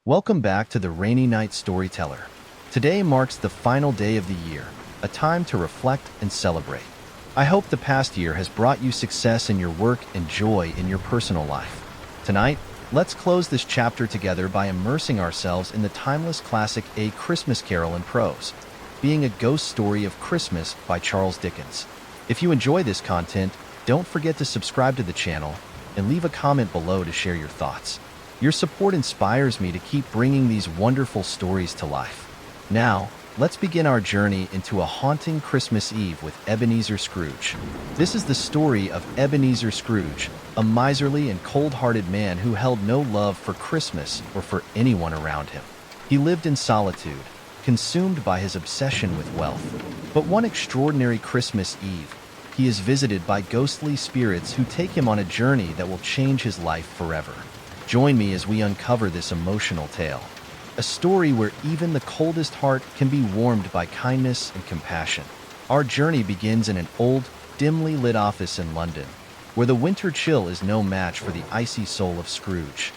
Welcome back to the Rainy Night Storyteller. Today marks the final day of the year, a time to reflect and celebrate. I hope the past year has brought you success in your work and joy in your personal life. Tonight, let's close this chapter together by immersing ourselves in the timeless classic A Christmas Carol in Prose, being a ghost story of Christmas by Charles Dickens. If you enjoy this content, don't forget to subscribe to the channel and leave a comment below to share your thoughts. Your support inspires me to keep bringing these wonderful stories to life. Now, let's begin our journey into a haunting Christmas Eve with Ebenezer Scrooge. This is the story of Ebenezer Scrooge, a miserly and cold-hearted man who held no love for Christmas or for anyone around him. He lived in solitude, consumed by his obsession with wealth. But one extraordinary Christmas Eve, he is visited by ghostly spirits who take him on a journey that will change his life forever. Join me as we uncover this emotional tale, a story where even the coldest heart can be warmed by kindness and compassion. Our journey begins in an old, dimly lit office in London, where the winter chill is no match for the icy soul of Scrooge.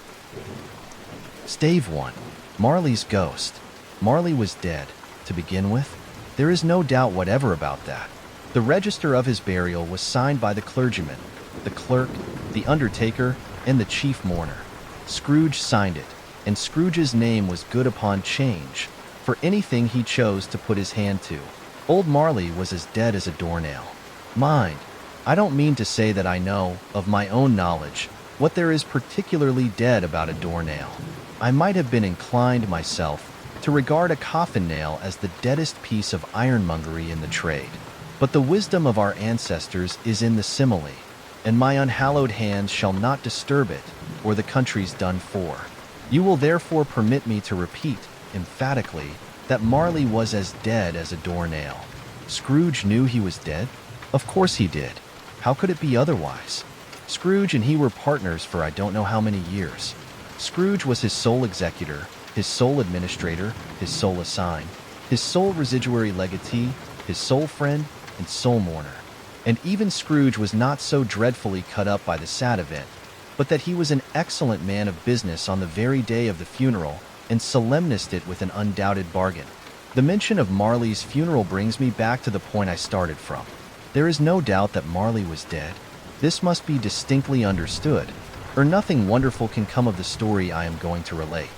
Stave 1. Marley's Ghost. Marley was dead, to begin with. There is no doubt whatever about that. The register of his burial was signed by the clergyman, the clerk, the undertaker, and the chief mourner. Scrooge signed it, and Scrooge's name was good upon change for anything he chose to put his hand to. Old Marley was as dead as a doornail. Mind, I don't mean to say that I know, of my own knowledge, what there is particularly dead about a doornail. I might have been inclined myself to regard a coffin nail as the deadest piece of ironmongery in the trade. But the wisdom of our ancestors is in the simile, and my unhallowed hands shall not disturb it, or the country's done for. You will therefore permit me to repeat, emphatically, that Marley was as dead as a doornail. Scrooge knew he was dead? Of course he did. How could it be otherwise? Scrooge and he were partners for I don't know how many years. Scrooge was his sole executor, his sole administrator, his sole assign, his sole residuary legatee, his sole friend, and sole mourner. And even Scrooge was not so dreadfully cut up by the sad event, but that he was an excellent man of business on the very day of the funeral, and solemnized it with an undoubted bargain. The mention of Marley's funeral brings me back to the point I started from. There is no doubt that Marley was dead. This must be distinctly understood, or nothing wonderful can come of the story I am going to relate.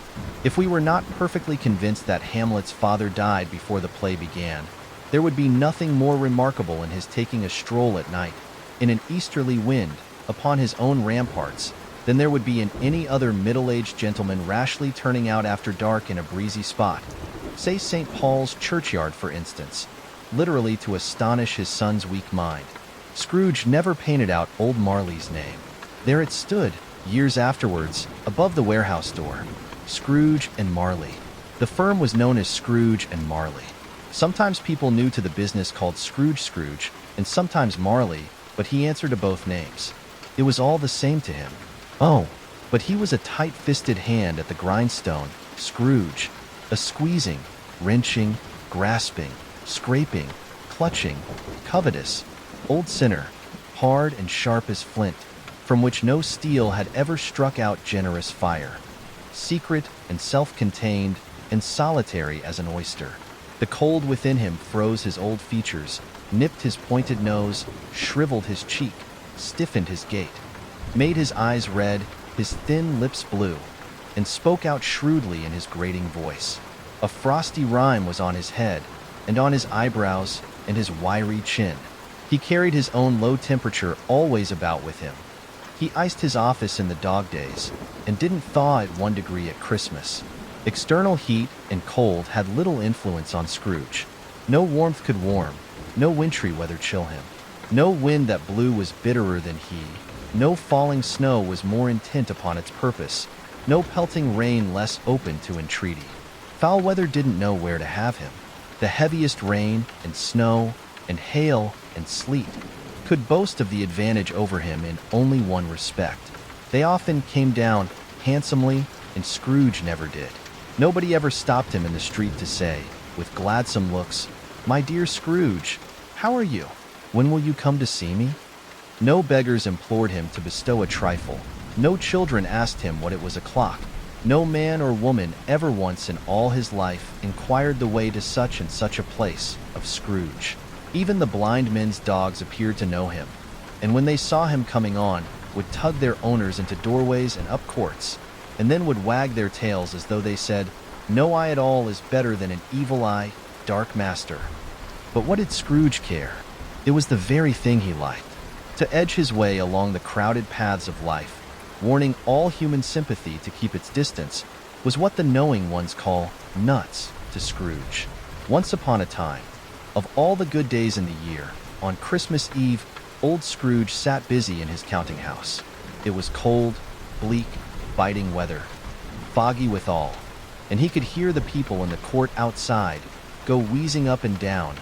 If we were not perfectly convinced that Hamlet's father died before the play began, there would be nothing more remarkable in his taking a stroll at night, in an easterly wind, upon his own ramparts, than there would be in any other middle-aged gentleman rashly turning out after dark in a breezy spot, say St. Paul's churchyard for instance, literally to astonish his son's weak mind. Scrooge never painted out old Marley's name. There it stood, years afterwards, above the warehouse door. Scrooge and Marley. The firm was known as Scrooge and Marley. Sometimes people new to the business called Scrooge, and sometimes Marley, but he answered to both names. It was all the same to him. Oh, but he was a tight-fisted hand at the grindstone, Scrooge. A squeezing, wrenching, grasping, scraping, clutching, covetous, old sinner, hard and sharp as flint, from which no steel had ever struck out generous fire. Secret and self-contained and solitary as an oyster. The cold within him froze his old features, nipped his pointed nose, shriveled his cheek, stiffened his gait, made his eyes red, his thin lips blue, and spoke out shrewdly in his grating voice. A frosty rime was on his head, and on his eyebrows, and his wiry chin. He carried his own low temperature always about with him. He iced his office in the dog days, and didn't thaw at 1 degree at Christmas. External heat and cold had little influence on Scrooge. No warmth could warm, no wintry weather chill him. No wind that blew was bitterer than he. No falling snow was more intent upon its purpose. No pelting rain less open to entreaty. Foul weather didn't know where to have him. The heaviest rain and snow and hail and sleet could boast of the advantage over him in only one respect. They often came down handsomely, and Scrooge never did. Nobody ever stopped him in the street to say, with gladsome looks, "My dear Scrooge, how are you? When will you come to see me?" No beggars implored him to bestow a trifle. No children asked him what it was o'clock. No man or woman ever once in all his life inquired the way to such and such a place of Scrooge. Even the blind men's dogs appeared to know him, and when they saw him coming on, would tug their owners into doorways and up courts, and then would wag their tails as though they said, "No eye at all is better than an evil eye, dark master." But what did Scrooge care? It was the very thing he liked. To edge his way along the crowded paths of life, warning all human sympathy to keep its distance, was what the knowing ones call nuts to Scrooge. Once upon a time, of all the good days in the year, on Christmas Eve, old Scrooge sat busy in his counting house. It was cold, bleak, biting weather, foggy withal, and he could hear the people in the court outside go wheezing up and down,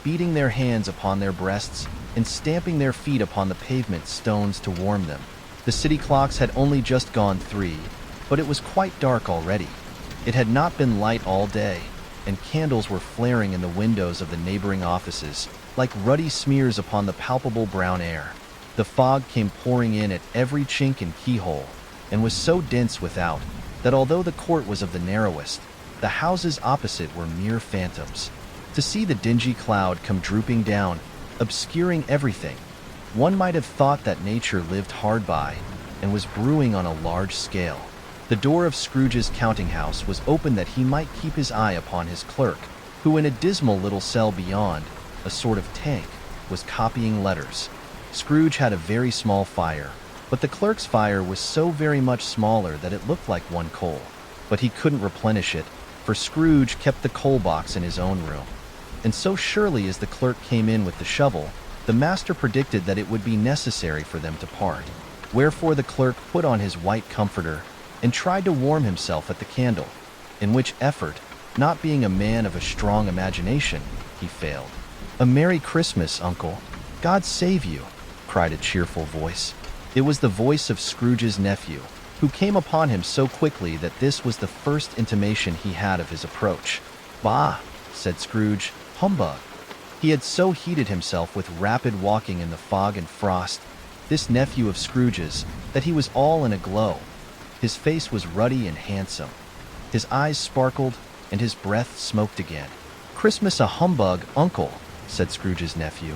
beating their hands upon their breasts and stamping their feet upon the pavement stones to warm them. The city clocks had only just gone 3, but it was quite dark already. It had not been light all day, and candles were flaring in the windows of the neighboring offices, like ruddy smears upon the palpable brown air. The fog came pouring in at every chink and keyhole, and was so dense without that although the court was of the narrowest, the houses opposite were mere phantoms. To see the dingy cloud come drooping down, obscuring everything, one might have thought that nature lived hard by and was brewing on a large scale. The door of Scrooge's counting house was open that he might keep his eye upon his clerk, who in a dismal little cell beyond, a sort of tank, was copying letters. Scrooge had a very small fire, but the clerk's fire was so very much smaller that it looked like one coal. But he couldn't replenish it, for Scrooge kept the coal box in his own room. And so surely as the clerk came in with the shovel, the master predicted that it would be necessary for them to part. Wherefore the clerk put on his white comforter and tried to warm himself at the candle, in which effort, not being a man of a strong imagination, he failed. "A Merry Christmas, Uncle. God save you," cried a cheerful voice. It was the voice of Scrooge's nephew, who came upon him so quickly that this was the first intimation he had of his approach. "Bah," said Scrooge, "humbug." He had so heated himself with rapid walking in the fog and frost, this nephew of Scrooge's, that he was all in a glow. His face was ruddy and handsome. His eyes sparkled, and his breath smoked again. "Christmas a humbug, Uncle," said Scrooge's nephew.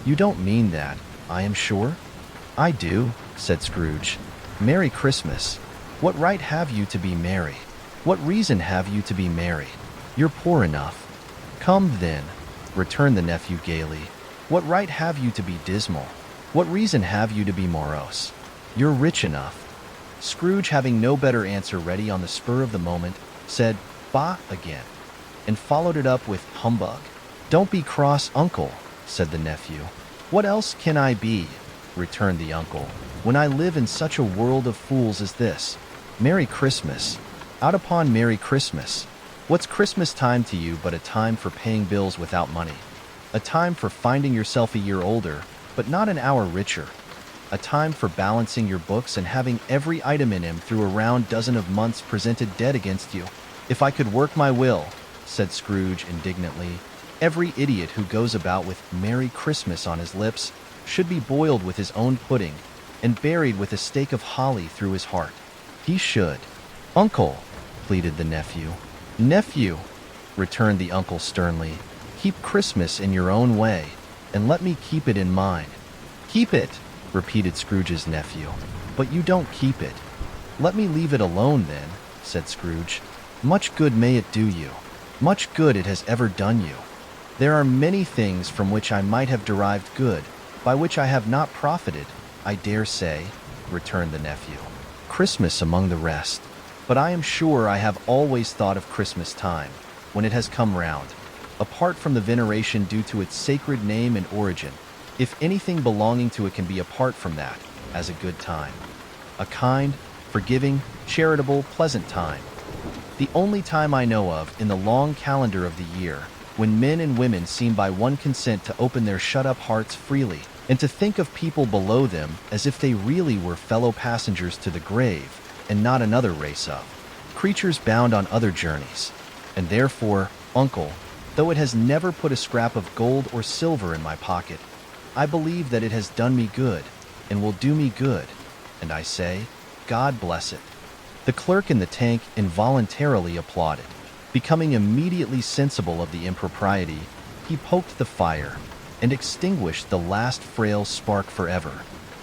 "You don't mean that, I am sure?" "I do," said Scrooge. "Merry Christmas. What right have you to be merry? What reason have you to be merry? You're poor enough." "Come, then," returned the nephew gaily. "What right have you to be dismal? What reason have you to be morose? You're rich enough." Scrooge, having no better answer ready on the spur of the moment, said, "Bah," again, and followed it up with humbug. "Don't be cross, Uncle," said the nephew. "What else can I be," returned the uncle, "when I live in such a world of fools as this? Merry Christmas. Out upon Merry Christmas. What's Christmas time to you but a time for paying bills without money? A time for finding yourself a year older, but not an hour richer? A time for balancing your books and having every item in him through a round dozen of months presented dead against you? If I could work my will," said Scrooge indignantly, "every idiot who goes about with Merry Christmas on his lips should be boiled with his own pudding and buried with a stake of holly through his heart. He should." "Uncle," pleaded the nephew. "Nephew," returned the uncle sternly, "keep Christmas in your own way, and let me keep it in mine." "Keep it," repeated Scrooge's nephew, "but you don't keep it." "Let me leave it alone, then," said Scrooge. "Much good may it do you. Much good it has ever done you. There are many things from which I might have derived good, by which I have not profited, I dare say," returned the nephew. "Christmas among the rest. But I am sure I have always thought of Christmas time, when it has come round, apart from the veneration due to its sacred name and origin, if anything belonging to it can be apart from that, as a good time. A kind, forgiving, charitable, pleasant time. The only time I know of in the long calendar of the year, when men and women seem by one consent to open their shut-up hearts freely, and to think of people below them as if they really were fellow passengers to the grave, and not another race of creatures bound on other journeys. And therefore, Uncle, though it has never put a scrap of gold or silver in my pocket, I believe that it has done me good, and will do me good, and I say, God bless it." The clerk in the tank involuntarily applauded. Becoming immediately sensible of the impropriety, he poked the fire and extinguished the last frail spark forever.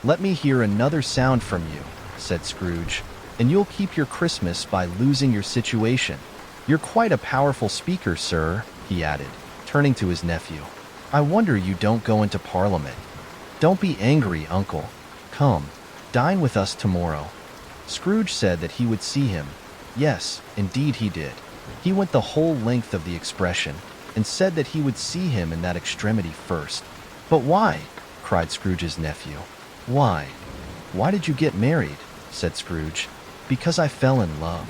"Let me hear another sound from you," said Scrooge, "and you'll keep your Christmas by losing your situation. You're quite a powerful speaker, sir," he added, turning to his nephew. "I wonder you don't go into Parliament. Don't be angry, uncle. Come, dine with us tomorrow." Scrooge said that he would see him. Yes, indeed he did. He went the whole length of the expression, and said that he would see him in that extremity first. "But why?" cried Scrooge's nephew. "Why? Why did you get married?" said Scrooge. "Because I fell in love."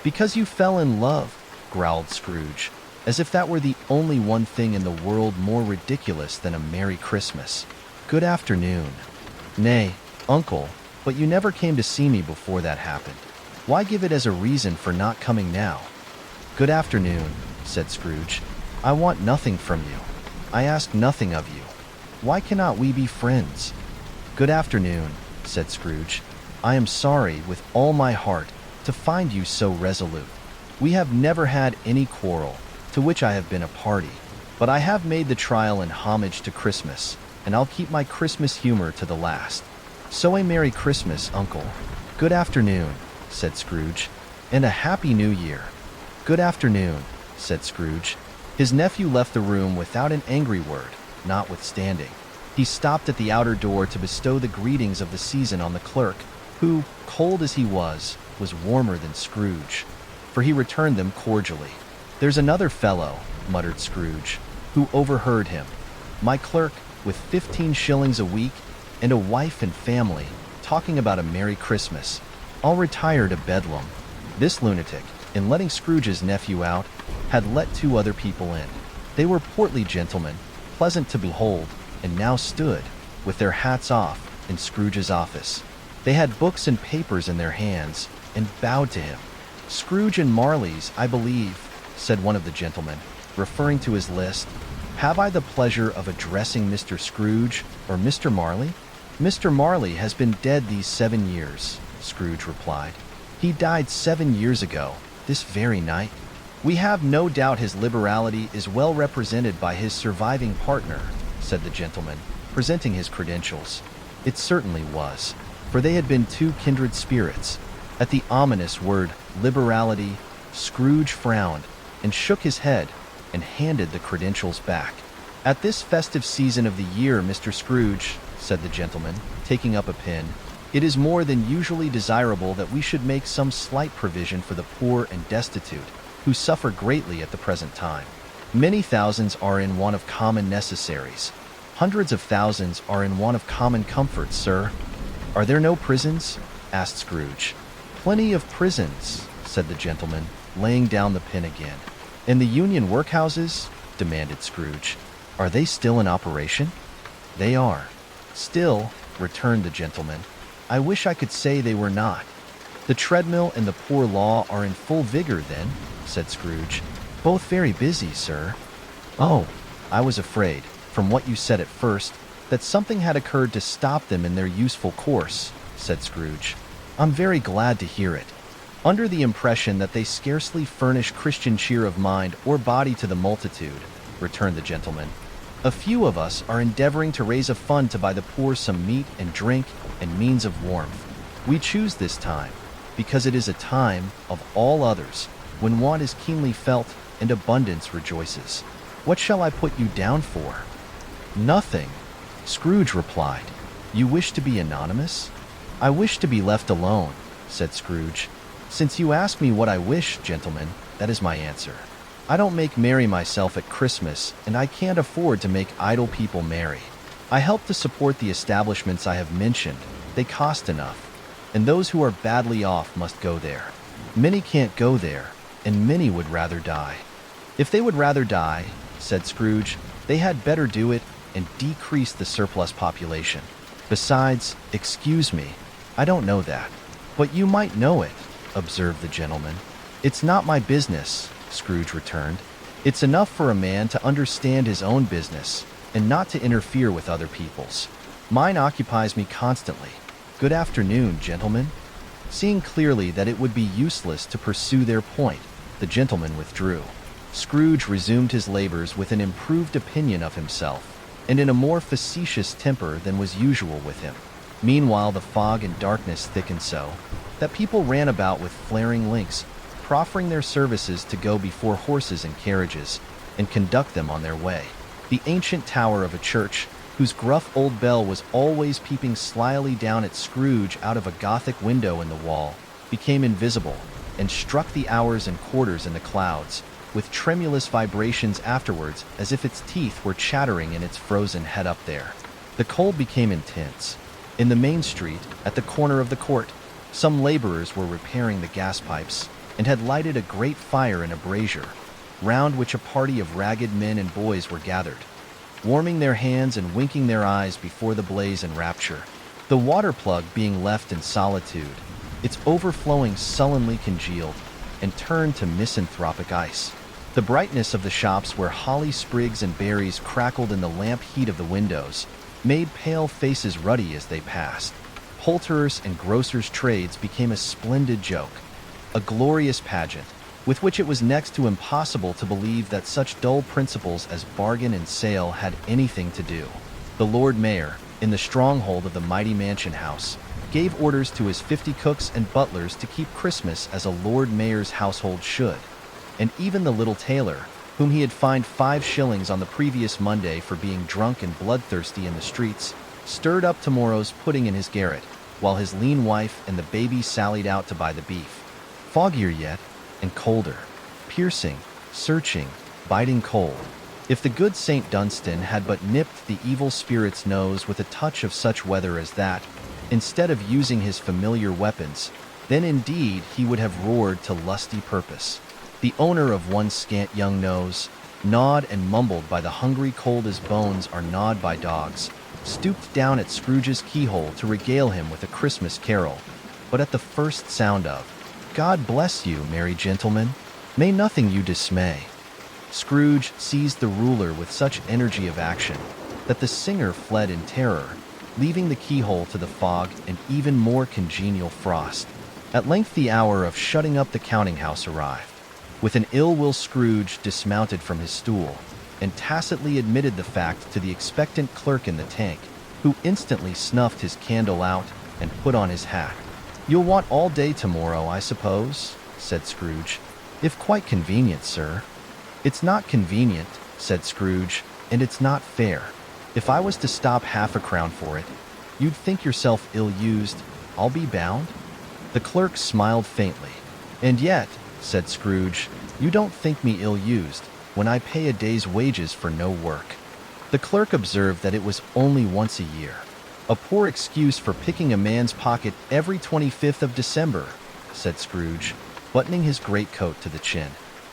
"Because you fell in love," growled Scrooge, as if that were the only one thing in the world more ridiculous than a Merry Christmas. "Good afternoon." "Nay, uncle, but you never came to see me before that happened. Why give it as a reason for not coming now?" "Good afternoon," said Scrooge. "I want nothing from you. I ask nothing of you. Why cannot we be friends?" "Good afternoon," said Scrooge. "I am sorry, with all my heart, to find you so resolute. We have never had any quarrel, to which I have been a party, but I have made the trial in homage to Christmas, and I'll keep my Christmas humor to the last. So a Merry Christmas, uncle." "Good afternoon," said Scrooge, "and a Happy New Year." "Good afternoon," said Scrooge. His nephew left the room without an angry word, notwithstanding. He stopped at the outer door to bestow the greetings of the season on the clerk, who, cold as he was warmer than Scrooge, for he returned them cordially. "There's another fellow," muttered Scrooge, who overheard him. "My clerk, with 15 shillings a week, and a wife and family, talking about a Merry Christmas. I'll retire to Bedlam." This lunatic, in letting Scrooge's nephew out, had let 2 other people in. They were portly gentlemen, pleasant to behold, and now stood, with their hats off, in Scrooge's office. They had books and papers in their hands, and bowed to him. "Scrooge and Marley's, I believe," said one of the gentlemen, referring to his list. "Have I the pleasure of addressing Mr. Scrooge or Mr. Marley?" "Mr. Marley has been dead these 7 years," Scrooge replied. "He died 7 years ago, this very night. We have no doubt his liberality is well represented by his surviving partner," said the gentleman, presenting his credentials. It certainly was, for they had been 2 kindred spirits. At the ominous word liberality, Scrooge frowned and shook his head and handed the credentials back. "At this festive season of the year, Mr. Scrooge," said the gentleman, taking up a pen, "it is more than usually desirable that we should make some slight provision for the poor and destitute, who suffer greatly at the present time. Many thousands are in want of common necessaries. Hundreds of thousands are in want of common comforts, sir." "Are there no prisons?" asked Scrooge. "Plenty of prisons," said the gentleman, laying down the pen again. "And the Union workhouses?" demanded Scrooge. "Are they still in operation?" "They are." "Still," returned the gentleman. "I wish I could say they were not." "The treadmill and the poor law are in full vigor, then?" said Scrooge. "Both very busy, sir." "Oh, I was afraid, from what you said at first, that something had occurred to stop them in their useful course," said Scrooge. "I'm very glad to hear it. Under the impression that they scarcely furnish Christian cheer of mind or body to the multitude," returned the gentleman. "A few of us are endeavoring to raise a fund to buy the poor some meat and drink and means of warmth. We choose this time, because it is a time, of all others, when want is keenly felt and abundance rejoices. What shall I put you down for?" "Nothing," Scrooge replied. "You wish to be anonymous?" "I wish to be left alone," said Scrooge. "Since you ask me what I wish, gentlemen, that is my answer. I don't make merry myself at Christmas, and I can't afford to make idle people merry. I help to support the establishments I have mentioned. They cost enough, and those who are badly off must go there. Many can't go there, and many would rather die." "If they would rather die," said Scrooge, "they had better do it and decrease the surplus population. Besides, excuse me, I don't know that." "But you might know it," observed the gentleman. "It's not my business," Scrooge returned. "It's enough for a man to understand his own business and not to interfere with other people's. Mine occupies me constantly. Good afternoon, gentlemen." Seeing clearly that it would be useless to pursue their point, the gentleman withdrew. Scrooge resumed his labors with an improved opinion of himself, and in a more facetious temper than was usual with him. Meanwhile, the fog and darkness thickened so that people ran about with flaring links, proffering their services to go before horses and carriages and conduct them on their way. The ancient tower of a church, whose gruff old bell was always peeping slyly down at Scrooge out of a Gothic window in the wall, became invisible and struck the hours and quarters in the clouds, with tremulous vibrations afterwards, as if its teeth were chattering in its frozen head up there. The cold became intense. In the main street, at the corner of the court, some laborers were repairing the gas pipes and had lighted a great fire in a brazier, round which a party of ragged men and boys were gathered, warming their hands and winking their eyes before the blaze in rapture. The water plug being left in solitude, its overflowing sullenly congealed and turned to misanthropic ice. The brightness of the shops where holly sprigs and berries crackled in the lamp heat of the windows made pale faces ruddy as they passed. Poulterers' and grocers' trades became a splendid joke, a glorious pageant, with which it was next to impossible to believe that such dull principles as bargain and sale had anything to do. The Lord Mayor, in the stronghold of the mighty mansion house, gave orders to his 50 cooks and butlers to keep Christmas as a Lord Mayor's household should, and even the little tailor, whom he had fined 5 shillings on the previous Monday for being drunk and bloodthirsty in the streets, stirred up tomorrow's pudding in his garret, while his lean wife and the baby sallied out to buy the beef. Foggier yet, and colder, piercing, searching, biting cold. If the good St. Dunstan had but nipped the evil spirit's nose with a touch of such weather as that, instead of using his familiar weapons, then indeed he would have roared to lusty purpose. The owner of one scant young nose, gnawed and mumbled by the hungry cold as bones are gnawed by dogs, stooped down at Scrooge's keyhole to regale him with a Christmas carol, but at the first sound of "God bless you, merry gentlemen, may nothing you dismay," Scrooge seized the ruler with such energy of action that the singer fled in terror, leaving the keyhole to the fog and even more congenial frost. At length the hour of shutting up the counting-house arrived. With an ill-will, Scrooge dismounted from his stool and tacitly admitted the fact to the expectant clerk in the tank, who instantly snuffed his candle out and put on his hat. "You'll want all day tomorrow, I suppose," said Scrooge. "If quite convenient, sir." "It's not convenient," said Scrooge, "and it's not fair. If I was to stop half a crown for it, you'd think yourself ill-used, I'll be bound." The clerk smiled faintly. "And yet," said Scrooge, "you don't think me ill-used when I pay a day's wages for no work." The clerk observed that it was only once a year. "A poor excuse for picking a man's pocket every 25th of December," said Scrooge, buttoning his greatcoat to the chin.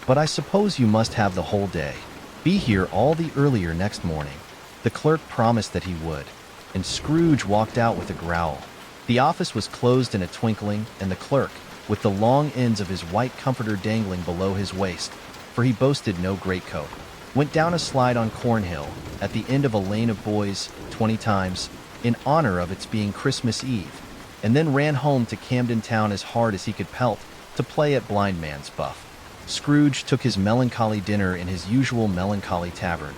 "But I suppose you must have the whole day. Be here all the earlier next morning." The clerk promised that he would, and Scrooge walked out with a growl. The office was closed in a twinkling, and the clerk, with the long ends of his white comforter dangling below his waist, for he boasted no greatcoat, went down a slide on Cornhill, at the end of a lane of boys, 20 times, in honor of its being Christmas Eve, and then ran home to Camden Town as hard as he could pelt to play at blind man's buff. Scrooge took his melancholy dinner in his usual melancholy tavern,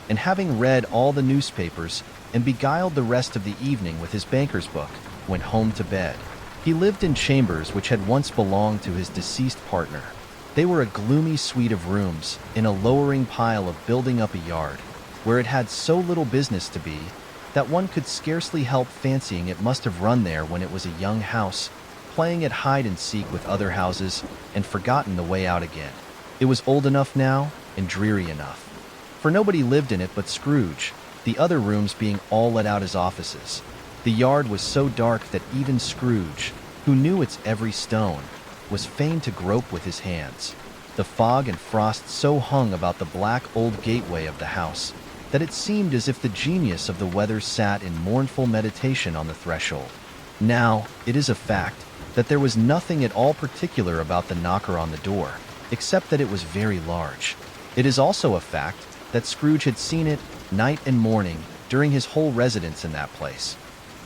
and having read all the newspapers and beguiled the rest of the evening with his banker's book, went home to bed. He lived in chambers which had once belonged to his deceased partner. They were a gloomy suite of rooms in a lowering pile of building up a yard, where it had so little business to be that one could scarcely help fancying it must have run there when it was a young house, playing at hide-and-seek with other houses, and forgotten the way out again. It was old enough now, and dreary enough, for nobody lived in it but Scrooge, the other rooms being all let out as offices. The yard was so dark that even Scrooge, who knew its every stone, was fain to grope with his hands. The fog and frost so hung about the black old gateway of the house that it seemed as if the genius of the weather sat in mournful meditation on the threshold. Now, it is a fact that there was nothing at all particular about the knocker on the door, except that it was very large. It is also a fact that Scrooge had seen it night and morning during his whole residence in that place.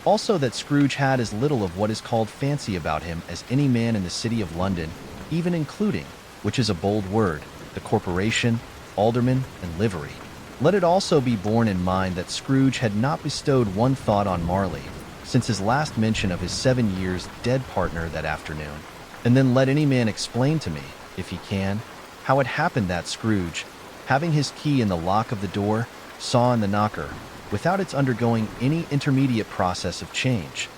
Also that Scrooge had as little of what is called fancy about him as any man in the city of London, even including, which is a bold word, the corporation, alderman, and livery. Let it also be borne in mind that Scrooge had not bestowed one thought on Marley since his last mention of his 7 years dead partner that afternoon. And then let any man explain to me, if he can, how it happened that Scrooge, having his key in the lock of the door, saw in the knocker, without its undergoing any intermediate process of change,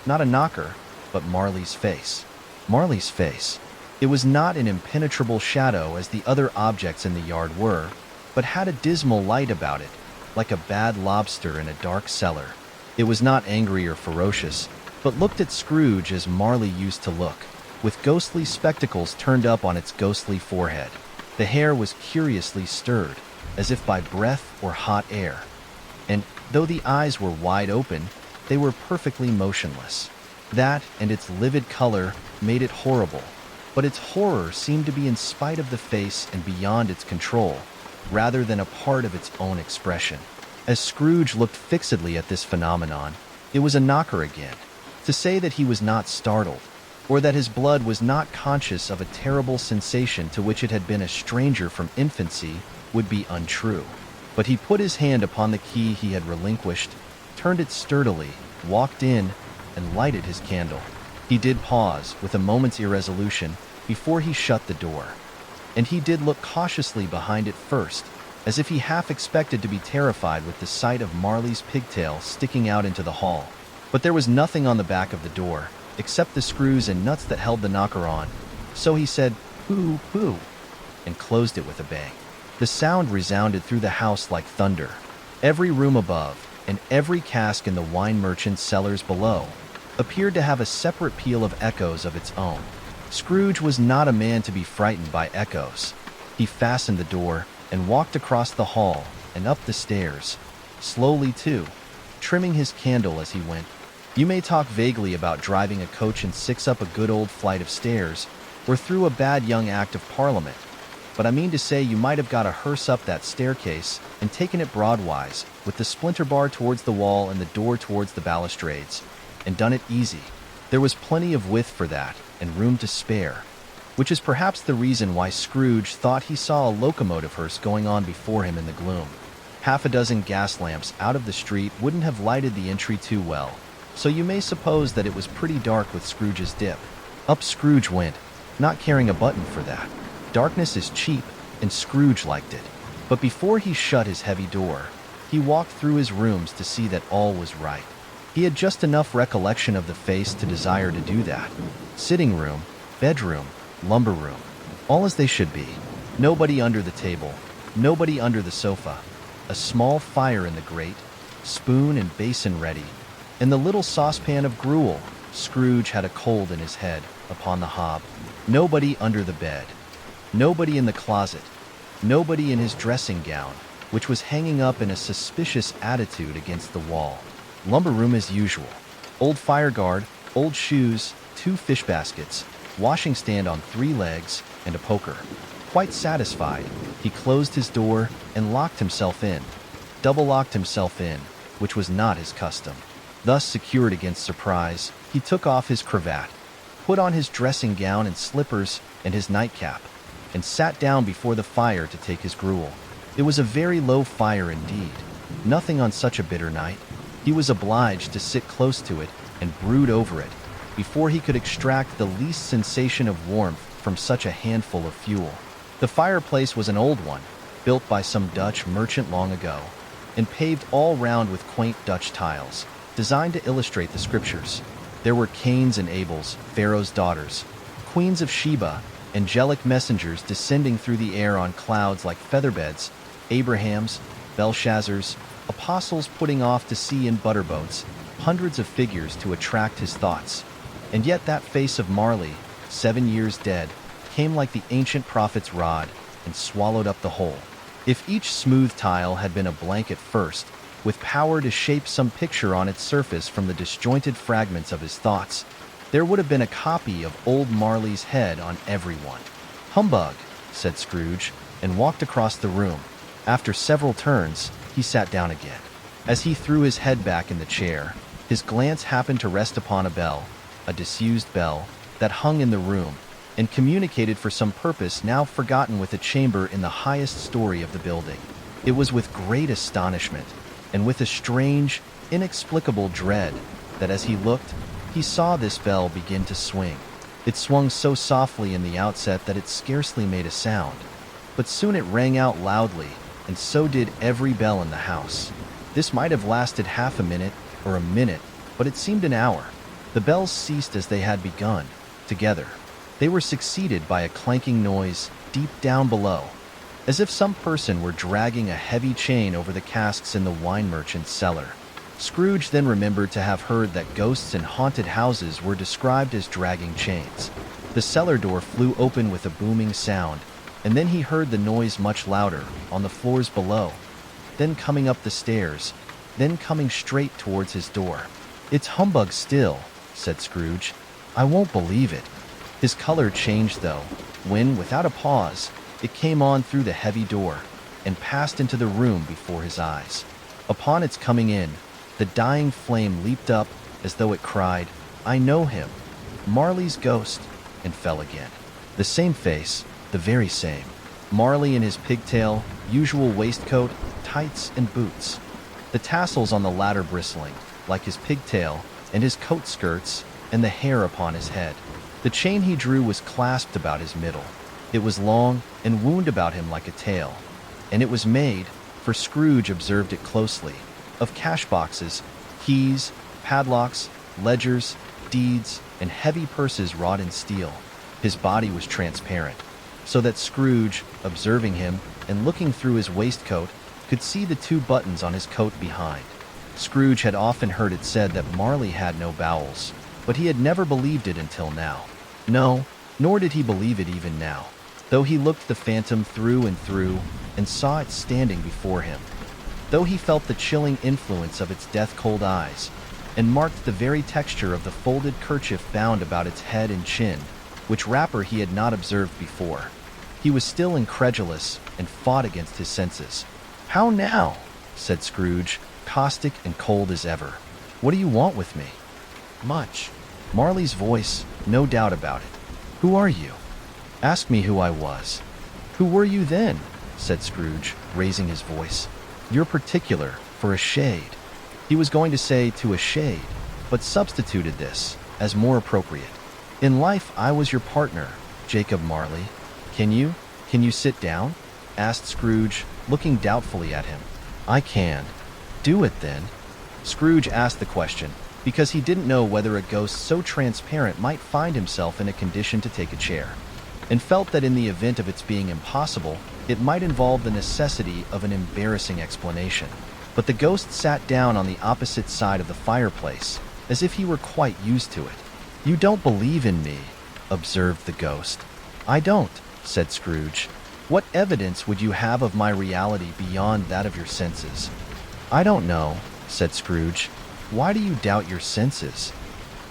not a knocker, but Marley's face. Marley's face. It was not an impenetrable shadow as the other objects in the yard were, but had a dismal light about it, like a bad lobster in a dark cellar. It was not angry or ferocious, but looked at Scrooge as Marley used to look, with ghostly spectacles turned up on its ghostly forehead. The hair was curiously stirred, as if by breath or hot air. And, though the eyes were wide open, they were perfectly motionless. That, and its livid color, made it horrible. But its horror seemed to be in spite of the face and beyond its control, rather than a part of its own expression. As Scrooge looked fixedly at this phenomenon, it was a knocker again. To say that he was not startled, or that his blood was not conscious of a terrible sensation to which it had been a stranger from infancy, would be untrue. But he put his hand upon the key he had relinquished, turned it sturdily, walked in, and lighted his candle. He did pause, with a moment's irresolution, before he shut the door. And he did look cautiously behind it first, as if he half expected to be terrified with the sight of Marley's pigtail sticking out into the hall. But there was nothing on the back of the door, except the screws and nuts that held the knocker on. So he said, "Pooh, pooh," and closed it with a bang. The sound resounded through the house like thunder. Every room above, and every cask in the wine merchant's cellars below, appeared to have a separate peal of echoes of its own. Scrooge was not a man to be frightened by echoes. He fastened the door, and walked across the hall, and up the stairs, slowly too, trimming his candle as he went. You may talk vaguely about driving a coach and six up a good old flight of stairs, or through a bad young Act of Parliament, but I mean to say you might have got a hearse up that staircase and taken it broadwise, with the splinter bar towards the wall and the door towards the balustrades, and done it easy. There was plenty of width for that, and room to spare, which is perhaps the reason why Scrooge thought he saw a locomotive hearse going on before him in the gloom. Half a dozen gas lamps out of the street wouldn't have lighted the entry too well, so you may suppose that it was pretty dark with Scrooge's dip. Up Scrooge went, not caring a button for that. Darkness is cheap, and Scrooge liked it. But before he shut his heavy door, he walked through his rooms to see that all was right. He had just enough recollection of the face to desire to do that. Sitting room, bedroom, lumber room, all as they should be. Nobody under the table, nobody under the sofa. A small fire in the grate, spoon and basin ready, and the little saucepan of gruel. Scrooge had a cold in his head, upon the hob. Nobody under the bed. Nobody in the closet. Nobody in his dressing gown, which was hanging up in a suspicious attitude against the wall. Lumber room as usual. Old fire guard, old shoes, 2 fish baskets, washing stand on 3 legs, and a poker. Quite satisfied, he closed his door and locked himself in. Double-locked himself in, which was not his custom. Thus secured against surprise, he took off his cravat, put on his dressing gown and slippers and his nightcap, and sat down before the fire to take his gruel. It was a very low fire indeed. Nothing on such a bitter night. He was obliged to sit close to it and brood over it before he could extract the least sensation of warmth from such a handful of fuel. The fireplace was an old one, built by some Dutch merchant long ago, and paved all round with quaint Dutch tiles, designed to illustrate the scriptures. There were Cains and Abels, Pharaoh's daughters, queens of Sheba, angelic messengers descending through the air on clouds like featherbeds, Abrahams, Belshazzars, apostles putting off to sea in butterboats, hundreds of figures to attract his thoughts. And yet that face of Marley, 7 years dead, came like the ancient prophet's rod and swallowed up the whole. If each smooth tile had been a blank at first, with power to shape some picture on its surface from the disjointed fragments of his thoughts, there would have been a copy of old Marley's head on every one. "Humbug," said Scrooge, and walked across the room. After several turns, he sat down again. As he threw his head back in the chair, His glance happened to rest upon a bell, a disused bell, that hung in the room, and communicated for some purpose now forgotten with a chamber in the highest story of the building. It was with great astonishment, and with a strange, inexplicable dread, that as he looked, he saw this bell begin to swing. It swung so softly in the outset that it scarcely made a sound, but soon it rang out loudly, and so did every bell in the house. This might have lasted half a minute or a minute, but it seemed an hour. The bells ceased as they had begun, together. They were succeeded by a clanking noise deep down below, as if some person were dragging a heavy chain over the casks in the wine merchant's cellar. Scrooge then remembered to have heard that ghosts in haunted houses were described as dragging chains. The cellar door flew open with a booming sound, and then he heard the noise much louder, on the floors below, then coming up the stairs, then coming straight towards his door. "It's humbug still," said Scrooge. "I won't believe it." His color changed, though, when, without a pause, it came on through the heavy door, and passed into the room before his eyes. Upon its coming in, the dying flame leaped up as though it cried, "I know him, Marley's ghost," and fell again. The same face, the very same. Marley in his pigtail, usual waistcoat, tights, and boots. The tassels on the latter bristling, like his pigtail, and his coat skirts, and the hair upon his head. The chain he drew was clasped about his middle. It was long, and wound about him like a tail. And it was made, for Scrooge observed it closely, of cash boxes, keys, padlocks, ledgers, deeds, and heavy purses wrought in steel. His body was transparent, so that Scrooge, observing him, and looking through his waistcoat, could see the 2 buttons on his coat behind. Scrooge had often heard it said that Marley had no bowels, but he had never believed it until now. No, nor did he believe it even now, though he looked the phantom through and through, and saw it standing before him. Though he felt the chilling influence of its death-cold eyes, and marked the very texture of the folded kerchief bound about its head and chin, which wrapper he had not observed before, he was still incredulous and fought against his senses. "How now?" said Scrooge, caustic and cold as ever. "What do you want with me?" "Much." Marley's voice, no doubt about it. "Who are you?" "Ask me who I was." "Who were you then?" said Scrooge, raising his voice. "You're particular, for a shade." He was going to say to a shade, but substituted this, as more appropriate. "In life I was your partner, Jacob Marley. Can you sit down?" asked Scrooge, looking doubtfully at him. "I can." "Do it, then." Scrooge asked the question because he didn't know whether a ghost so transparent might find himself in a condition to take a chair, and felt that in the event of its being impossible, it might involve the necessity of an embarrassing explanation. But the ghost sat down on the opposite side of the fireplace, as if he were quite used to it. "You don't believe in me," observed the ghost. "I don't," said Scrooge. "What evidence would you have of my reality beyond that of your senses?" "I don't know," said Scrooge. "Why do you doubt your senses?"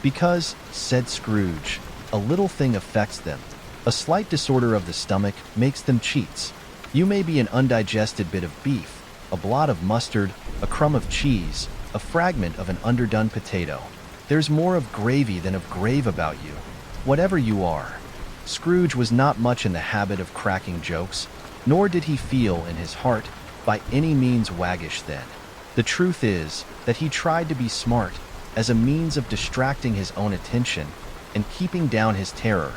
"Because," said Scrooge, "a little thing affects them. A slight disorder of the stomach makes them cheats. You may be an undigested bit of beef, a blot of mustard, a crumb of cheese, a fragment of an underdone potato. There's more of gravy than of grave about you, whatever you are." Scrooge was not much in the habit of cracking jokes, nor did he feel in his heart by any means waggish then. The truth is that he tried to be smart as a means of distracting his own attention and keeping down his terror,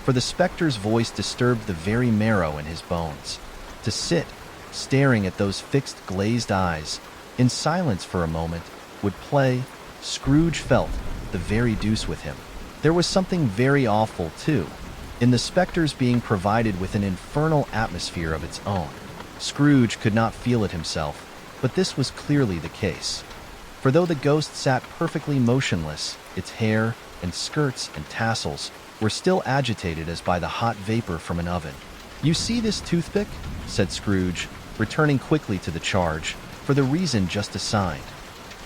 for the specter's voice disturbed the very marrow in his bones. To sit, staring at those fixed glazed eyes, in silence for a moment, would play, Scrooge felt, the very deuce with him. There was something very awful, too, in the specter's being provided with an infernal atmosphere of its own. Scrooge could not feel it himself, but this was clearly the case. For though the ghost sat perfectly motionless, its hair and skirts and tassels were still agitated as by the hot vapor from an oven. "You see this toothpick?" said Scrooge, returning quickly to the charge, for the reason just assigned,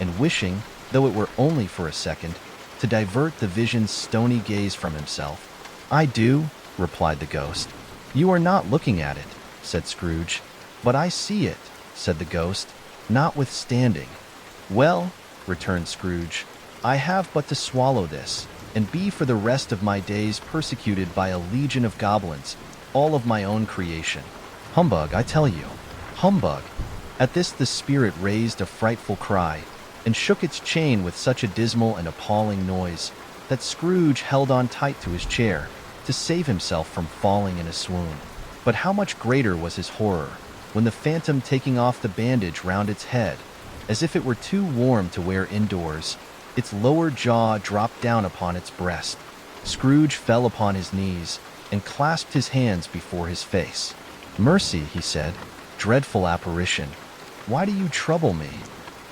and wishing, though it were only for a second, to divert the vision's stony gaze from himself. "I do," replied the ghost. "You are not looking at it," said Scrooge. "But I see it," said the ghost, "notwithstanding." "Well," returned Scrooge. "I have but to swallow this, and be for the rest of my days persecuted by a legion of goblins, all of my own creation. Humbug, I tell you, humbug!" At this the spirit raised a frightful cry, and shook its chain with such a dismal and appalling noise that Scrooge held on tight to his chair to save himself from falling in a swoon. But how much greater was his horror when the phantom, taking off the bandage round its head, as if it were too warm to wear indoors, its lower jaw dropped down upon its breast. Scrooge fell upon his knees and clasped his hands before his face. "Mercy," he said, "dreadful apparition, why do you trouble me?"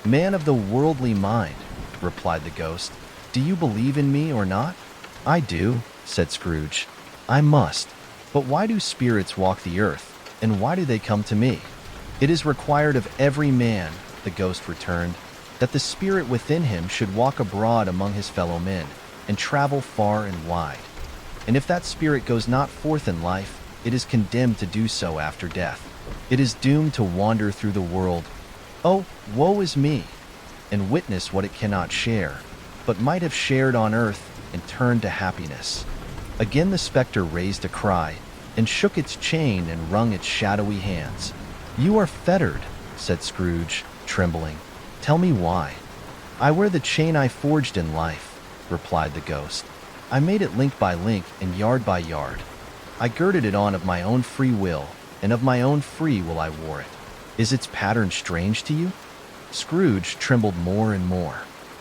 "Man of the worldly mind," replied the ghost, "do you believe in me or not?" "I do," said Scrooge. "I must. But why do spirits walk the earth, and why do they come to me?" "It is required of every man," the ghost returned, "that the spirit within him should walk abroad among his fellow men, and travel far and wide. And if that spirit goes not forth in life, it is condemned to do so after death. It is doomed to wander through the world. Oh, woe is me! And witness what it cannot share, but might have shared on earth and turned to happiness." Again the specter raised a cry, and shook its chain and wrung its shadowy hands. "You are fettered," said Scrooge, trembling. "Tell me why." "I wear the chain I forged in life," replied the ghost. "I made it link by link and yard by yard. I girded it on of my own free will, and of my own free will I wore it. Is its pattern strange to you?" Scrooge trembled more and more.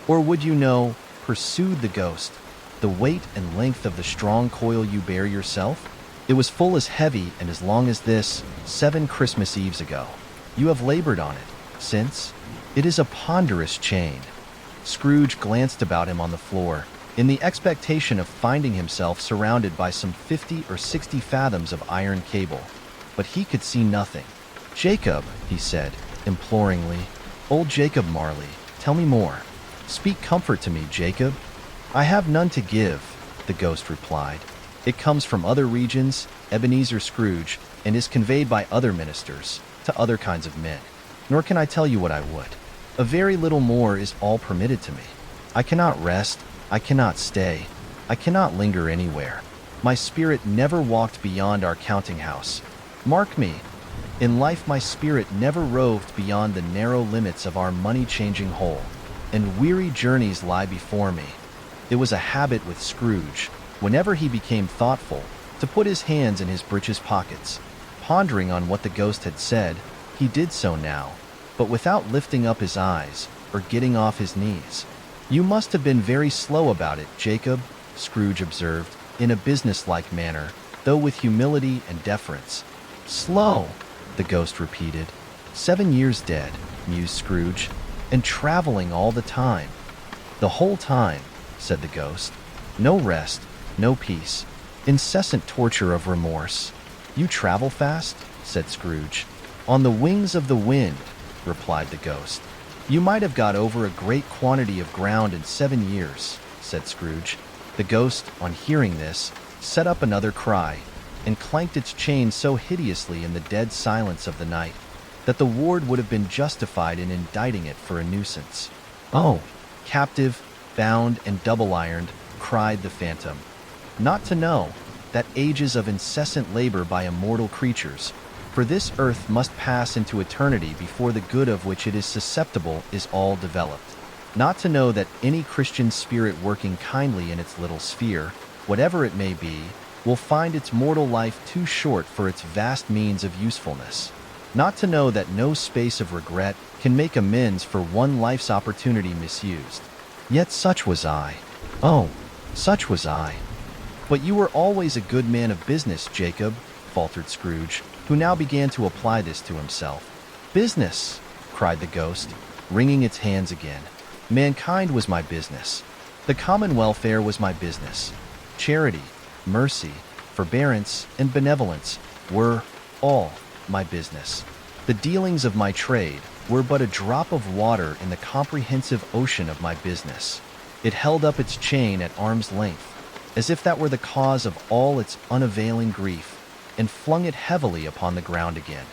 "Or would you know," pursued the ghost, "the weight and length of the strong coil you bear yourself? It was full as heavy and as long as this 7 Christmas Eves ago. You have labored on it since. It is a ponderous chain." Scrooge glanced about him on the floor, in the expectation of finding himself surrounded by some 50 or 60 fathoms of iron cable, but he could see nothing. "Jacob," he said, imploringly, "old Jacob Marley, tell me more. Speak comfort to me, Jacob." "I have none to give," the ghost replied. "It comes from other regions, Ebenezer Scrooge, and is conveyed by other ministers to other kinds of men. Nor can I tell you what I would. A very little more is all permitted to me. I cannot rest, I cannot stay, I cannot linger anywhere. My spirit never walked beyond our counting house. Mark me, in life my spirit never roved beyond the narrow limits of our money-changing hole, and weary journeys lie before me." It was a habit with Scrooge, whenever he became thoughtful, to put his hands in his breeches pockets. Pondering on what the ghost had said, he did so now, but without lifting up his eyes or getting off his knees. "You must have been very slow about it, Jacob," Scrooge observed, in a businesslike manner, though with humility and deference. "Slow," the ghost repeated. 7 years dead," mused Scrooge, "and traveling all the time." "The whole time," said the ghost. "No rest, no peace, incessant torture of remorse." "You travel fast?" said Scrooge. "On the wings of the wind," replied the ghost. "You might have got over a great quantity of ground in 7 years," said Scrooge. The ghost, on hearing this, set up another cry, and clanked its chain so hideously in the dead silence of the night that the ward would have been justified in indicting it for a nuisance. "Oh, captive, bound, and double-ironed," cried the phantom, "not to know that ages of incessant labor by immortal creatures, for this earth must pass into eternity before the good of which it is susceptible is all developed. Not to know that any Christian spirit working kindly in its little sphere, whatever it may be, will find its mortal life too short for its vast means of usefulness. Not to know that no space of regret can make amends for one life's opportunity misused. Yet such was I. Oh, such was I." "But you were always a good man of business, Jacob," faltered Scrooge, who now began to apply this to himself. "Business!" cried the ghost, wringing its hands again. "Mankind was my business. The common welfare was my business. Charity, mercy, forbearance, and benevolence were all my business. The dealings of my trade were but a drop of water in the comprehensive ocean of my business. It held up its chain at arm's length, as if that were the cause of all its unavailing grief, and flung it heavily upon the ground again.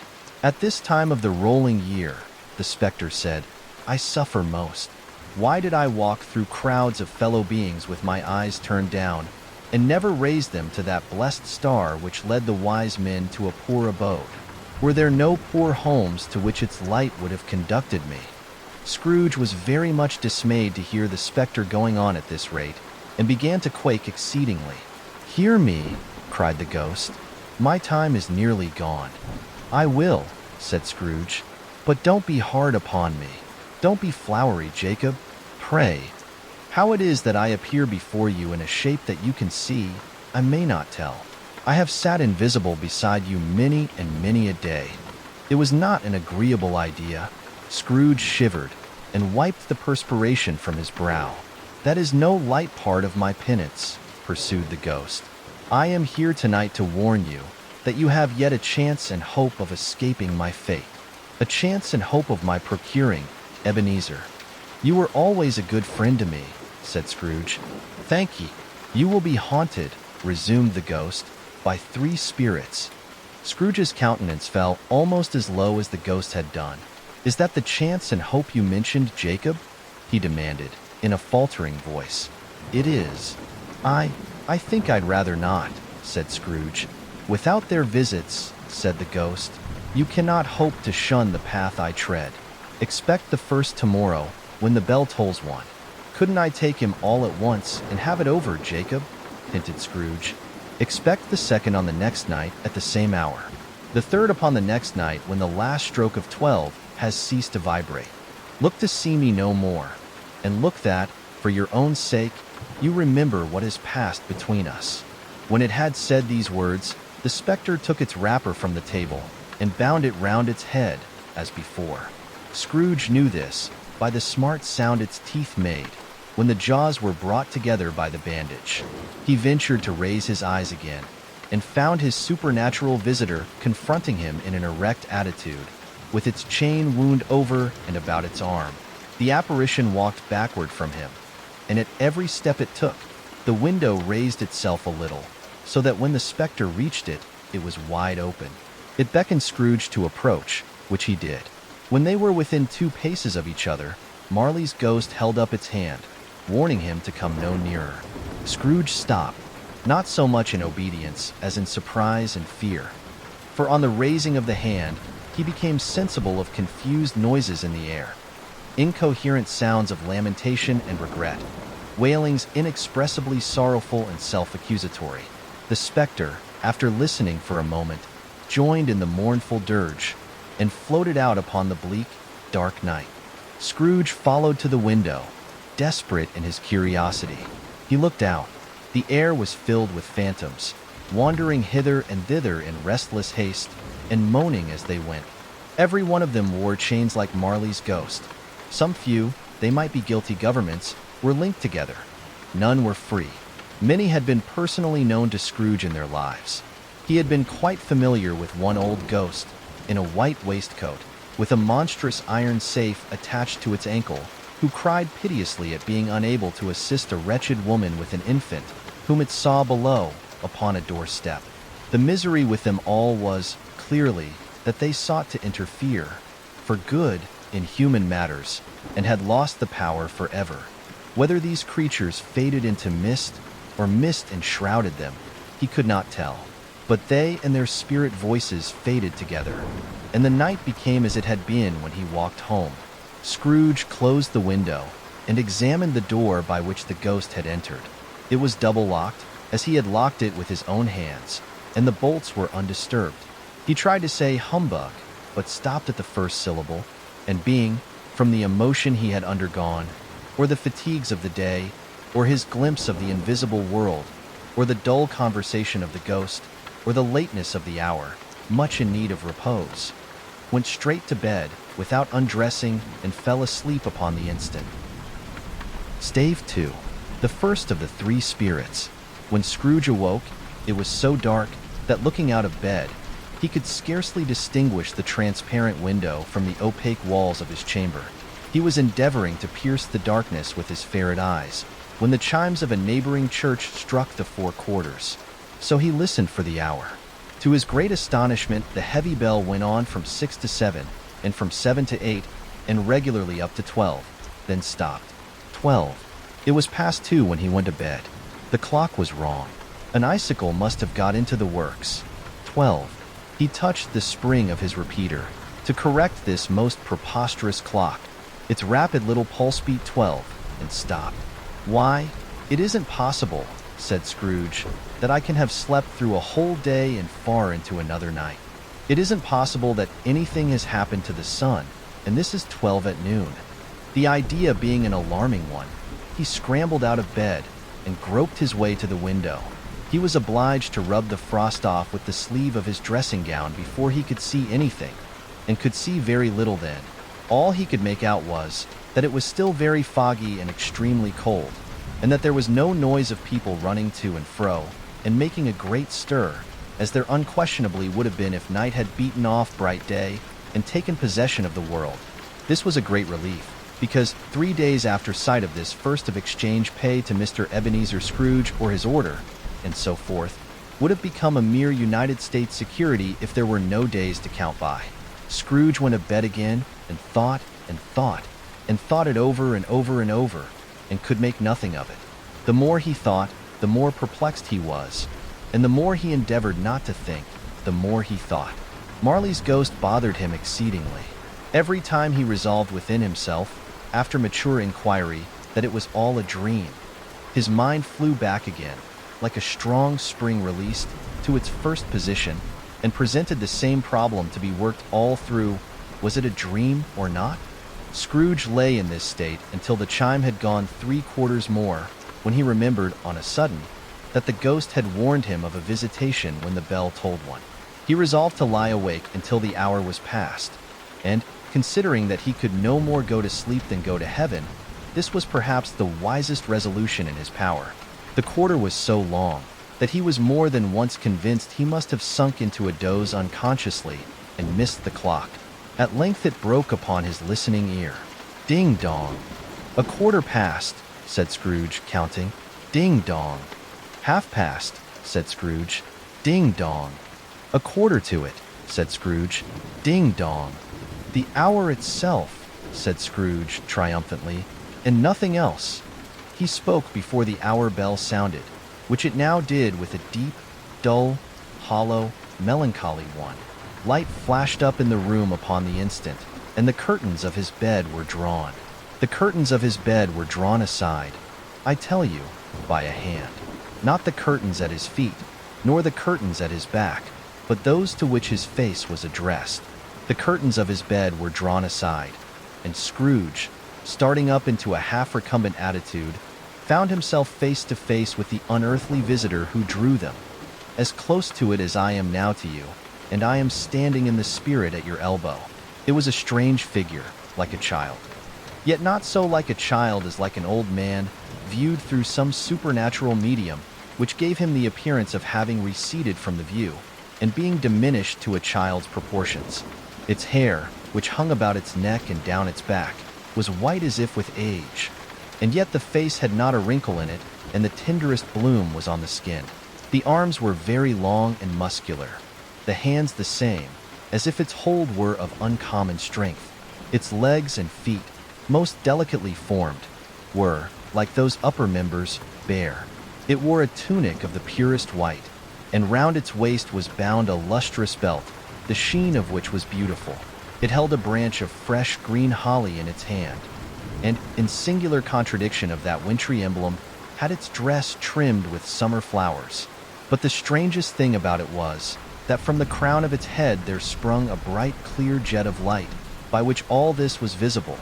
At this time of the rolling year," the spectre said, "I suffer most. Why did I walk through crowds of fellow beings with my eyes turned down, and never raise them to that blessed star which led the wise men to a poor abode? Were there no poor homes to which its light would have conducted me? Scrooge was very much dismayed to hear the spectre going on at this rate, and began to quake exceedingly. "Hear me," cried the ghost. "My time is nearly gone." "I will," said Scrooge, "but don't be hard upon me. Don't be flowery, Jacob. Pray. How it is that I appear before you in a shape that you can see, I may not tell. I have sat invisible beside you many and many a day. It was not an agreeable idea." Scrooge shivered, and wiped the perspiration from his brow. "That is no light part of my penance," pursued the ghost. "I am here tonight to warn you that you have yet a chance and hope of escaping my fate. A chance and hope of my procuring Ebenezer." "You were always a good friend to me," said Scrooge. "Thank ye. You will be haunted," resumed the ghost, "by 3 spirits." Scrooge's countenance fell almost as low as the ghost had done. "Is that the chance and hope you mentioned, Jacob?" he demanded, in a faltering voice. "It is." I think I'd rather not," said Scrooge. "Without their visits," said the ghost, "you cannot hope to shun the path I tread. Expect the first tomorrow, when the bell tolls 1. "Couldn't I take him all at once and have it over, Jacob?" hinted Scrooge. "Expect the second on the next night at the same hour. The third upon the next night when the last stroke of 12 has ceased to vibrate. Look to see me no more, and look that, for your own sake, you remember what has passed between us." When it had said these words, the spectre took its wrapper from the table and bound it round its head, as before. Scrooge knew this by the smart sound its teeth made when the jaws were brought together by the bandage. He ventured to raise his eyes again, and found his supernatural visitor confronting him in an erect attitude, with its chain wound over and about its arm. The apparition walked backward from him, and at every step it took, the window raised itself a little, so that when the spectre reached it, it was wide open. It beckoned Scrooge to approach, which he did. When they were within 2 paces of each other, Marley's ghost held up its hand, warning him to come no nearer. Scrooge stopped, not so much in obedience as in surprise and fear. For on the raising of the hand, he became sensible of confused noises in the air, incoherent sounds of lamentation and regret, wailings inexpressibly sorrowful and self-accusatory. The spectre, after listening for a moment, joined in the mournful dirge, and floated out upon the bleak, dark night. Scrooge followed to the window, desperate in his curiosity. He looked out. The air was filled with phantoms, wandering hither and thither in restless haste, and moaning as they went. Every one of them wore chains like Marley's ghost. Some few, they might be guilty governments, were linked together. None were free. Many had been personally known to Scrooge in their lives. He had been quite familiar with one old ghost, in a white waistcoat, with a monstrous iron safe attached to its ankle, who cried piteously at being unable to assist a wretched woman with an infant, whom it saw below, upon a doorstep. The misery with them all was, clearly, that they sought to interfere, for good, in human matters, and had lost the power forever. Whether these creatures faded into mist, or mist enshrouded them, he could not tell. But they and their spirit voices faded together, and the night became as it had been when he walked home. Scrooge closed the window and examined the door by which the ghost had entered. It was double-locked, as he had locked it with his own hands, and the bolts were undisturbed. He tried to say humbug, but stopped at the first syllable, and being, from the emotion he had undergone, or the fatigues of the day, or his glimpse of the invisible world, or the dull conversation of the ghost, or the lateness of the hour, much in need of repose, went straight to bed without undressing and fell asleep upon the instant. Stave 2. The first of the 3 spirits. When Scrooge awoke, it was so dark that looking out of bed, he could scarcely distinguish the transparent window from the opaque walls of his chamber. He was endeavoring to pierce the darkness with his ferret eyes, when the chimes of a neighboring church struck the 4 quarters. So he listened for the hour. To his great astonishment, the heavy bell went on from 6 to 7, and from 7 to 8, and regularly up to 12, then stopped. 12. It was past 2 when he went to bed. The clock was wrong. An icicle must have got into the works. 12. He touched the spring of his repeater to correct this most preposterous clock. Its rapid little pulse beat 12 and stopped. "Why, it isn't possible," said Scrooge, "that I can have slept through a whole day and far into another night. It isn't possible that anything has happened to the sun, and this is 12 at noon." The idea being an alarming one, he scrambled out of bed and groped his way to the window. He was obliged to rub the frost off with the sleeve of his dressing gown before he could see anything, and could see very little then. All he could make out was that it was still very foggy and extremely cold, and that there was no noise of people running to and fro and making a great stir, as there unquestionably would have been if night had beaten off bright day and taken possession of the world. This was a great relief, because 3 days after sight of this first of exchange pay to Mr. Ebenezer Scrooge or his order, and so forth, would have become a mere United States security if there were no days to count by. Scrooge went to bed again and thought and thought and thought it over and over and over, and could make nothing of it. The more he thought, the more perplexed he was, and the more he endeavored not to think, the more he thought. Marley's ghost bothered him exceedingly. Every time he resolved within himself, after mature inquiry, that it was all a dream, his mind flew back again, like a strong spring released, to its first position, and presented the same problem to be worked all through. Was it a dream or not? Scrooge lay in this state until the chime had gone 3/4 more, when he remembered, on a sudden, that the ghost had warned him of a visitation when the bell tolled one. He resolved to lie awake until the hour was past, and, considering that he could no more go to sleep than go to heaven, this was perhaps the wisest resolution in his power. The quarter was so long that he was more than once convinced he must have sunk into a doze unconsciously and missed the clock. At length it broke upon his listening ear. Ding dong. "A quarter past," said Scrooge, counting. "Ding dong." "Half past," said Scrooge. "Ding dong." "A quarter to it," said Scrooge. "Ding dong." "The hour itself," said Scrooge triumphantly, "and nothing else." He spoke before the hour bell sounded, which it now did with a deep, dull, hollow, melancholy one. Light flashed up in the room upon the instant, and the curtains of his bed were drawn. The curtains of his bed were drawn aside, I tell you, by a hand. Not the curtains at his feet, nor the curtains at his back, but those to which his face was addressed. The curtains of his bed were drawn aside, and Scrooge, starting up into a half-recumbent attitude, found himself face to face with the unearthly visitor who drew them. As close to it as I am now to you, and I am standing in the spirit at your elbow. It was a strange figure, like a child. Yet not so like a child as like an old man, viewed through some supernatural medium, which gave him the appearance of having receded from the view, and being diminished to a child's proportions. Its hair, which hung about its neck and down its back, was white as if with age, and yet the face had not a wrinkle in it, and the tenderest bloom was on the skin. The arms were very long and muscular, the hands the same, as if its hold were of uncommon strength. Its legs and feet, most delicately formed, were, like those upper members, bare. It wore a tunic of the purest white, and round its waist was bound a lustrous belt, the sheen of which was beautiful. It held a branch of fresh green holly in its hand, and, in singular contradiction of that wintry emblem, had its dress trimmed with summer flowers. But the strangest thing about it was, that from the crown of its head there sprung a bright clear jet of light, by which all this was visible,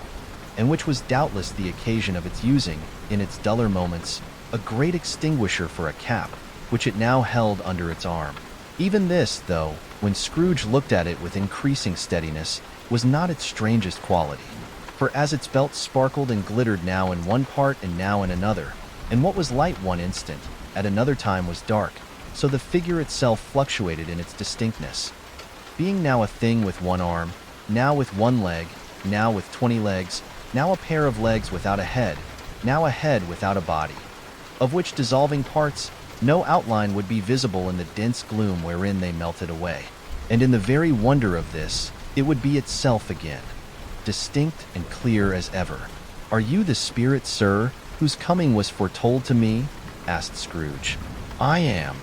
and which was doubtless the occasion of its using, in its duller moments, a great extinguisher for a cap, which it now held under its arm. Even this, though, when Scrooge looked at it with increasing steadiness, was not its strangest quality. For as its belt sparkled and glittered now in one part and now in another, and what was light one instant, at another time was dark, so the figure itself fluctuated in its distinctness, being now a thing with one arm, now with one leg, now with 20 legs, now a pair of legs without a head, now a head without a body, of which dissolving parts no outline would be visible in the dense gloom wherein they melted away. And in the very wonder of this, it would be itself again, distinct and clear as ever. "Are you the spirit, sir, whose coming was foretold to me?" asked Scrooge. "I am."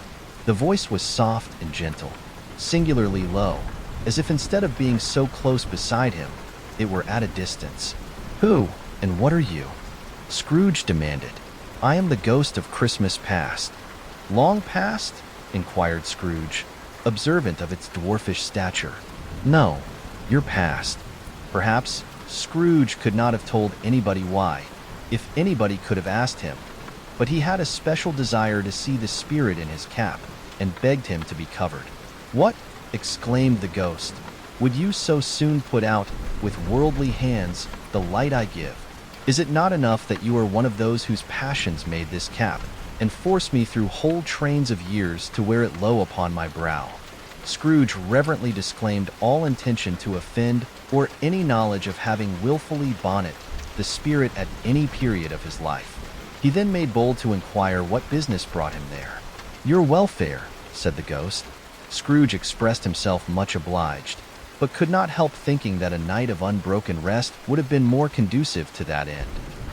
The voice was soft and gentle, singularly low, as if instead of being so close beside him, it were at a distance. "Who, and what are you?" Scrooge demanded. "I am the ghost of Christmas past." "Long past?" inquired Scrooge, observant of its dwarfish stature. "No, your past." Perhaps Scrooge could not have told anybody why, if anybody could have asked him, but he had a special desire to see the spirit in his cap, and begged him to be covered. "What?" exclaimed the ghost. "Would you so soon put out, with worldly hands, the light I give? Is it not enough that you are one of those whose passions made this cap, and force me through whole trains of years to wear it low upon my brow?" Scrooge reverently disclaimed all intention to offend or any knowledge of having willfully bonnet the spirit at any period of his life. He then made bold to inquire what business brought him there. "Your welfare," said the ghost. Scrooge expressed himself much obliged, but could not help thinking that a night of unbroken rest would have been more conducive to that end.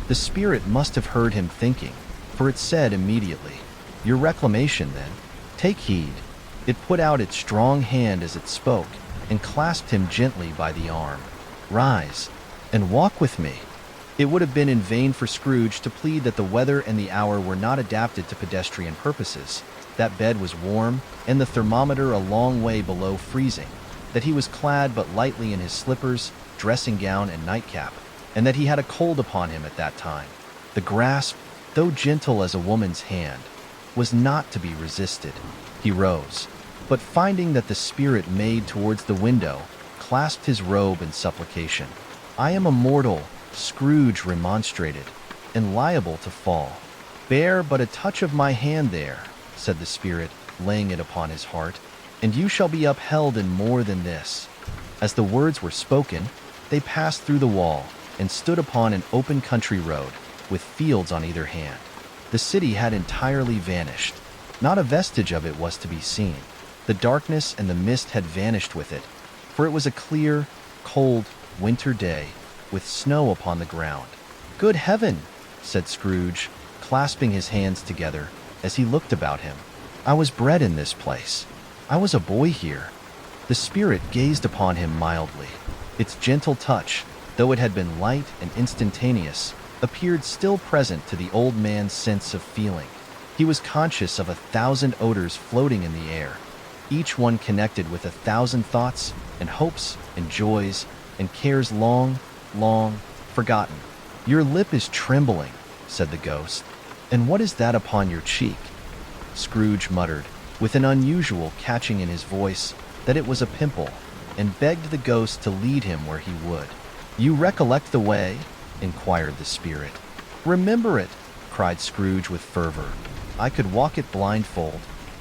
The spirit must have heard him thinking, for it said immediately, "Your reclamation, then. Take heed." It put out its strong hand as it spoke, and clasped him gently by the arm. "Rise, and walk with me." It would have been in vain for Scrooge to plead that the weather and the hour were not adapted to pedestrian purposes, that bed was warm, and the thermometer a long way below freezing, that he was clad but lightly in his slippers, dressing gown, and nightcap, and that he had a cold upon him at that time. The grasp, though gentle as a woman's hand, was not to be resisted. He rose, but finding that the spirit made towards the window, clasped his robe in supplication. "I am a mortal," Scrooge remonstrated, "and liable to fall." "Bear but a touch of my hand there," said the spirit, laying it upon his heart, "and you shall be upheld in more than this." As the words were spoken, they passed through the wall and stood upon an open country road, with fields on either hand. The city had entirely vanished. Not a vestige of it was to be seen. The darkness and the mist had vanished with it, for it was a clear, cold, winter day, with snow upon the ground. "Good heaven!" said Scrooge, clasping his hands together as he looked about him. "I was bred in this place. I was a boy here." The spirit gazed upon him mildly. Its gentle touch, though it had been light and instantaneous, appeared still present to the old man's sense of feeling. He was conscious of 1,000 odors floating in the air, each one connected with 1,000 thoughts and hopes and joys and cares long, long forgotten. "Your lip is trembling," said the ghost. "And what is that upon your cheek?" Scrooge muttered, with an unusual catching in his voice, that it was a pimple, and begged the ghost to lead him where he would. "You recollect the way?" inquired the spirit. "Remember it!" cried Scrooge with fervor. "I could walk it blindfold."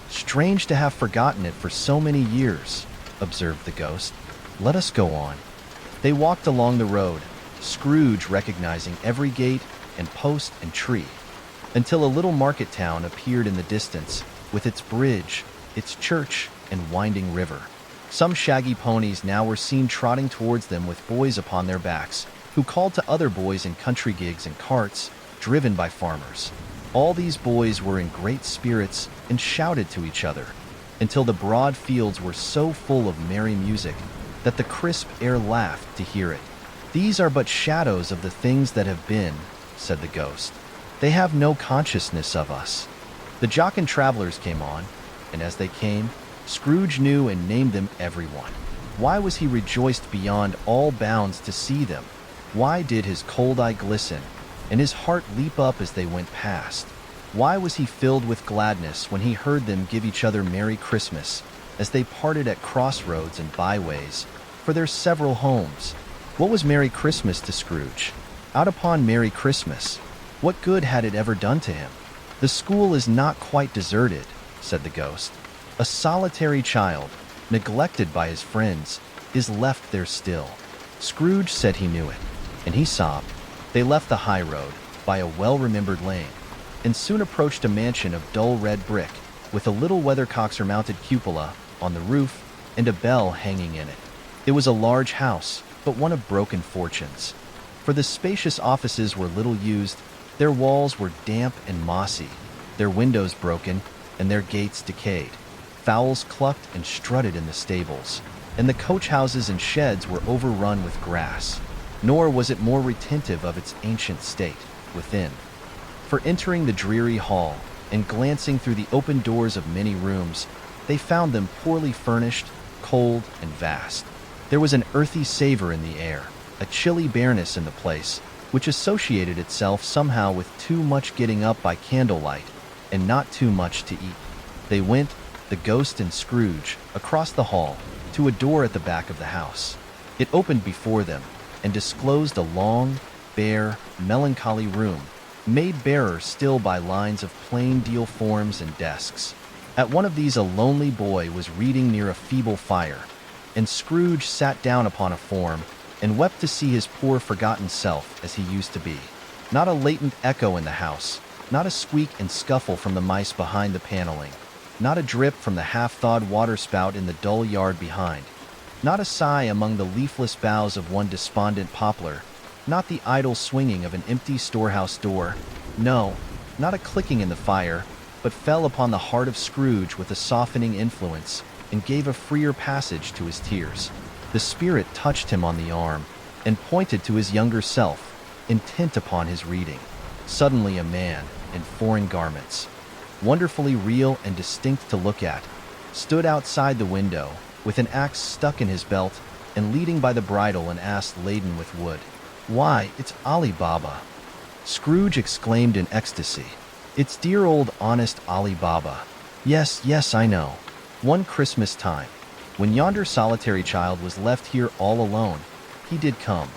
"Strange to have forgotten it for so many years," observed the ghost. "Let us go on." They walked along the road, Scrooge recognizing every gate and post and tree, until a little market town appeared in the distance, with its bridge, its church, and winding river. Some shaggy ponies now were seen trotting towards them with boys upon their backs, who called to other boys in country gigs and carts, driven by farmers. All these boys were in great spirits and shouted to each other, until the broad fields were so full of merry music that the crisp air laughed to hear it. "These are but shadows of the things that have been," said the ghost. "They have no consciousness of us." The jocund travelers came on, and as they came, Scrooge knew and named them everyone. Why was he rejoiced beyond all bounds to see them? Why did his cold eye glisten, and his heart leap up as they went past? Why was he filled with gladness when he heard them give each other Merry Christmas, as they parted at crossroads and byways, for their several homes? What was Merry Christmas to Scrooge? Out upon Merry Christmas, what good had it ever done to him? "The school is not quite deserted," said the ghost. "A solitary child, neglected by his friends, is left there still." Scrooge said he knew it, and he sobbed. They left the high road, by a well-remembered lane, and soon approached a mansion of dull red brick, with a little weathercocker-mounted cupola on the roof and a bell hanging in it. It was a large house, but one of broken fortunes. For the spacious offices were little used, their walls were damp and mossy, their windows broken, and their gates decayed. Fowls clucked and strutted in the stables, and the coach houses and sheds were overrun with grass. Nor was it more retentive of its ancient state within. For entering the dreary hall and glancing through the open doors of many rooms, they found them poorly furnished, cold, and vast. There was an earthy savor in the air, a chilly bareness in the place, which associated itself somehow with too much getting up by candlelight and not too much to eat. They went, the ghost and Scrooge, across the hall to a door at the back of the house. It opened before them and disclosed a long, bare, melancholy room, made barer still by lines of plain deal forms and desks. At one of these a lonely boy was reading near a feeble fire, and Scrooge sat down upon a form and wept to see his poor forgotten self as he used to be. Not a latent echo in the house, not a squeak and scuffle from the mice behind the paneling, not a drip from the half-thawed waterspout in the dull yard behind, not a sigh among the leafless boughs of one despondent poplar, not the idle swinging of an empty storehouse door, no, not a clicking in the fire, but fell upon the heart of Scrooge with a softening influence and gave a freer passage to his tears. The spirit touched him on the arm and pointed to his younger self, intent upon his reading. Suddenly a man, in foreign garments, wonderfully real and distinct to look at, stood outside the window with an axe stuck in his belt and leading by the bridle an ass laden with wood. "Why, it's Ali Baba!" Scrooge exclaimed in ecstasy. "It's dear old honest Ali Baba. Yes, yes, I know. One Christmas time, when yonder solitary child was left here all alone, he did come,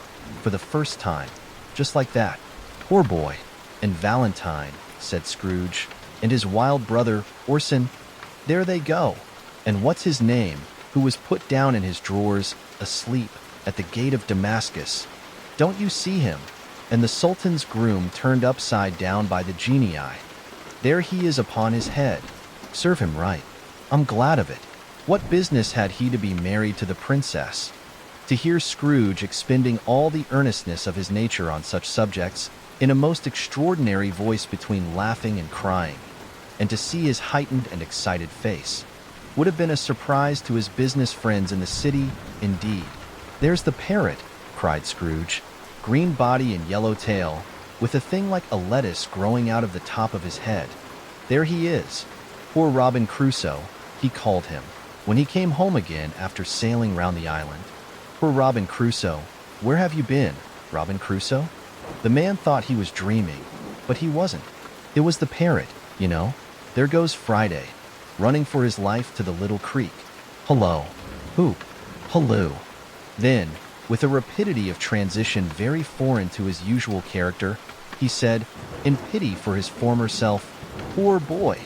for the first time, just like that. Poor boy. And Valentine," said Scrooge, "and his wild brother, Orson, there they go. And what's his name, who was put down in his drawers, asleep, at the gate of Damascus? Don't you see him? And the Sultan's groom turned upside down by the genii. There he is upon his head. Serve him right. I'm glad of it. What business had he to be married to the princess?" To hear Scrooge expending all the earnestness of his nature on such subjects, in a most extraordinary voice between laughing and crying, and to see his heightened and excited face, would have been a surprise to his business friends in the city, indeed. "There's the parrot," cried Scrooge, "green body and yellow tail, with a thing like a lettuce growing out of the top of his head. There he is. Poor Robin Crusoe, he called him, when he came home again after sailing round the island. Poor Robin Crusoe, where have you been, Robin Crusoe?" The man thought he was dreaming, but he wasn't. It was the parrot, you know. There goes Friday, running for his life to the little creek. Hullo, hoop, halloo. Then, with a rapidity of transition very foreign to his usual character, he said, in pity for his former self, "Poor boy,"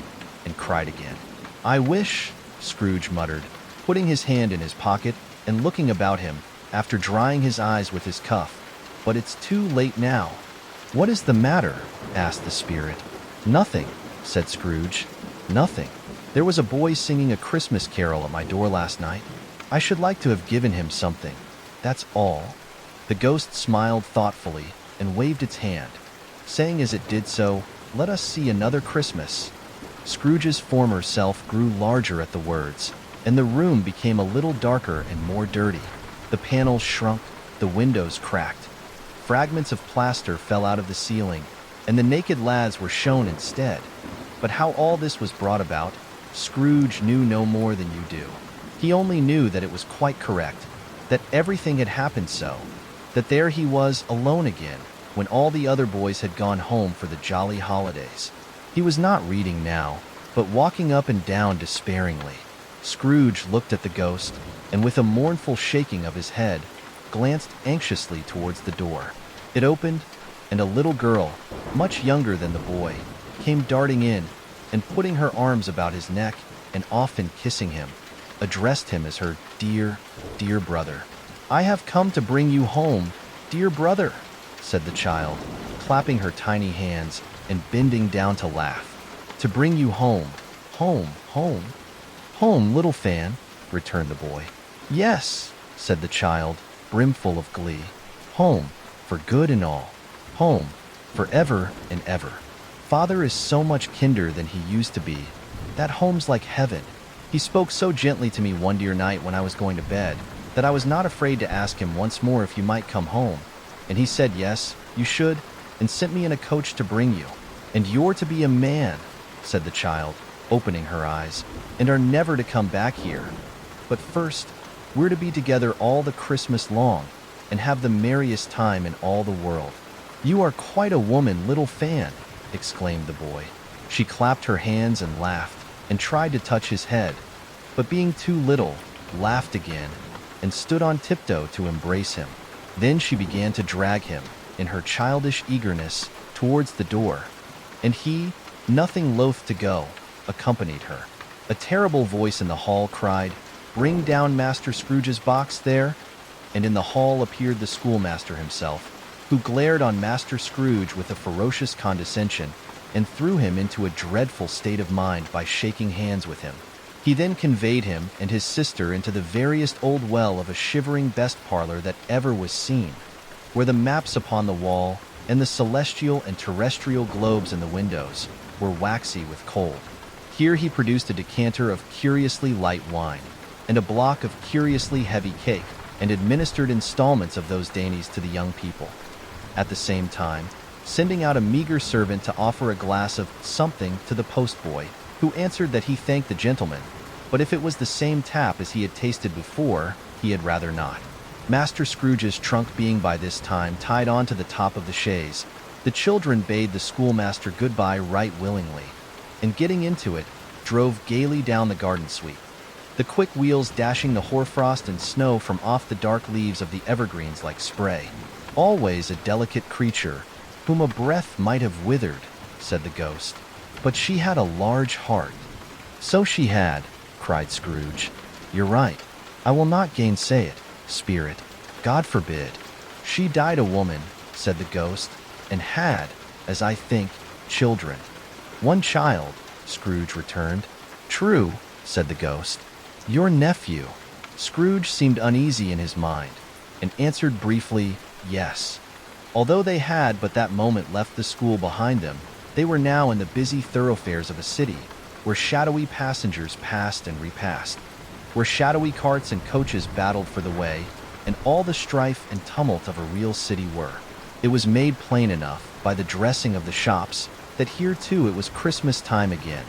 and cried again. "I wish," Scrooge muttered, putting his hand in his pocket and looking about him after drying his eyes with his cuff, "but it's too late now." "What is the matter?" asked the spirit. "Nothing," said Scrooge. "Nothing. There was a boy singing a Christmas carol at my door last night. I should like to have given him something. That's all." The ghost smiled thoughtfully and waved its hand, saying as it did so, "Let us see another Christmas." Scrooge's former self grew larger at the words, and the room became a little darker and more dirty. The panels shrunk, the windows cracked. Fragments of plaster fell out of the ceiling, and the naked lads were shown instead. But how all this was brought about, Scrooge knew no more than you do. He only knew that it was quite correct, that everything had happened so, that there he was alone again, when all the other boys had gone home for the jolly holidays. He was not reading now, but walking up and down despairingly. Scrooge looked at the ghost, and with a mournful shaking of his head, glanced anxiously towards the door. It opened, and a little girl, much younger than the boy, came darting in, and putting her arms about his neck and often kissing him, addressed him as her dear, dear brother. "I have come to bring you home, dear brother," said the child, clapping her tiny hands and bending down to laugh. "To bring you home, home, home." "Home, little fan," returned the boy. "Yes," said the child, brimful of glee. "Home, for good and all. Home, forever and ever. Father is so much kinder than he used to be. That home's like heaven. He spoke so gently to me one dear night when I was going to bed that I was not afraid to ask him once more if you might come home. And he said yes, you should, and sent me in a coach to bring you. And you're to be a man, said the child, opening her eyes, and are never to come back here. But first, we're to be together all the Christmas long and have the merriest time in all the world. You are quite a woman, little Fan, exclaimed the boy. She clapped her hands and laughed and tried to touch his head, but being too little, laughed again and stood on tiptoe to embrace him. Then she began to drag him, in her childish eagerness, towards the door, and he, nothing loath to go, accompanied her. A terrible voice in the hall cried, "Bring down Master Scrooge's box there," and in the hall appeared the schoolmaster himself, who glared on Master Scrooge with a ferocious condescension and threw him into a dreadful state of mind by shaking hands with him. He then conveyed him and his sister into the veriest old well of a shivering best parlor that ever was seen, where the maps upon the wall and the celestial and terrestrial globes in the windows were waxy with cold. Here he produced a decanter of curiously light wine and a block of curiously heavy cake, and administered installments of those dainties to the young people, at the same time sending out a meager servant to offer a glass of something to the postboy, who answered that he thanked the gentleman, but if it was the same tap as he had tasted before, he had rather not. Master Scrooge's trunk being by this time tied on to the top of the chaise, the children bade the schoolmaster goodbye right willingly, and getting into it, drove gaily down the garden sweep, the quick wheels dashing the hoarfrost and snow from off the dark leaves of the evergreens like spray. Always a delicate creature, whom a breath might have withered, said the ghost, but she had a large heart. So she had, cried Scrooge. You're right. I will not gainsay it, spirit. God forbid. She died a woman, said the ghost, and had, as I think, children. One child, Scrooge returned. True, said the ghost. Your nephew. Scrooge seemed uneasy in his mind, and answered briefly, yes. Although they had but that moment left the school behind them, they were now in the busy thoroughfares of a city, where shadowy passengers passed and repassed, where shadowy carts and coaches battled for the way, and all the strife and tumult of a real city were. It was made plain enough, by the dressing of the shops, that here too it was Christmas time again.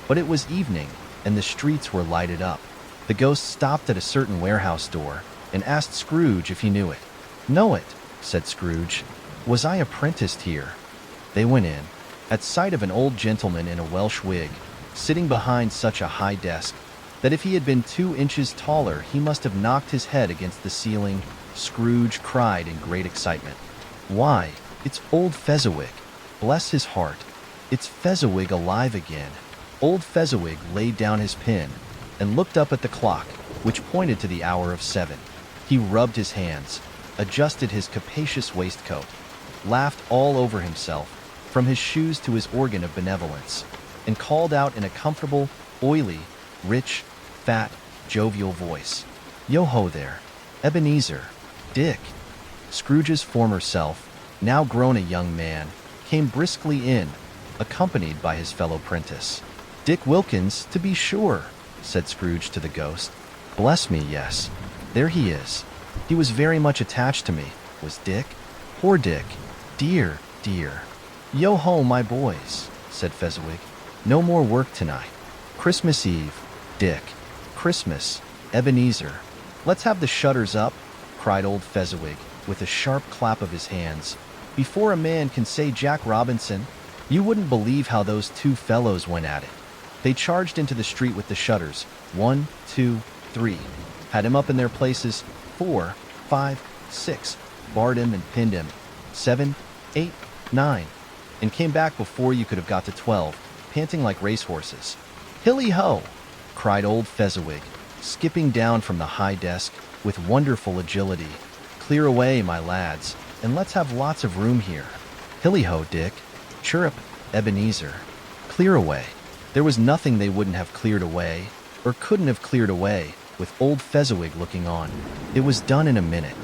But it was evening, and the streets were lighted up. The ghost stopped at a certain warehouse door, and asked Scrooge if he knew it. Know it, said Scrooge. Was I apprenticed here? They went in, at sight of an old gentleman in a Welsh wig, sitting behind such a high desk, that if he had been 2 inches taller he must have knocked his head against the ceiling. Scrooge cried in great excitement. Why, it's old Fezziwig. Bless his heart. It's Fezziwig alive again. Old Fezziwig laid down his pen, and looked up at the clock, which pointed to the hour of 7. He rubbed his hands, adjusted his capacious waistcoat, laughed all over himself, from his shoes to his organ of benevolence, and called out in a comfortable, oily, rich, fat, jovial voice, Yo-ho there, Ebenezer, Dick. Scrooge's former self, now grown a young man, came briskly in, accompanied by his fellow prentice. Dick Wilkins, to be sure, said Scrooge to the ghost. Bless me, yes. There he is. He was very much attached to me, was Dick. Poor Dick. Dear, dear. Yo-ho, my boys, said Fezziwig. No more work tonight. Christmas Eve, Dick. Christmas, Ebenezer. Let's have the shutters up, cried old Fezziwig, with a sharp clap of his hands. Before a man can say Jack Robinson, you wouldn't believe how those 2 fellows went at it. They charged into the street with the shutters. 1, 2, 3. Had him up in their places. 4, 5, 6. Barred him and pinned him. 7, 8, 9. And came back before you could have got to 12, panting like racehorses. Hilly-ho! Cried old Fezziwig, skipping down from the high desk with wonderful agility. Clear away, my lads, and let's have lots of room here. Hilly-ho, Dick. Chirrup, Ebenezer. Clear away. There was nothing they wouldn't have cleared away, or couldn't have cleared away, with old Fezziwig looking on. It was done in a minute.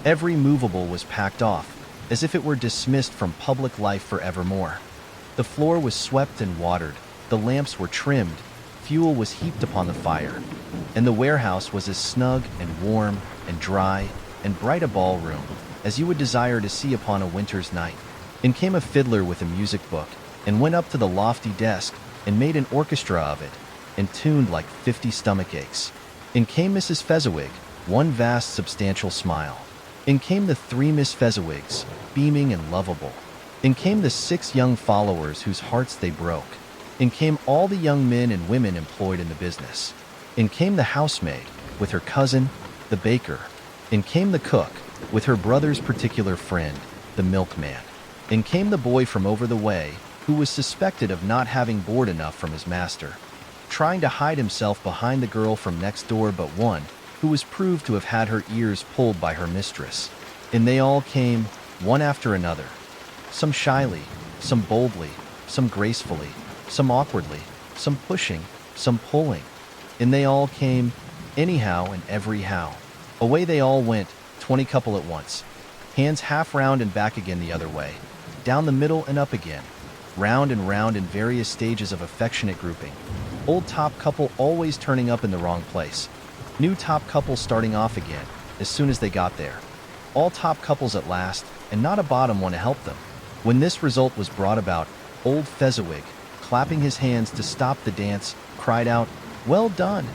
Every movable was packed off, as if it were dismissed from public life forevermore. The floor was swept and watered, the lamps were trimmed, fuel was heaped upon the fire, and the warehouse was as snug and warm and dry and bright a ballroom as you would desire to see upon a winter's night. In came a fiddler with a music book, and went up to the lofty desk, and made an orchestra of it, and tuned like 50 stomach aches. In came Mrs. Fezziwig, one vast substantial smile. In came the 3 Miss Fezziwigs, beaming and lovable. In came the 6 young followers whose hearts they broke. In came all the young men and women employed in the business. In came the housemaid, with her cousin, the baker. In came the cook, with her brother's particular friend, the milkman. In came the boy from over the way, who was suspected of not having board enough from his master, trying to hide himself behind the girl from next door but one, who was proved to have had her ears pulled by her mistress. And they all came, one after another, some shyly, some boldly, some gracefully, some awkwardly, some pushing, some pulling. And they all came, anyhow and everyhow. Away they all went, 20 couple at once, hands half round and back again the other way, down the middle and up again, round and round in various stages of affectionate grouping. Old top couple always turning up in the wrong place. New top couple starting off again as soon as they got there. All top couples at last, and not a bottom one to help them. When this result was brought about, old Fezziwig, clapping his hands to stop the dance, cried out, "Well done!"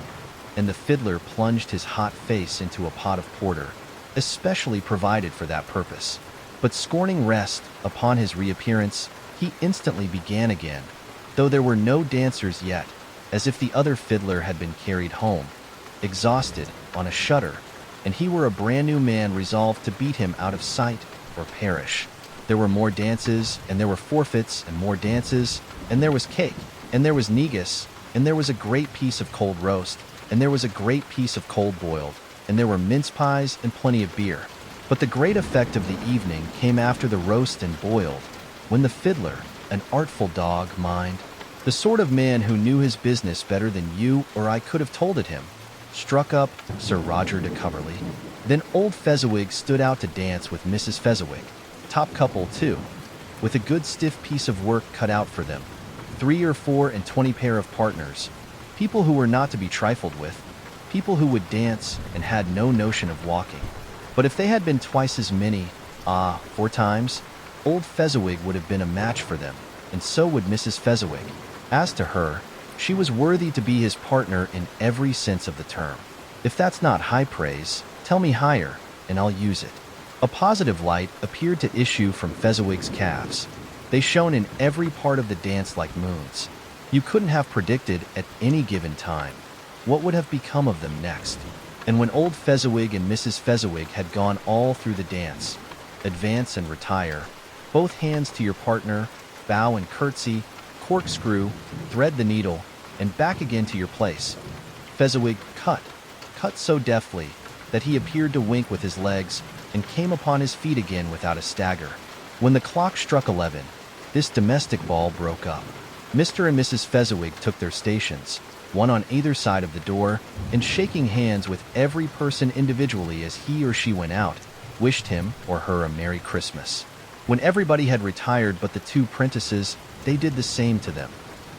And the fiddler plunged his hot face into a pot of porter, especially provided for that purpose. But scorning rest, upon his reappearance, he instantly began again, though there were no dancers yet, as if the other fiddler had been carried home, exhausted, on a shutter, and he were a brand new man resolved to beat him out of sight or perish. There were more dances, and there were forfeits, and more dances, and there was cake, and there was negus, and there was a great piece of cold roast, and there was a great piece of cold boiled, and there were mince pies and plenty of beer. But the great effect of the evening came after the roast and boiled, when the fiddler, an artful dog, mind, the sort of man who knew his business better than you or I could have told it him, struck up Sir Roger de Coverley. Then old Fezziwig stood out to dance with Mrs. Fezziwig, top couple too, with a good stiff piece of work cut out for them, 3 or 4 and 20 pair of partners, people who were not to be trifled with, people who would dance and had no notion of walking. But if they had been twice as many, 4 times, old Fezziwig would have been a match for them, and so would Mrs. Fezziwig. As to her, she was worthy to be his partner in every sense of the term. If that's not high praise, tell me higher, and I'll use it. A positive light appeared to issue from Fezziwig's calves. They shone in every part of the dance like moons. You couldn't have predicted at any given time what would have become of them next. And when old Fezziwig and Mrs. Fezziwig had gone all through the dance, advance and retire, both hands to your partner, bow and curtsy, corkscrew, thread the needle, and back again to your place, Fezziwig cut so deftly that he appeared to wink with his legs and came upon his feet again without a stagger. When the clock struck 11, this domestic ball broke up. Mr. and Mrs. Fezziwig took their stations, one on either side of the door, and shaking hands with every person individually as he or she went out, wished him or her a Merry Christmas. When everybody had retired but the 2 prentices, they did the same to them.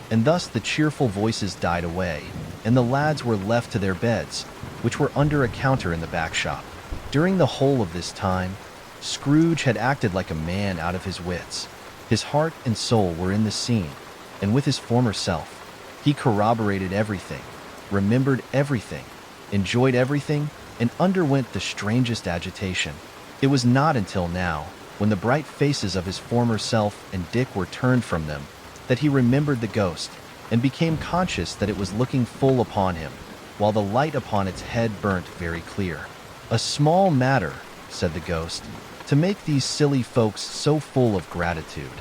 And thus the cheerful voices died away, and the lads were left to their beds, which were under a counter in the back shop. During the whole of this time, Scrooge had acted like a man out of his wits. His heart and soul were in the scene, and with his former self. He corroborated everything, remembered everything, enjoyed everything, and underwent the strangest agitation. It was not until now, when the bright faces of his former self and Dick were turned from them, that he remembered the ghost, and became conscious that it was looking full upon him, while the light upon its head burnt very clear. "A small matter," said the ghost, "to make these silly folks so full of gratitude."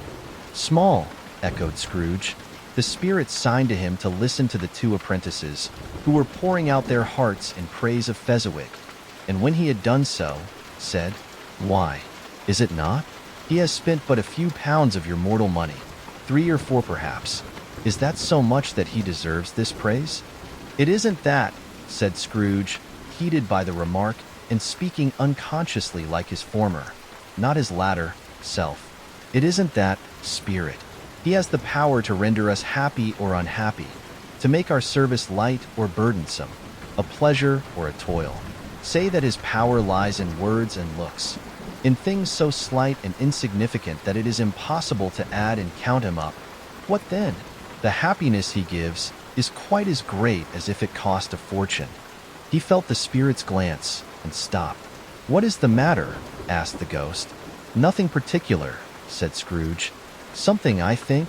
"Small," echoed Scrooge. The spirit signed to him to listen to the 2 apprentices, who were pouring out their hearts in praise of Fezziwig, and when he had done so, said, "Why, is it not? He has spent but a few pounds of your mortal money, 3 or 4 perhaps. Is that so much that he deserves this praise?" "It isn't that," said Scrooge, heated by the remark, and speaking unconsciously like his former, not his latter, self. It isn't that, Spirit. He has the power to render us happy or unhappy, to make our service light or burdensome, a pleasure or a toil. Say that his power lies in words and looks, in things so slight and insignificant that it is impossible to add and count him up. What then? The happiness he gives is quite as great as if it cost a fortune. He felt the Spirit's glance and stopped. "What is the matter?" asked the ghost. "Nothing particular," said Scrooge. "Something, I think?"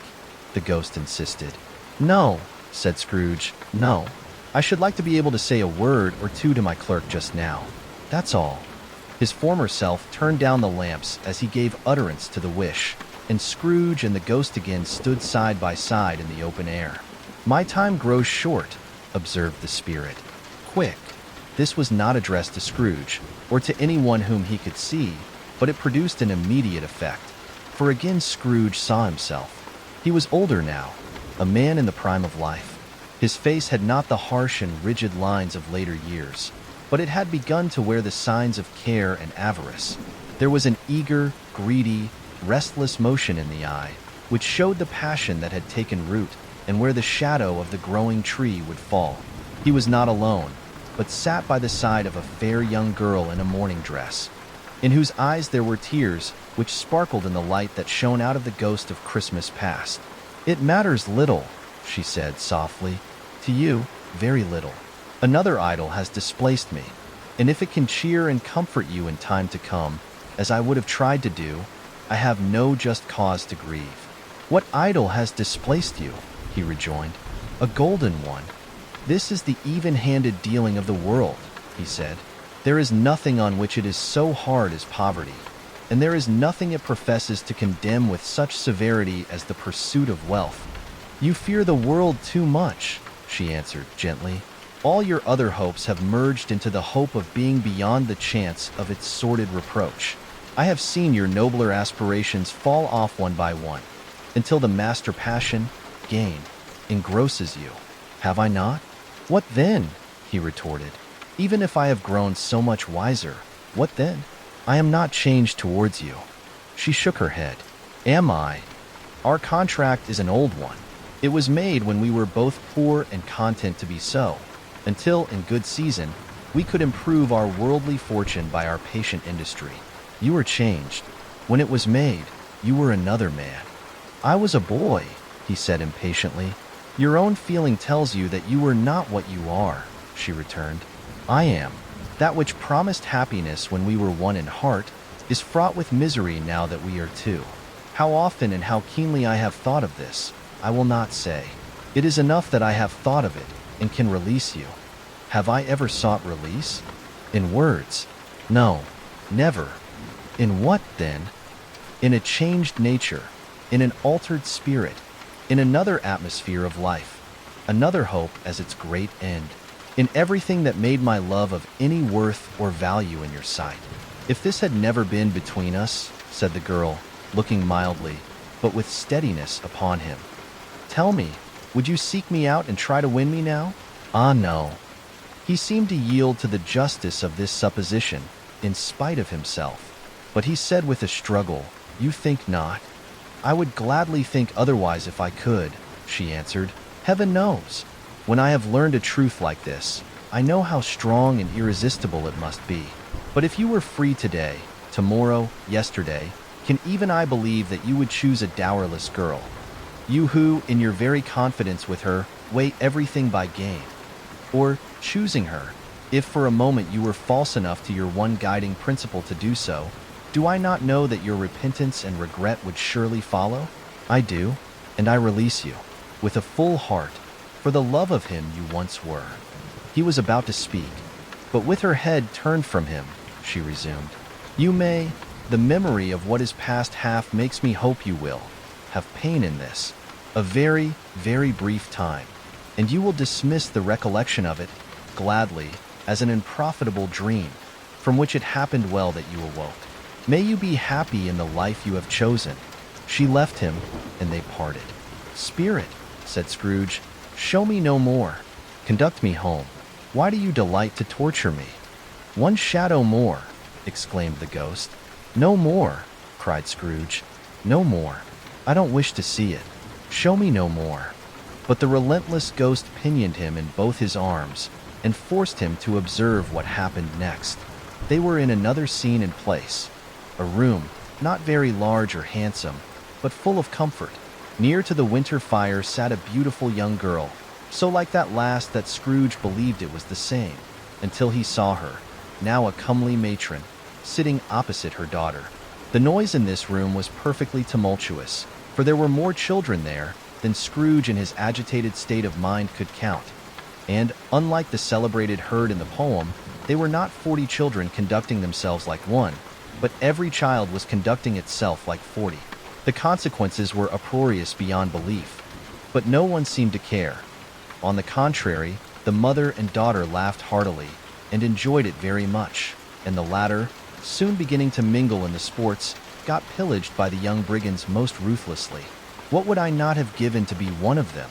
the ghost insisted. "No," said Scrooge, "no. I should like to be able to say a word or two to my clerk just now. That's all." His former self turned down the lamps as he gave utterance to the wish, and Scrooge and the ghost again stood side by side in the open air. "My time grows short," observed the Spirit. "Quick." This was not addressed to Scrooge, or to anyone whom he could see, but it produced an immediate effect. For again Scrooge saw himself. He was older now, a man in the prime of life. His face had not the harsh and rigid lines of later years, but it had begun to wear the signs of care and avarice. There was an eager, greedy, restless motion in the eye, which showed the passion that had taken root and where the shadow of the growing tree would fall. He was not alone, but sat by the side of a fair young girl in a mourning dress, in whose eyes there were tears which sparkled in the light that shone out of the ghost of Christmas past. "It matters little," she said softly. "To you, very little. Another idol has displaced me, and if it can cheer and comfort you in time to come, as I would have tried to do, I have no just cause to grieve." "What idol has displaced you?" he rejoined. "A golden one. This is the even-handed dealing of the world," he said. "There is nothing on which it is so hard as poverty, and there is nothing it professes to condemn with such severity as the pursuit of wealth." "You fear the world too much," she answered gently. "All your other hopes have merged into the hope of being beyond the chance of its sordid reproach. I have seen your nobler aspirations fall off one by one, until the master passion, gain, engrosses you. Have I not?" "What then?" he retorted. "Even if I have grown so much wiser, what then? I am not changed towards you." She shook her head. "Am I? Our contract is an old one. It was made when we were both poor and content to be so, until, in good season, we could improve our worldly fortune by our patient industry. You were changed. When it was made, you were another man." "I was a boy," he said impatiently. "Your own feeling tells you that you were not what you are," she returned. "I am. That which promised happiness when we were one in heart is fraught with misery now that we are two. How often and how keenly I have thought of this, I will not say. It is enough that I have thought of it and can release you. Have I ever sought release? In words? No, never. In what, then? In a changed nature, in an altered spirit, in another atmosphere of life, another hope as its great end, in everything that made my love of any worth or value in your sight. If this had never been between us," said the girl, looking mildly, but with steadiness upon him. "Tell me, would you seek me out and try to win me now?" "Ah, no." He seemed to yield to the justice of this supposition, in spite of himself, but he said with a struggle, "You think not?" "I would gladly think otherwise if I could," she answered. "Heaven knows. When I have learned a truth like this, I know how strong and irresistible it must be. But if you were free today, tomorrow, yesterday, can even I believe that you would choose a dowerless girl? You who, in your very confidence with her, weigh everything by gain. Or, choosing her, if for a moment you were false enough to your one guiding principle to do so, do I not know that your repentance and regret would surely follow? I do, and I release you, with a full heart, for the love of him you once were." He was about to speak, but with her head turned from him, she resumed. "You may, the memory of what is past half makes me hope you will, have pain in this, a very, very brief time, and you will dismiss the recollection of it, gladly, as an unprofitable dream, from which it happened well that you awoke. May you be happy in the life you have chosen." She left him, and they parted. "Spirit," said Scrooge, "show me no more. Conduct me home. Why do you delight to torture me?" "One shadow more," exclaimed the ghost. "No more. cried Scrooge. "No more. I don't wish to see it. Show me no more." But the relentless ghost pinioned him in both his arms and forced him to observe what happened next. They were in another scene and place, a room, not very large or handsome, but full of comfort. Near to the winter fire sat a beautiful young girl, so like that last that Scrooge believed it was the same, until he saw her, now a comely matron, sitting opposite her daughter. The noise in this room was perfectly tumultuous, for there were more children there than Scrooge in his agitated state of mind could count. And, unlike the celebrated herd in the poem, they were not 40 children conducting themselves like one, but every child was conducting itself like 40. The consequences were uproarious beyond belief, but no one seemed to care. On the contrary, the mother and daughter laughed heartily and enjoyed it very much, and the latter, soon beginning to mingle in the sports, got pillaged by the young brigands most ruthlessly. What would I not have given to be one of them?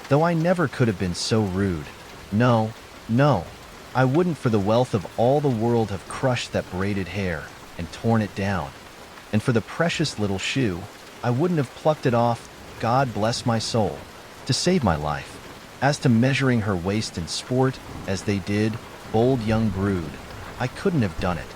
Though I never could have been so rude. No, no, I wouldn't for the wealth of all the world have crushed that braided hair and torn it down. And for the precious little shoe, I wouldn't have plucked it off, God bless my soul, to save my life. As to measuring her waist in sport, as they did, bold young brood, I couldn't have done it.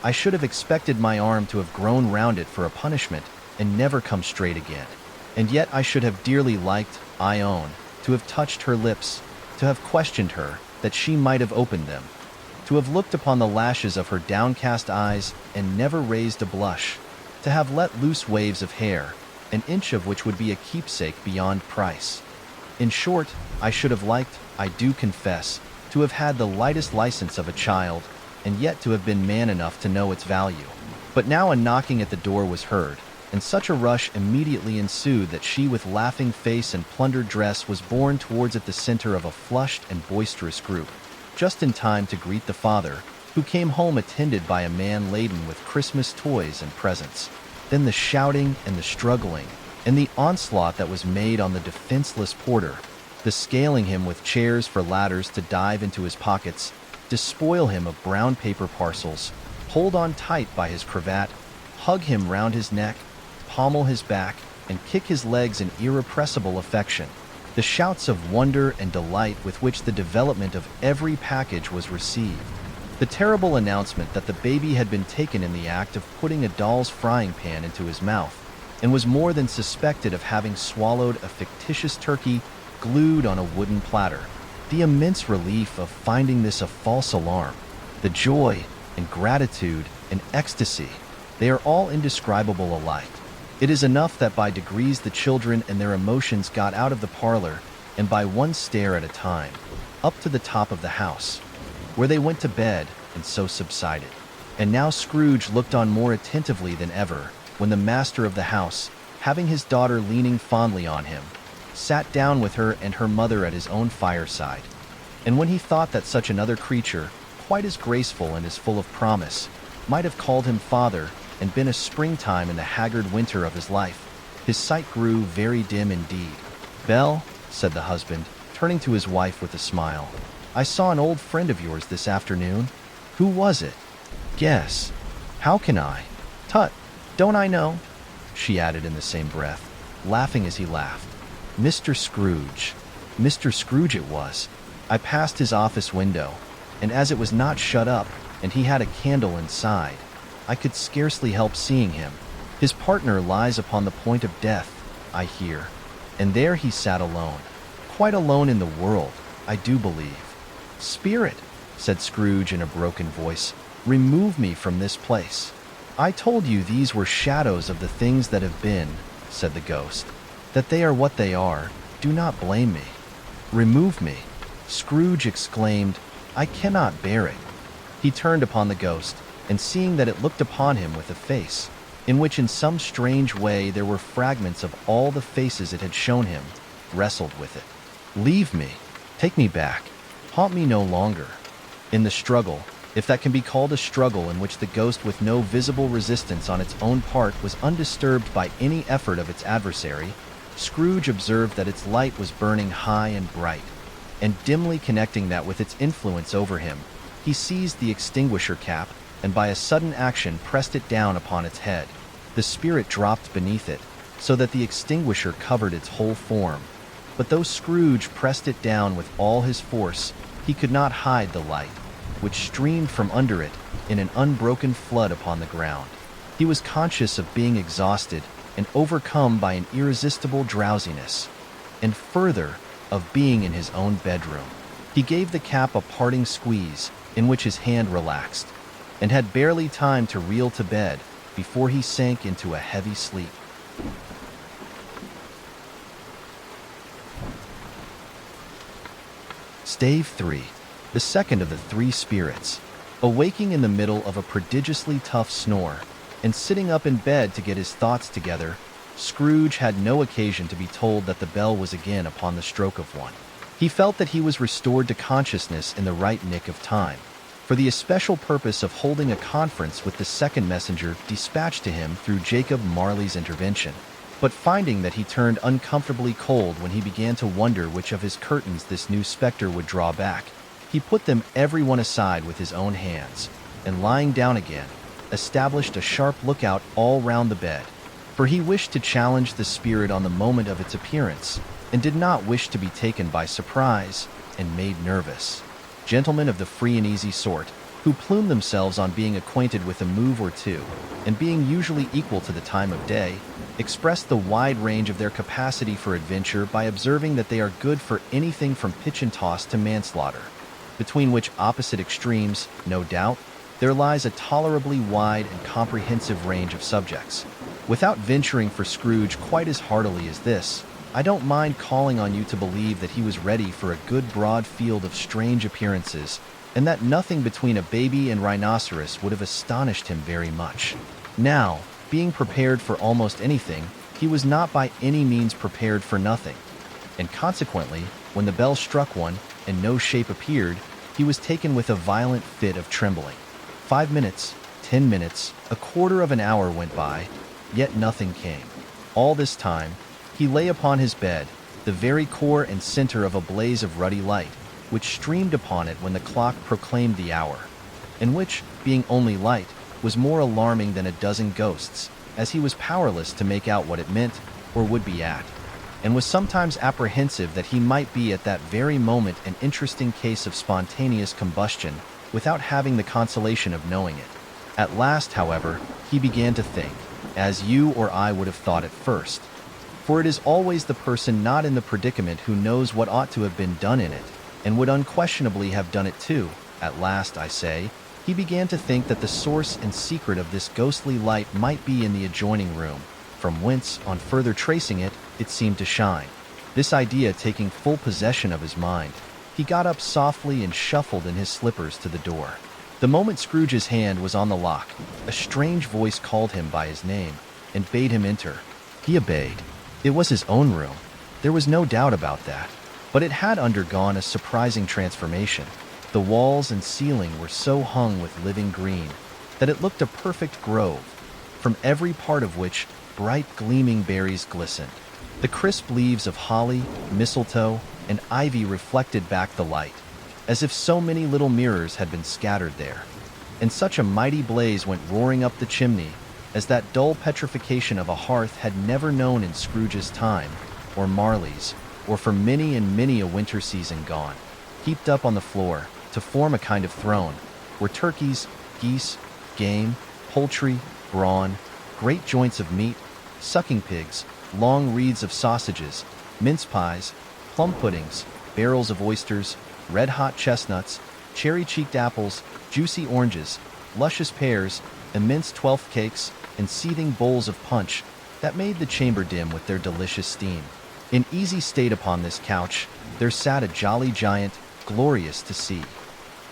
I should have expected my arm to have grown round it for a punishment and never come straight again. And yet I should have dearly liked, I own, to have touched her lips, to have questioned her, that she might have opened them, to have looked upon the lashes of her downcast eyes and never raised a blush, to have let loose waves of hair, an inch of which would be a keepsake beyond price. In short, I should have liked, I do confess, to have had the lightest license of a child, and yet to have been man enough to know its value. But now a knocking at the door was heard, and such a rush immediately ensued that she with laughing face and plundered dress was borne towards at the center of a flushed and boisterous group, just in time to greet the father, who came home attended by a man laden with Christmas toys and presents. Then the shouting and the struggling, and the onslaught that was made on the defenseless porter, the scaling him with chairs for ladders to dive into his pockets, despoil him of brown paper parcels, hold on tight by his cravat, hug him round his neck, pommel his back, and kick his legs in irrepressible affection. The shouts of wonder and delight with which the development of every package was received. The terrible announcement that the baby had been taken in the act of putting a doll's frying pan into his mouth, and was more than suspected of having swallowed a fictitious turkey glued on a wooden platter. The immense relief of finding this a false alarm, the joy and gratitude and ecstasy, they are all indescribable alike. It is enough that by degrees the children and their emotions got out of the parlor, and by one stair at a time, up to the top of the house, where they went to bed and so subsided. And now Scrooge looked on more attentively than ever, when the master of the house, having his daughter leaning fondly on him, sat down with her and her mother at his own fireside. And when he thought that such another creature, quite as graceful and as full of promise, might have called him father, and been a springtime in the haggard winter of his life, his sight grew very dim indeed. "Belle," said the husband, turning to his wife with a smile, "I saw an old friend of yours this afternoon. Who was it?" "Guess." "How can I?" "Tut, don't I know?" she added in the same breath, laughing as he laughed. "Mr. Scrooge. Mr. Scrooge it was. I passed his office window, and as it was not shut up, and he had a candle inside, I could scarcely help seeing him. His partner lies upon the point of death, I hear, and there he sat alone, quite alone in the world, I do believe." "Spirit," said Scrooge in a broken voice, "remove me from this place." "I told you these were shadows of the things that have been," said the ghost. "That they are what they are, do not blame me." "Remove me," Scrooge exclaimed, "I cannot bear it." He turned upon the ghost, and seeing that it looked upon him with a face, in which in some strange way there were fragments of all the faces it had shown him, wrestled with it. "Leave me. Take me back. Haunt me no longer." In the struggle, if that can be called a struggle in which the ghost with no visible resistance on its own part was undisturbed by any effort of its adversary, Scrooge observed that its light was burning high and bright, and dimly connecting that with its influence over him, he seized the extinguisher cap, and by a sudden action pressed it down upon its head. The spirit dropped beneath it, so that the extinguisher covered its whole form. But though Scrooge pressed it down with all his force, he could not hide the light, which streamed from under it in an unbroken flood upon the ground. He was conscious of being exhausted and overcome by an irresistible drowsiness, and further, of being in his own bedroom. He gave the cap a parting squeeze, in which his hand relaxed, and had barely time to reel to bed before he sank into a heavy sleep. Stave 3, the second of the three spirits. Awaking in the middle of a prodigiously tough snore, and sitting up in bed to get his thoughts together, Scrooge had no occasion to be told that the bell was again upon the stroke of one. He felt that he was restored to consciousness in the right nick of time, for the especial purpose of holding a conference with the second messenger dispatched to him through Jacob Marley's intervention. But finding that he turned uncomfortably cold when he began to wonder which of his curtains this new specter would draw back, he put them every one aside with his own hands, and lying down again, established a sharp lookout all round the bed, for he wished to challenge the spirit on the moment of its appearance, and did not wish to be taken by surprise and made nervous. Gentlemen of the free and easy sort, who plume themselves on being acquainted with a move or two, and being usually equal to the time of day, express the wide range of their capacity for adventure by observing that they are good for anything from pitch and toss to manslaughter, between which opposite extremes, no doubt, there lies a tolerably wide and comprehensive range of subjects. Without venturing for Scrooge quite as heartily as this, I don't mind calling on you to believe that he was ready for a good broad field of strange appearances, and that nothing between a baby and rhinoceros would have astonished him very much. Now, being prepared for almost anything, he was not by any means prepared for nothing, and consequently, when the bell struck one, and no shape appeared, he was taken with a violent fit of trembling. 5 minutes, 10 minutes, a quarter of an hour went by, yet nothing came. All this time, he lay upon his bed, the very core and center of a blaze of ruddy light, which streamed upon it when the clock proclaimed the hour, and which, being only light, was more alarming than a dozen ghosts, as he was powerless to make out what it meant or would be at, and was sometimes apprehensive that he might be at that very moment an interesting case of spontaneous combustion, without having the consolation of knowing it. At last, however, he began to think, as you or I would have thought at first. For it is always the person not in the predicament who knows what ought to have been done in it, and would unquestionably have done it too. At last, I say, he began to think that the source and secret of this ghostly light might be in the adjoining room, from whence, on further tracing it, it seemed to shine. This idea taking full possession of his mind, he got up softly and shuffled in his slippers to the door. The moment Scrooge's hand was on the lock, a strange voice called him by his name, and bade him enter. He obeyed. It was his own room. There was no doubt about that. But it had undergone a surprising transformation. The walls and ceiling were so hung with living green that it looked a perfect grove, from every part of which bright gleaming berries glistened. The crisp leaves of holly, mistletoe, and ivy reflected back the light, as if so many little mirrors had been scattered there. And such a mighty blaze went roaring up the chimney as that dull petrification of a hearth had never known in Scrooge's time, or Marley's, or for many and many a winter season gone. Heaped up on the floor, to form a kind of throne, were turkeys, geese, game, poultry, brawn, great joints of meat, sucking pigs, long wreaths of sausages, mince pies, plum puddings, barrels of oysters, red-hot chestnuts, cherry-cheeked apples, juicy oranges, luscious pears, immense twelfth cakes, and seething bowls of punch that made the chamber dim with their delicious steam. In easy state upon this couch, there sat a jolly giant, glorious to see,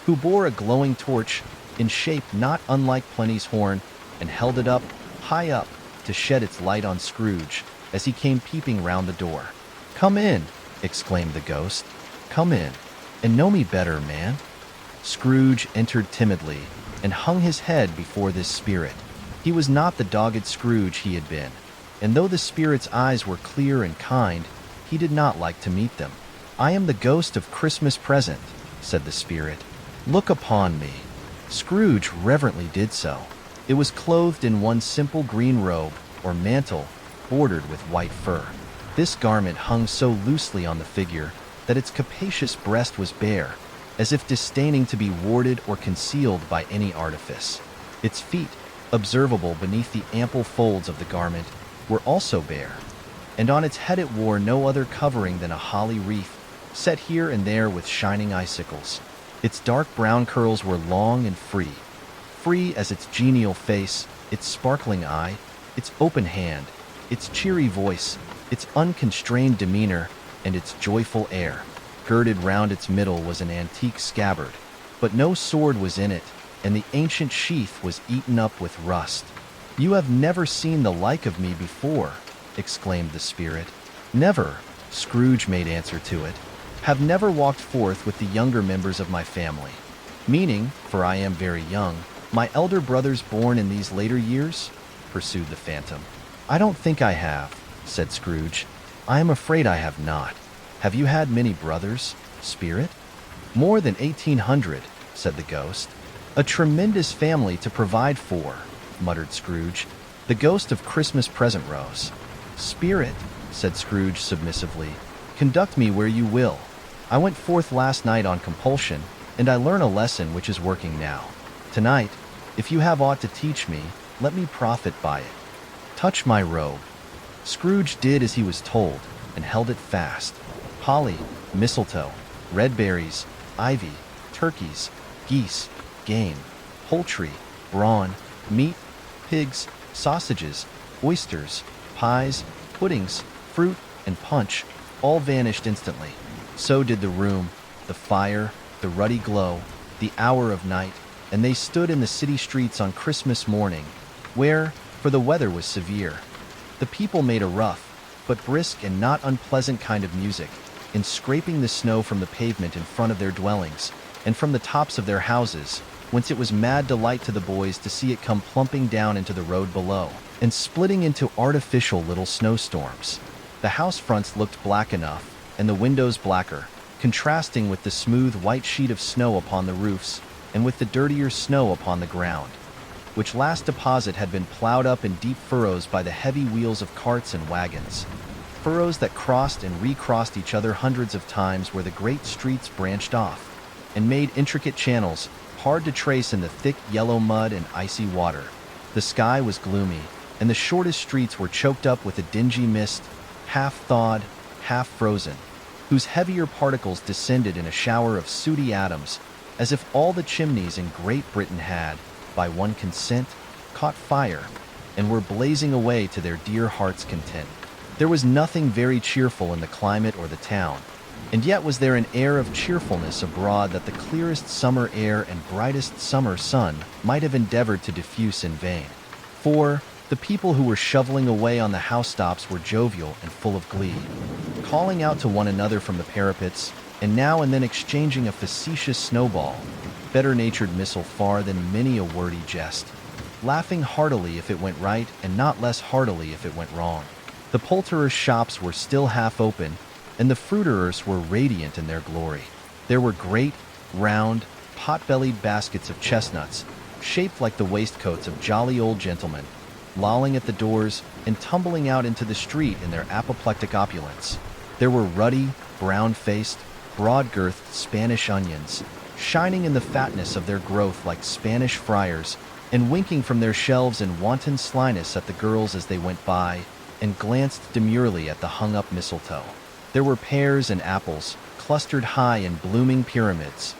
who bore a glowing torch, in shape not unlike Plenty's horn, and held it up, high up, to shed its light on Scrooge, as he came peeping round the door. "Come in," exclaimed the ghost. "Come in, and know me better, man." Scrooge entered timidly, and hung his head before this spirit. He was not the dogged Scrooge he had been, and though the spirit's eyes were clear and kind, he did not like to meet them. "I am the ghost of Christmas present," said the spirit. "Look upon me." Scrooge reverently did so. It was clothed in one simple green robe, or mantle, bordered with white fur. This garment hung so loosely on the figure that its capacious breast was bare, as if disdaining to be warded or concealed by any artifice. Its feet, observable beneath the ample folds of the garment, were also bare, and on its head it wore no other covering than a holly wreath, set here and there with shining icicles. Its dark brown curls were long and free as its genial face, its sparkling eye, its open hand, its cheery voice, its unconstrained demeanor, and its joyful air. Girded round its middle was an antique scabbard, but no sword was in it, and the ancient sheath was eaten up with rust. "You have never seen the like of me before," exclaimed the spirit. "Never," Scrooge made answer to it. "Have never walked forth with the younger members of my family. Meaning, for I am very young, my elder brothers born in these later years?" pursued the phantom. "I don't think I have," said Scrooge. "I am afraid I have not. Have you had many brothers, spirit?" "More than 1,800, said the ghost. "A tremendous family to provide for," muttered Scrooge. "The ghost of Christmas present rose." "Spirit," said Scrooge submissively, "conduct me where you will. I went forth last night on compulsion, and I learn a lesson which is working now. Tonight, if you have aught to teach me, let me profit by it. Touch my robe." Scrooge did as he was told, and held it fast. Holly, mistletoe, red berries, ivy, turkeys, geese, game, poultry, brawn, meat, pigs, sausages, oysters, pies, puddings, fruit, and punch all vanished instantly. So did the room, the fire, the ruddy glow, the hour of night, and they stood in the city streets on Christmas morning, where, for the weather was severe, the people made a rough, but brisk and not unpleasant kind of music, in scraping the snow from the pavement in front of their dwellings, and from the tops of their houses, whence it was mad delight to the boys to see it come plumping down into the road below, and splitting into artificial little snowstorms. The house fronts looked black enough, and the windows blacker, contrasting with the smooth white sheet of snow upon the roofs, and with the dirtier snow upon the ground, which last deposit had been plowed up in deep furrows by the heavy wheels of carts and wagons, furrows that crossed and recrossed each other hundreds of times where the great streets branched off, and made intricate channels, hard to trace in the thick yellow mud and icy water. The sky was gloomy, and the shortest streets were choked up with a dingy mist, half-thawed, half-frozen, whose heavier particles descended in a shower of sooty atoms, as if all the chimneys in Great Britain had, by one consent, caught fire, and were blazing away to their dear hearts' content. There was nothing very cheerful in the climate or the town, and yet was there an air of cheerfulness abroad that the clearest summer air and brightest summer sun might have endeavored to diffuse in vain. For the people who were shoveling away on the housetops were jovial and full of glee, calling out to one another from the parapets, and now and then exchanging a facetious snowball, better-natured missile far than many a wordy jest, laughing heartily if it went right and not less heartily if it went wrong. The poulterers' shops were still half open, and the fruiterers were radiant in their glory. There were great, round, pot-bellied baskets of chestnuts, shaped like the waistcoats of jolly old gentlemen, lolling at the doors and tumbling out into the street in their apoplectic opulence. There were ruddy, brown-faced, broad-girthed Spanish onions, shining in the fatness of their growth like Spanish friars, and winking from their shelves in wanton slyness at the girls as they went by, and glanced demurely at the hung-up mistletoe. There were pears and apples, clustered high in blooming pyramids.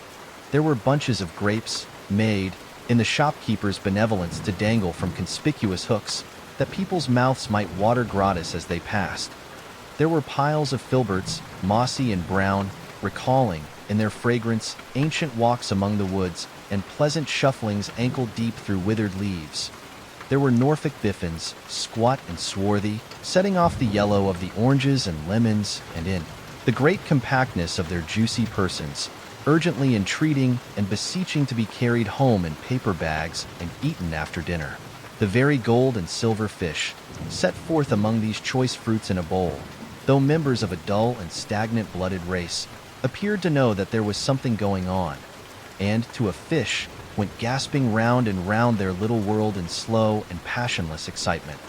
There were bunches of grapes, made, in the shopkeeper's benevolence to dangle from conspicuous hooks, that people's mouths might water gratis as they passed. There were piles of filberts, mossy and brown, recalling, in their fragrance, ancient walks among the woods, and pleasant shufflings ankle-deep through withered leaves. There were Norfolk biffins, squat and swarthy, setting off the yellow of the oranges and lemons, and in the great compactness of their juicy persons, urgently entreating and beseeching to be carried home in paper bags and eaten after dinner. The very gold and silver fish, set forth among these choice fruits in a bowl, though members of a dull and stagnant-blooded race, appeared to know that there was something going on, and to a fish, went gasping round and round their little world in slow and passionless excitement.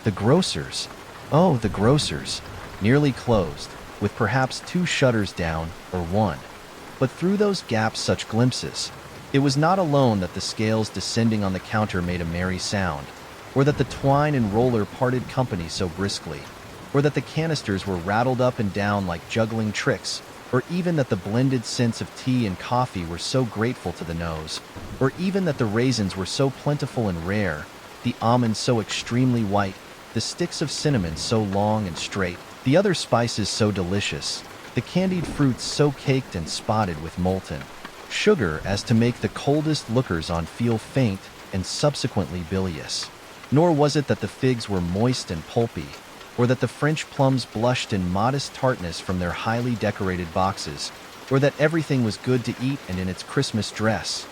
The grocers, oh, the grocers, nearly closed, with perhaps 2 shutters down, or 1. But through those gaps such glimpses. It was not alone that the scales descending on the counter made a merry sound, or that the twine and roller parted company so briskly, or that the canisters were rattled up and down like juggling tricks, or even that the blended scents of tea and coffee were so grateful to the nose, or even that the raisins were so plentiful and rare, the almonds so extremely white, the sticks of cinnamon so long and straight, the other spices so delicious, the candied fruits so caked and spotted with molten sugar as to make the coldest lookers-on feel faint and subsequently bilious. Nor was it that the figs were moist and pulpy, or that the French plums blushed in modest tartness from their highly decorated boxes, or that everything was good to eat and in its Christmas dress.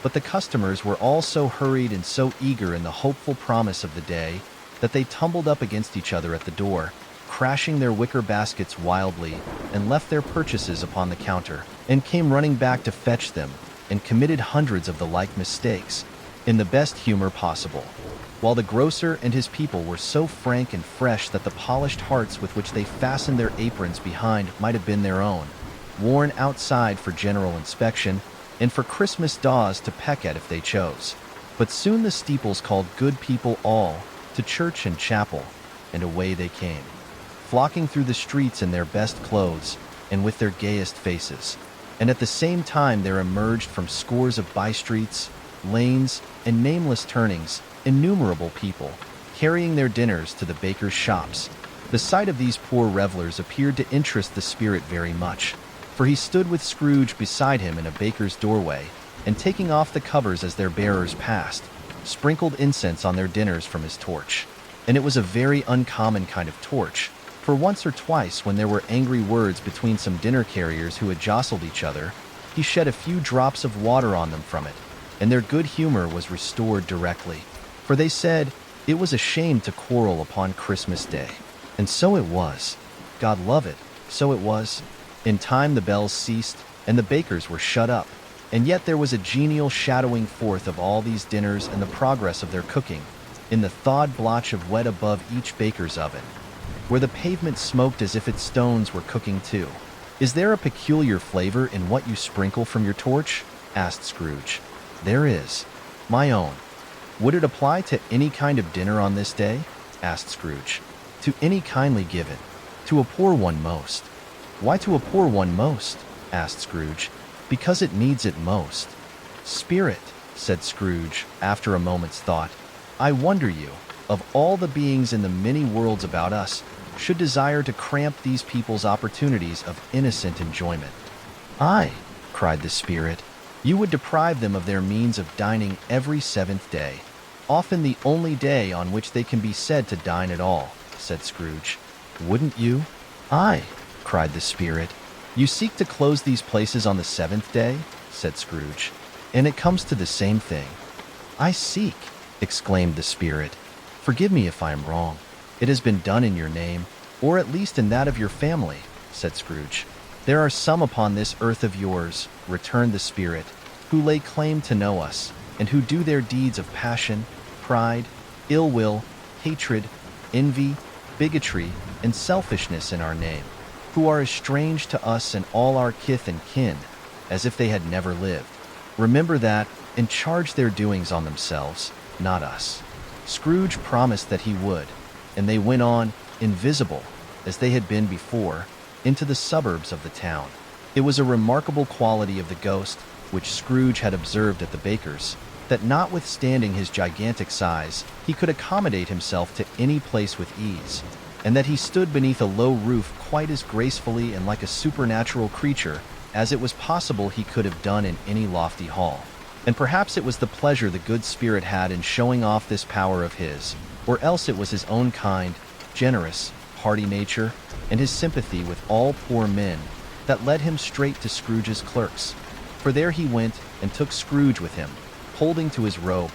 But the customers were all so hurried and so eager in the hopeful promise of the day that they tumbled up against each other at the door, crashing their wicker baskets wildly, and left their purchases upon the counter, and came running back to fetch them, and committed hundreds of the like mistakes, in the best humor possible, while the grocer and his people were so frank and fresh that the polished hearts with which they fastened their aprons behind might have been their own, worn outside for general inspection, and for Christmas daws to peck at if they chose. But soon the steeples called good people all to church and chapel, and away they came, flocking through the streets in their best clothes and with their gayest faces. And at the same time there emerged from scores of by-streets, lanes, and nameless turnings innumerable people, carrying their dinners to the bakers' shops. The sight of these poor revelers appeared to interest the spirit very much, for he stood with Scrooge beside him in a baker's doorway, and taking off the covers as their bearers passed, sprinkled incense on their dinners from his torch. And it was a very uncommon kind of torch, for once or twice when there were angry words between some dinner carriers who had jostled each other, he shed a few drops of water on them from it, and their good humor was restored directly. For they said it was a shame to quarrel upon Christmas Day. And so it was. God love it, so it was. In time the bells ceased, and the bakers were shut up. And yet there was a genial shadowing forth of all these dinners and the progress of their cooking, in the thawed blotch of wet above each baker's oven, where the pavement smoked as if its stones were cooking too. "Is there a peculiar flavor in what you sprinkle from your torch?" asked Scrooge. "There is. My own." "Would it apply to any kind of dinner on this day?" asked Scrooge. "To any kindly given. To a poor one most." "Why to a poor one most?" asked Scrooge. "Because it needs it most." "Spirit," said Scrooge, after a moment's thought, "I wonder you, of all the beings in the many worlds about us, should desire to cramp these people's opportunities of innocent enjoyment." "Aye," cried the spirit, "you would deprive them of their means of dining every 7th day, often the only day on which they can be said to dine at all," said Scrooge. "Wouldn't you?" "Aye," cried the spirit. "You seek to close these places on the 7th day?" said Scrooge. "And it comes to the same thing." "I seek," exclaimed the spirit. "Forgive me if I am wrong. It has been done in your name, or at least in that of your family," said Scrooge. "There are some upon this earth of yours," returned the spirit, "who lay claim to know us, and who do their deeds of passion, pride, ill will, hatred, envy, bigotry, and selfishness in our name, who are as strange to us and all our kith and kin as if they had never lived. Remember that, and charge their doings on themselves, not us." Scrooge promised that he would, and they went on, invisible, as they had been before, into the suburbs of the town. It was a remarkable quality of the ghost, which Scrooge had observed at the baker's, that notwithstanding his gigantic size, he could accommodate himself to any place with ease, and that he stood beneath a low roof quite as gracefully and like a supernatural creature as it was possible he could have done in any lofty hall. And perhaps it was the pleasure the good spirit had in showing off this power of his, or else it was his own kind, generous, hearty nature, and his sympathy with all poor men, that led him straight to Scrooge's clerks. For there he went, and took Scrooge with him, holding to his robe.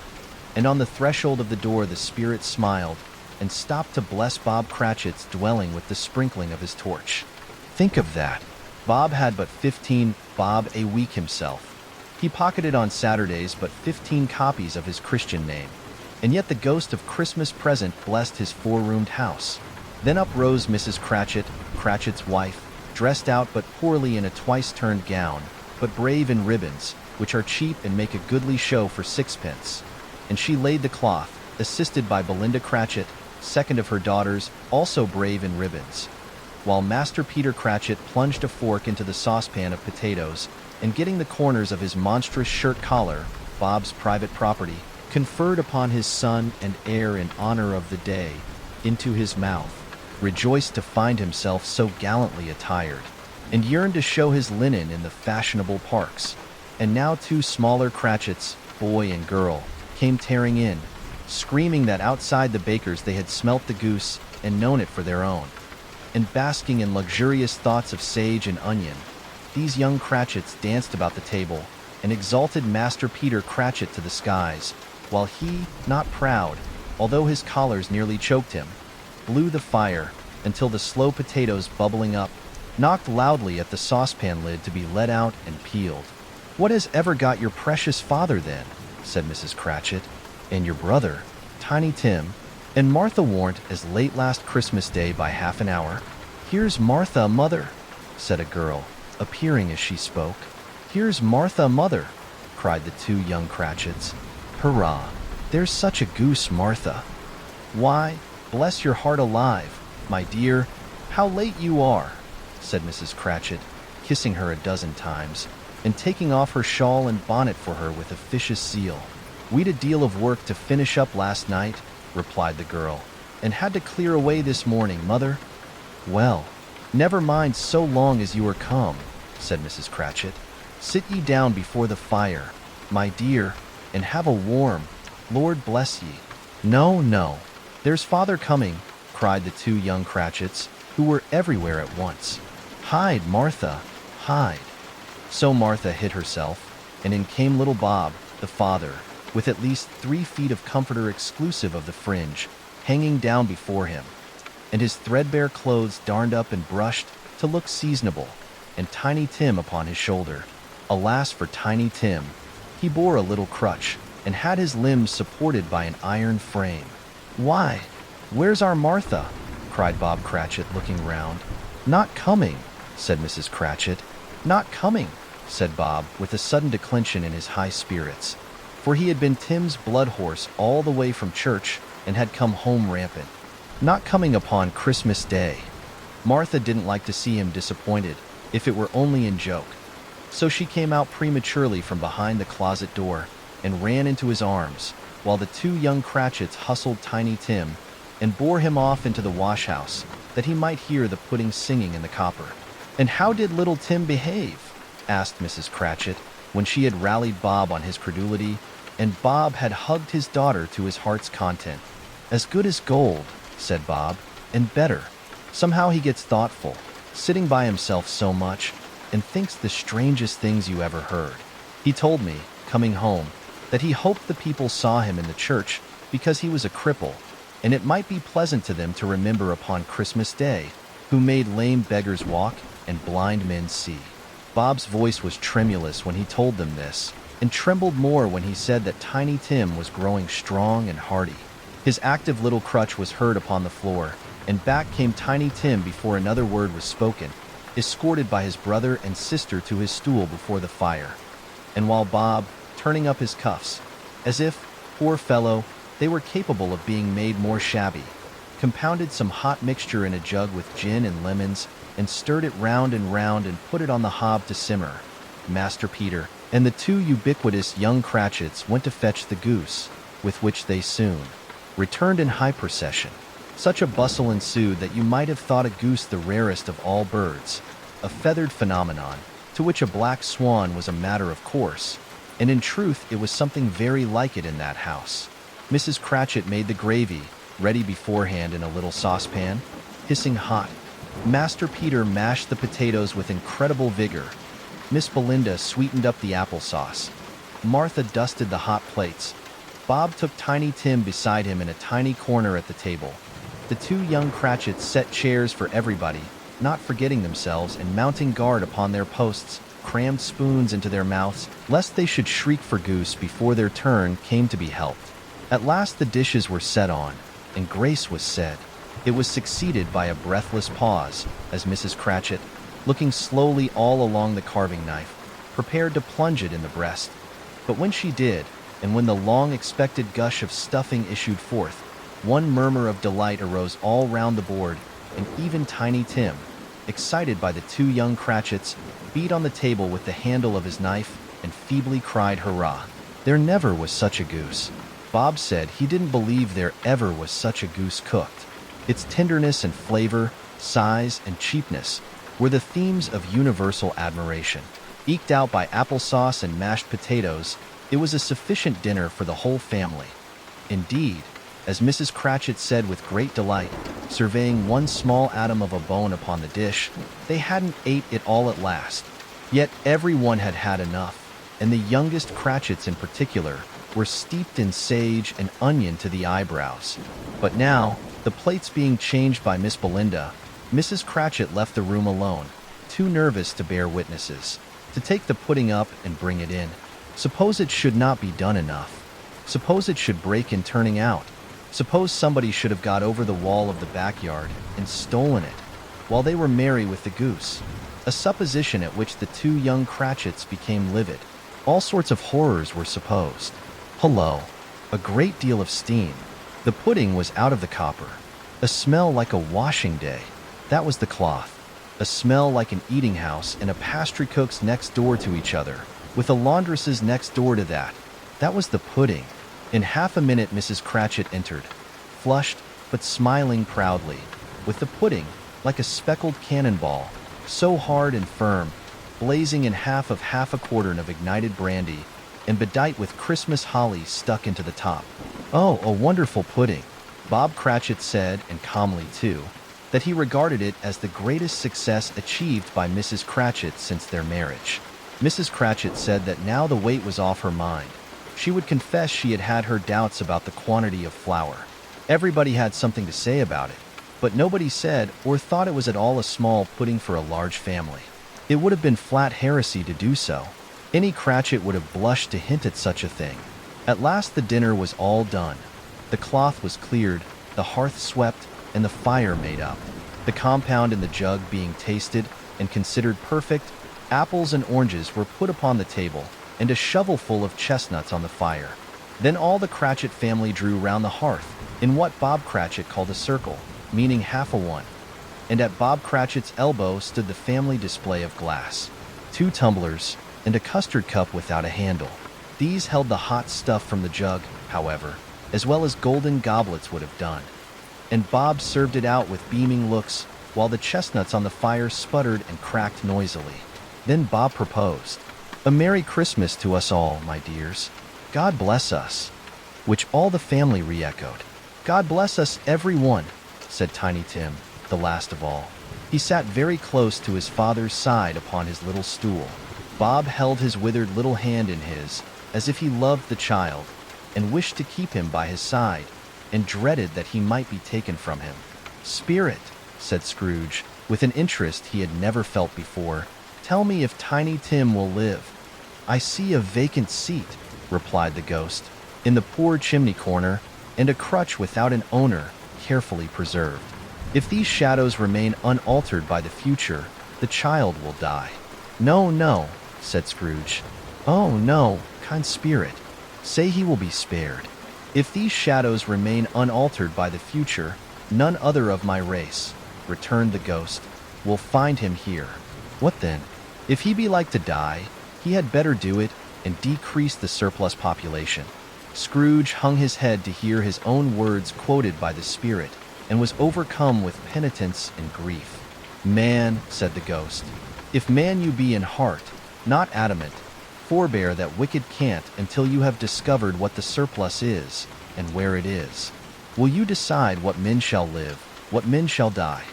And on the threshold of the door the spirit smiled, and stopped to bless Bob Cratchit's dwelling with the sprinkling of his torch. Think of that! Bob had but 15 bob a week himself. He pocketed on Saturdays but 15 copies of his Christian name, and yet the ghost of Christmas present blessed his four-roomed house. Then up rose Mrs. Cratchit, Cratchit's wife, dressed out but poorly in a twice-turned gown, but brave in ribbons, which are cheap and make a goodly show for sixpence. And she laid the cloth, assisted by Belinda Cratchit, second of her daughters, also brave in ribbons, while Master Peter Cratchit plunged a fork into the saucepan of potatoes, and getting the corners of his monstrous shirt collar, Bob's private property, conferred upon his son and heir in honor of the day, into his mouth, rejoiced to find himself so gallantly attired, and yearned to show his linen in the fashionable parks. And now two smaller Cratchits, boy and girl, came tearing in, screaming that outside the baker's they had smelt the goose and known it for their own. And basking in luxurious thoughts of sage and onion, these young Cratchits danced about the table and exalted Master Peter Cratchit to the skies, while he, not proud, although his collars nearly choked him, blew the fire until the slow potatoes bubbling up knocked loudly at the saucepan lid to be let out and peeled. "What has ever got your precious father, then?" said Mrs. Cratchit. "And your brother, Tiny Tim, and Martha warn't as late last Christmas Day by half an hour?" "Here's Martha, mother," said a girl, appearing as she spoke. "Here's Martha, mother," cried the two young Cratchits. "Hurrah! There's such a goose, Martha." "Why, bless your heart alive, my dear, how late you are," said Mrs. Cratchit, kissing her a dozen times, and taking off her shawl and bonnet for her with officious zeal. "We'd a deal of work to finish up last night," replied the girl, "and had to clear away this morning, mother." "Well, never mind so long as you are come," said Mrs. Cratchit. "Sit ye down before the fire, my dear, and have a warm, Lord bless ye." "No, no, there's father coming," cried the two young Cratchits, who were everywhere at once. "Hide, Martha, hide." So Martha hid herself, and in came little Bob, the father, with at least 3 feet of comforter exclusive of the fringe, hanging down before him, and his threadbare clothes darned up and brushed to look seasonable, and Tiny Tim upon his shoulder. Alas for Tiny Tim! He bore a little crutch, and had his limbs supported by an iron frame. "Why, where's our Martha?" cried Bob Cratchit, looking round. "Not coming," said Mrs. Cratchit. "Not coming," said Bob, with a sudden declension in his high spirits, for he had been Tim's blood horse all the way from church and had come home rampant. "Not coming upon Christmas Day." Martha didn't like to see him disappointed, if it were only in joke. So she came out prematurely from behind the closet door and ran into his arms, while the two young Cratchits hustled Tiny Tim and bore him off into the wash-house, that he might hear the pudding singing in the copper. "And how did little Tim behave?" asked Mrs. Cratchit, when she had rallied Bob on his credulity, and Bob had hugged his daughter to his heart's content. "As good as gold," said Bob, "and better. Somehow he gets thoughtful, sitting by himself so much, and thinks the strangest things you ever heard. He told me, coming home, that he hoped the people saw him in the church because he was a cripple, and it might be pleasant to them to remember upon Christmas Day, who made lame beggars walk and blind men see." Bob's voice was tremulous when he told them this, and trembled more when he said that Tiny Tim was growing strong and hearty. His active little crutch was heard upon the floor, and back came Tiny Tim before another word was spoken, escorted by his brother and sister to his stool before the fire. And while Bob, turning up his cuffs, as if, poor fellow, they were capable of being made more shabby, compounded some hot mixture in a jug with gin and lemons, and stirred it round and put it on the hob to simmer, Master Peter and the two ubiquitous young Cratchits went to fetch the goose, with which they soon returned in high procession. Such a bustle ensued that you might have thought a goose the rarest of all birds, a feathered phenomenon, to which a black swan was a matter of course, and in truth it was something very like it in that house. Mrs. Cratchit made the gravy, ready beforehand in a little saucepan, hissing hot. Master Peter mashed the potatoes with incredible vigor. Miss Belinda sweetened up the applesauce. Martha dusted the hot plates. Bob took Tiny Tim beside him in a tiny corner at the table. The two young Cratchits set chairs for everybody, not forgetting themselves and mounting guard upon their posts, crammed spoons into their mouths, lest they should shriek for goose before their turn came to be helped. At last the dishes were set on, and grace was said. It was succeeded by a breathless pause, as Mrs. Cratchit, looking slowly all along the carving knife, prepared to plunge it in the breast. But when she did, and when the long-expected gush of stuffing issued forth, one murmur of delight arose all round the board, and even Tiny Tim, excited by the two young Cratchits, beat on the table with the handle of his knife and feebly cried hurrah. There never was such a goose. Bob said he didn't believe there ever was such a goose cooked. Its tenderness and flavor, size and cheapness were the themes of universal admiration. Eked out by applesauce and mashed potatoes, it was a sufficient dinner for the whole family. Indeed, as Mrs. Cratchit said with great delight, surveying one small atom of a bone upon the dish, they hadn't ate it all at last. Yet everyone had had enough, and the youngest Cratchits in particular were steeped in sage and onion to the eyebrows. But now, the plates being changed by Miss Belinda, Mrs. Cratchit left the room alone, too nervous to bear witnesses. To take the pudding up and bring it in. Suppose it should not be done enough. Suppose it should break in turning out. Suppose somebody should have got over the wall of the backyard and stolen it, while they were merry with the goose. A supposition at which the two young Cratchits became livid. All sorts of horrors were supposed. Hullo! A great deal of steam. The pudding was out of the copper. A smell like a washing day. That was the cloth. A smell like an eating house and a pastry cook's next door to each other, with a laundress's next door to that. That was the pudding. In half a minute Mrs. Cratchit entered, flushed but smiling proudly, with the pudding, like a speckled cannonball, so hard and firm, blazing in half a quartern of ignited brandy, and bedight with Christmas holly stuck into the top. Oh, a wonderful pudding, Bob Cratchit said, and calmly too, that he regarded it as the greatest success achieved by Mrs. Cratchit since their marriage. Mrs. Cratchit said that now the weight was off her mind. She would confess she had had her doubts about the quantity of flour. Everybody had something to say about it, but nobody said or thought it was at all a small pudding for a large family. It would have been flat heresy to do so. Any Cratchit would have blushed to hint at such a thing. At last the dinner was all done. The cloth was cleared, the hearth swept, and the fire made up. The compound in the jug being tasted and considered perfect, apples and oranges were put upon the table, and a shovelful of chestnuts on the fire. Then all the Cratchit family drew round the hearth, in what Bob Cratchit called a circle, meaning half a one. And at Bob Cratchit's elbow stood the family display of glass, 2 tumblers, and a custard cup without a handle. These held the hot stuff from the jug, however, as well as golden goblets would have done. And Bob served it out with beaming looks, while the chestnuts on the fire sputtered and cracked noisily. Then Bob proposed, "A Merry Christmas to us all, my dears. God bless us." Which all the family re-echoed. "God bless us, every one," said Tiny Tim, the last of all. He sat very close to his father's side upon his little stool. Bob held his withered little hand in his, as if he loved the child, and wished to keep him by his side, and dreaded that he might be taken from him. "Spirit," said Scrooge, with an interest he had never felt before, "tell me if Tiny Tim will live." "I see a vacant seat," replied the ghost, "in the poor chimney corner, and a crutch without an owner, carefully preserved. If these shadows remain unaltered by the future, the child will die." "No, no," said Scrooge. "Oh, no, kind spirit, say he will be spared. If these shadows remain unaltered by the future, none other of my race," returned the ghost, "will find him here." "What then? If he be like to die, he had better do it, and decrease the surplus population." Scrooge hung his head to hear his own words quoted by the spirit, and was overcome with penitence and grief. "Man," said the ghost, "if man you be in heart, not adamant, forbear that wicked cant until you have discovered what the surplus is, and where it is. Will you decide what men shall live, what men shall die?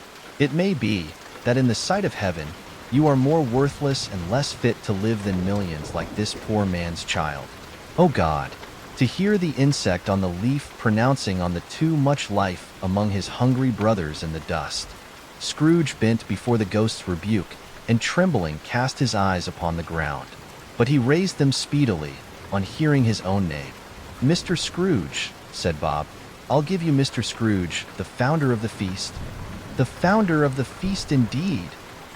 It may be that in the sight of heaven you are more worthless and less fit to live than millions like this poor man's child. O God, to hear the insect on the leaf pronouncing on the too much life among his hungry brothers in the dust." Scrooge bent before the ghost's rebuke, and trembling cast his eyes upon the ground. But he raised them speedily, on hearing his own name. "Mr. Scrooge," said Bob. "I'll give you Mr. Scrooge, the founder of the feast." "The founder of the feast indeed,"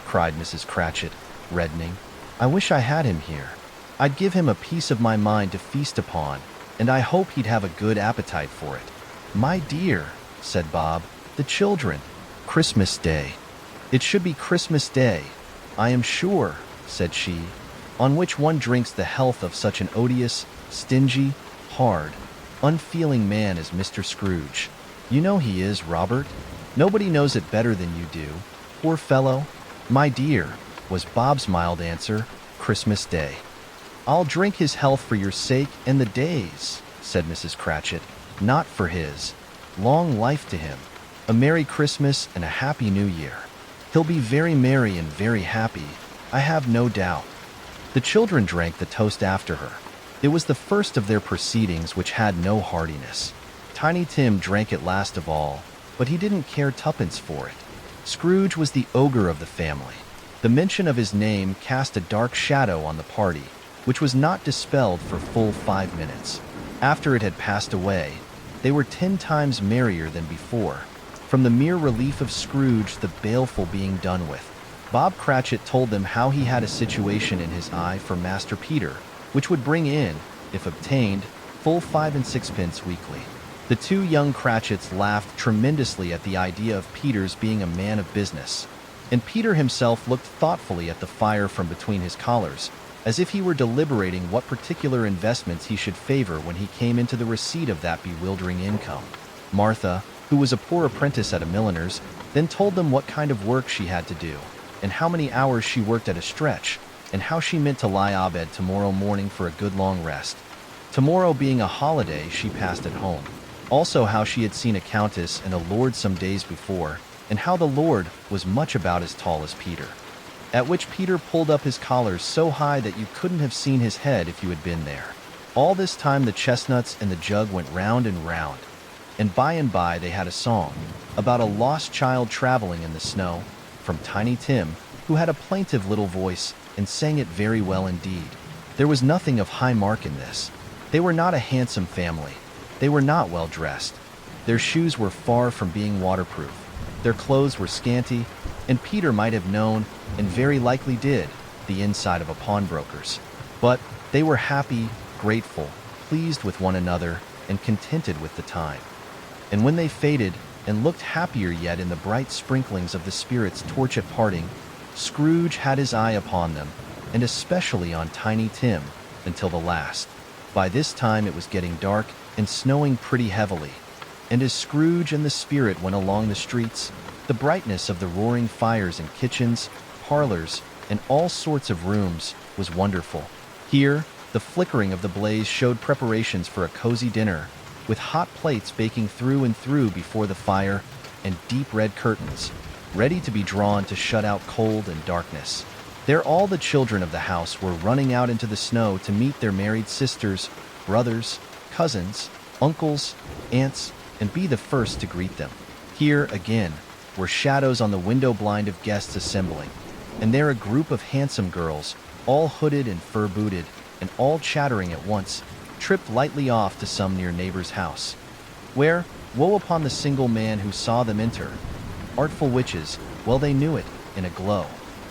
cried Mrs. Cratchit, reddening. "I wish I had him here. I'd give him a piece of my mind to feast upon, and I hope he'd have a good appetite for it." "My dear," said Bob, "the children. Christmas Day. It should be Christmas Day, I am sure," said she, "on which one drinks the health of such an odious, stingy, hard, unfeeling man as Mr. Scrooge. You know he is, Robert. Nobody knows it better than you do. Poor fellow." "My dear," was Bob's mild answer, "Christmas Day." "I'll drink his health for your sake and the day's," said Mrs. Cratchit, "not for his. Long life to him. A Merry Christmas and a Happy New Year. He'll be very merry and very happy, I have no doubt." The children drank the toast after her. It was the first of their proceedings which had no heartiness. Tiny Tim drank it last of all, but he didn't care tuppence for it. Scrooge was the ogre of the family. The mention of his name cast a dark shadow on the party, which was not dispelled for full 5 minutes. After it had passed away, they were 10 times merrier than before, from the mere relief of Scrooge the baleful being done with. Bob Cratchit told them how he had a situation in his eye for Master Peter, which would bring in, if obtained, full 5 and 6pence weekly. The two young Cratchits laughed tremendously at the idea of Peter's being a man of business, and Peter himself looked thoughtfully at the fire from between his collars, as if he were deliberating what particular investments he should favor when he came into the receipt of that bewildering income. Martha, who was a poor apprentice at a milliner's, then told them what kind of work she had to do, and how many hours she worked at a stretch, and how she meant to lie abed tomorrow morning for a good long rest. Tomorrow being a holiday she passed at home. Also how she had seen a countess and a lord some days before, and how the lord was much about as tall as Peter. At which Peter pulled up his collars so high that you couldn't have seen his head if you had been there. All this time the chestnuts and the jug went round and round, and by they had a song about a lost child traveling in the snow, from Tiny Tim, who had a plaintive little voice and sang it very well indeed. There was nothing of high mark in this. They were not a handsome family. They were not well dressed. Their shoes were far from being waterproof. Their clothes were scanty, and Peter might have known, and very likely did, the inside of a pawnbroker's. But they were happy, grateful, pleased with one another, and contented with the time. And when they faded, and looked happier yet in the bright sprinklings of the spirit's torch at parting, Scrooge had his eye upon them, and especially on Tiny Tim, until the last. By this time it was getting dark and snowing pretty heavily, and as Scrooge and the spirit went along the streets, the brightness of the roaring fires in kitchens, parlors, and all sorts of rooms was wonderful. Here, the flickering of the blaze showed preparations for a cozy dinner, with hot plates baking through and through before the fire, and deep red curtains, ready to be drawn to shut out cold and darkness. There all the children of the house were running out into the snow to meet their married sisters, brothers, cousins, uncles, aunts, and be the first to greet them. Here, again, were shadows on the window blind of guests assembling, and there a group of handsome girls, all hooded and fur-booted, and all chattering at once, tripped lightly off to some near neighbor's house, where, woe upon the single man who saw them enter. Artful witches, well they knew it, in a glow.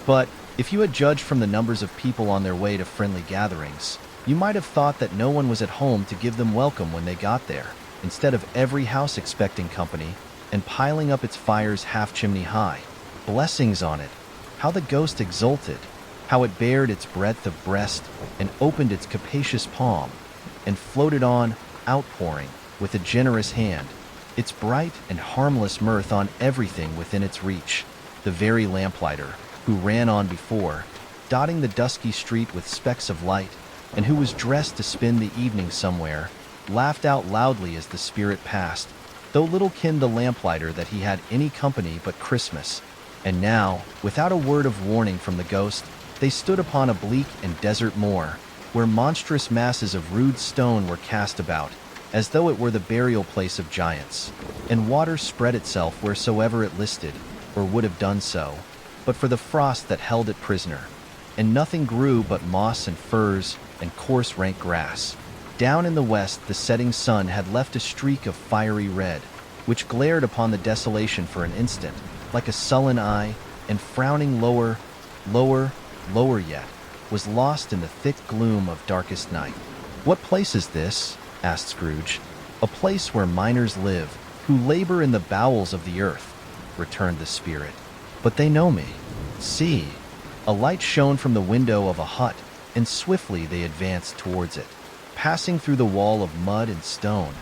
But, if you had judged from the numbers of people on their way to friendly gatherings, you might have thought that no one was at home to give them welcome when they got there, instead of every house expecting company, and piling up its fires half-chimney high. Blessings on it! How the ghost exulted! How it bared its breadth of breast, and opened its capacious palm, and floated on, outpouring, with a generous hand, its bright and harmless mirth on everything within its reach. The very lamplighter, who ran on before, dotting the dusky street with specks of light, and who was dressed to spend the evening somewhere, laughed out loudly as the spirit passed, though little kenned the lamplighter that he had any company but Christmas. And now, without a word of warning from the ghost, they stood upon a bleak and desert moor, where monstrous masses of rude stone were cast about, as though it were the burial place of giants, and water spread itself wheresoever it listed, or would have done so, but for the frost that held it prisoner, and nothing grew but moss and furze and coarse rank grass. Down in the west the setting sun had left a streak of fiery red, which glared upon the desolation for an instant, like a sullen eye, and frowning lower, lower yet, was lost in the thick gloom of darkest night. "What place is this?" asked Scrooge. "A place where miners live, who labor in the bowels of the earth," returned the spirit. "But they know me. See!" A light shone from the window of a hut, and swiftly they advanced towards it. Passing through the wall of mud and stone,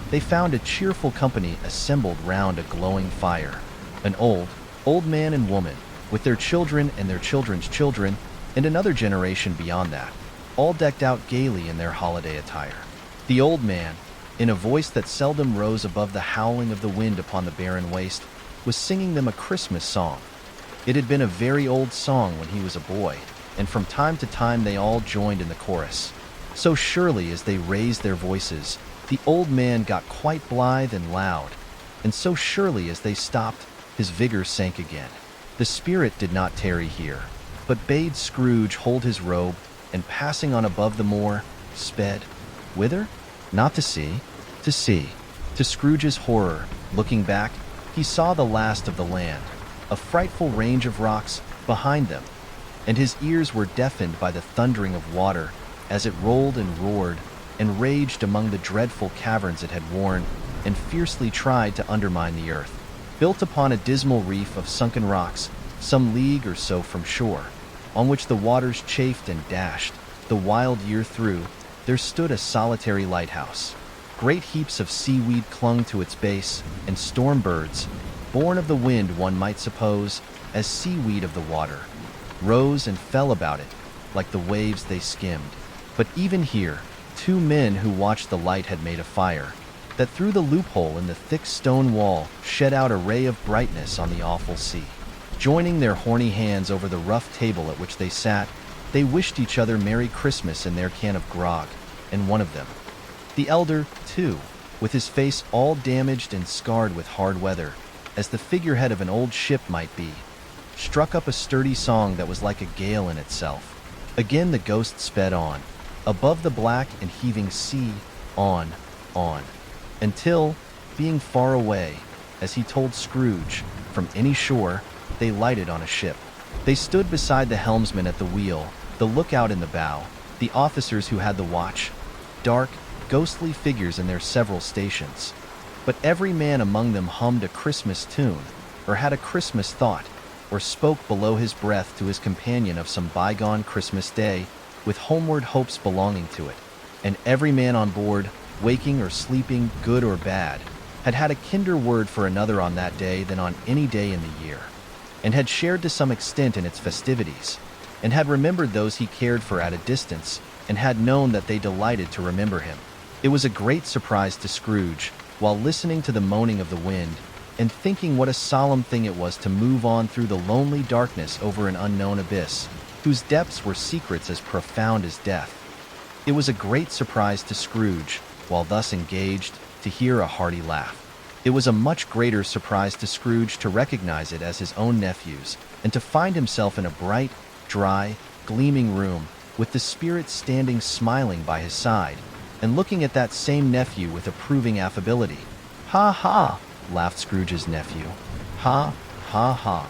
they found a cheerful company assembled round a glowing fire. An old man and woman, with their children and their children's children, and another generation beyond that, all decked out gaily in their holiday attire. The old man, in a voice that seldom rose above the howling of the wind upon the barren waste, was singing them a Christmas song. It had been a very old song when he was a boy, and from time to time they all joined in the chorus. So surely as they raised their voices, the old man got quite blithe and loud, and so surely as they stopped, his vigor sank again. The spirit did not tarry here, but bade Scrooge hold his robe, and passing on above the moor, sped. Whither? Not to sea. To sea. To Scrooge's horror, looking back, he saw the last of the land, a frightful range of rocks behind them, and his ears were deafened by the thundering of water as it rolled and roared and raged among the dreadful caverns it had worn and fiercely tried to undermine the earth. Built upon a dismal reef of sunken rocks, some league or so from shore, on which the waters chafed and dashed the wild year through, there stood a solitary lighthouse. Great heaps of seaweed clung to its base, and storm birds, born of the wind one might suppose, as seaweed of the water, rose and fell about it, like the waves they skimmed. But even here, two men who watched the light had made a fire, that through the loophole in the thick stone wall shed out a ray of brightness on the awful sea. Joining their horny hands over the rough table at which they sat, they wished each other Merry Christmas in their can of grog, and one of them, the elder, too, with his face all damaged and scarred with hard weather, as the figurehead of an old ship might be, struck up a sturdy song that was like a gale in itself. Again the ghost sped on, above the black and heaving sea, on, until, being far away, as he told Scrooge, from any shore, they lighted on a ship. They stood beside the helmsman at the wheel, the lookout in the bow, the officers who had the watch, dark, ghostly figures in their several stations. But every man among them hummed a Christmas tune, or had a Christmas thought, or spoke below his breath to his companion of some bygone Christmas day, with homeward hopes belonging to it. And every man on board, waking or sleeping, good or bad, had had a kinder word for another on that day than on any day in the year, and had shared to some extent in its festivities, and had remembered those he cared for at a distance, and had known that they delighted to remember him. It was a great surprise to Scrooge, while listening to the moaning of the wind, and thinking what a solemn thing it was to move on through the lonely darkness over an unknown abyss, whose depths were secrets as profound as death. It was a great surprise to Scrooge, while thus engaged, to hear a hearty laugh. It was a much greater surprise to Scrooge to recognize it as his own nephew's, and to find himself in a bright, dry, gleaming room, with the spirit standing smiling by his side, and looking at that same nephew with approving affability. "Ha, ha!" laughed Scrooge's nephew. "Ha, ha, ha!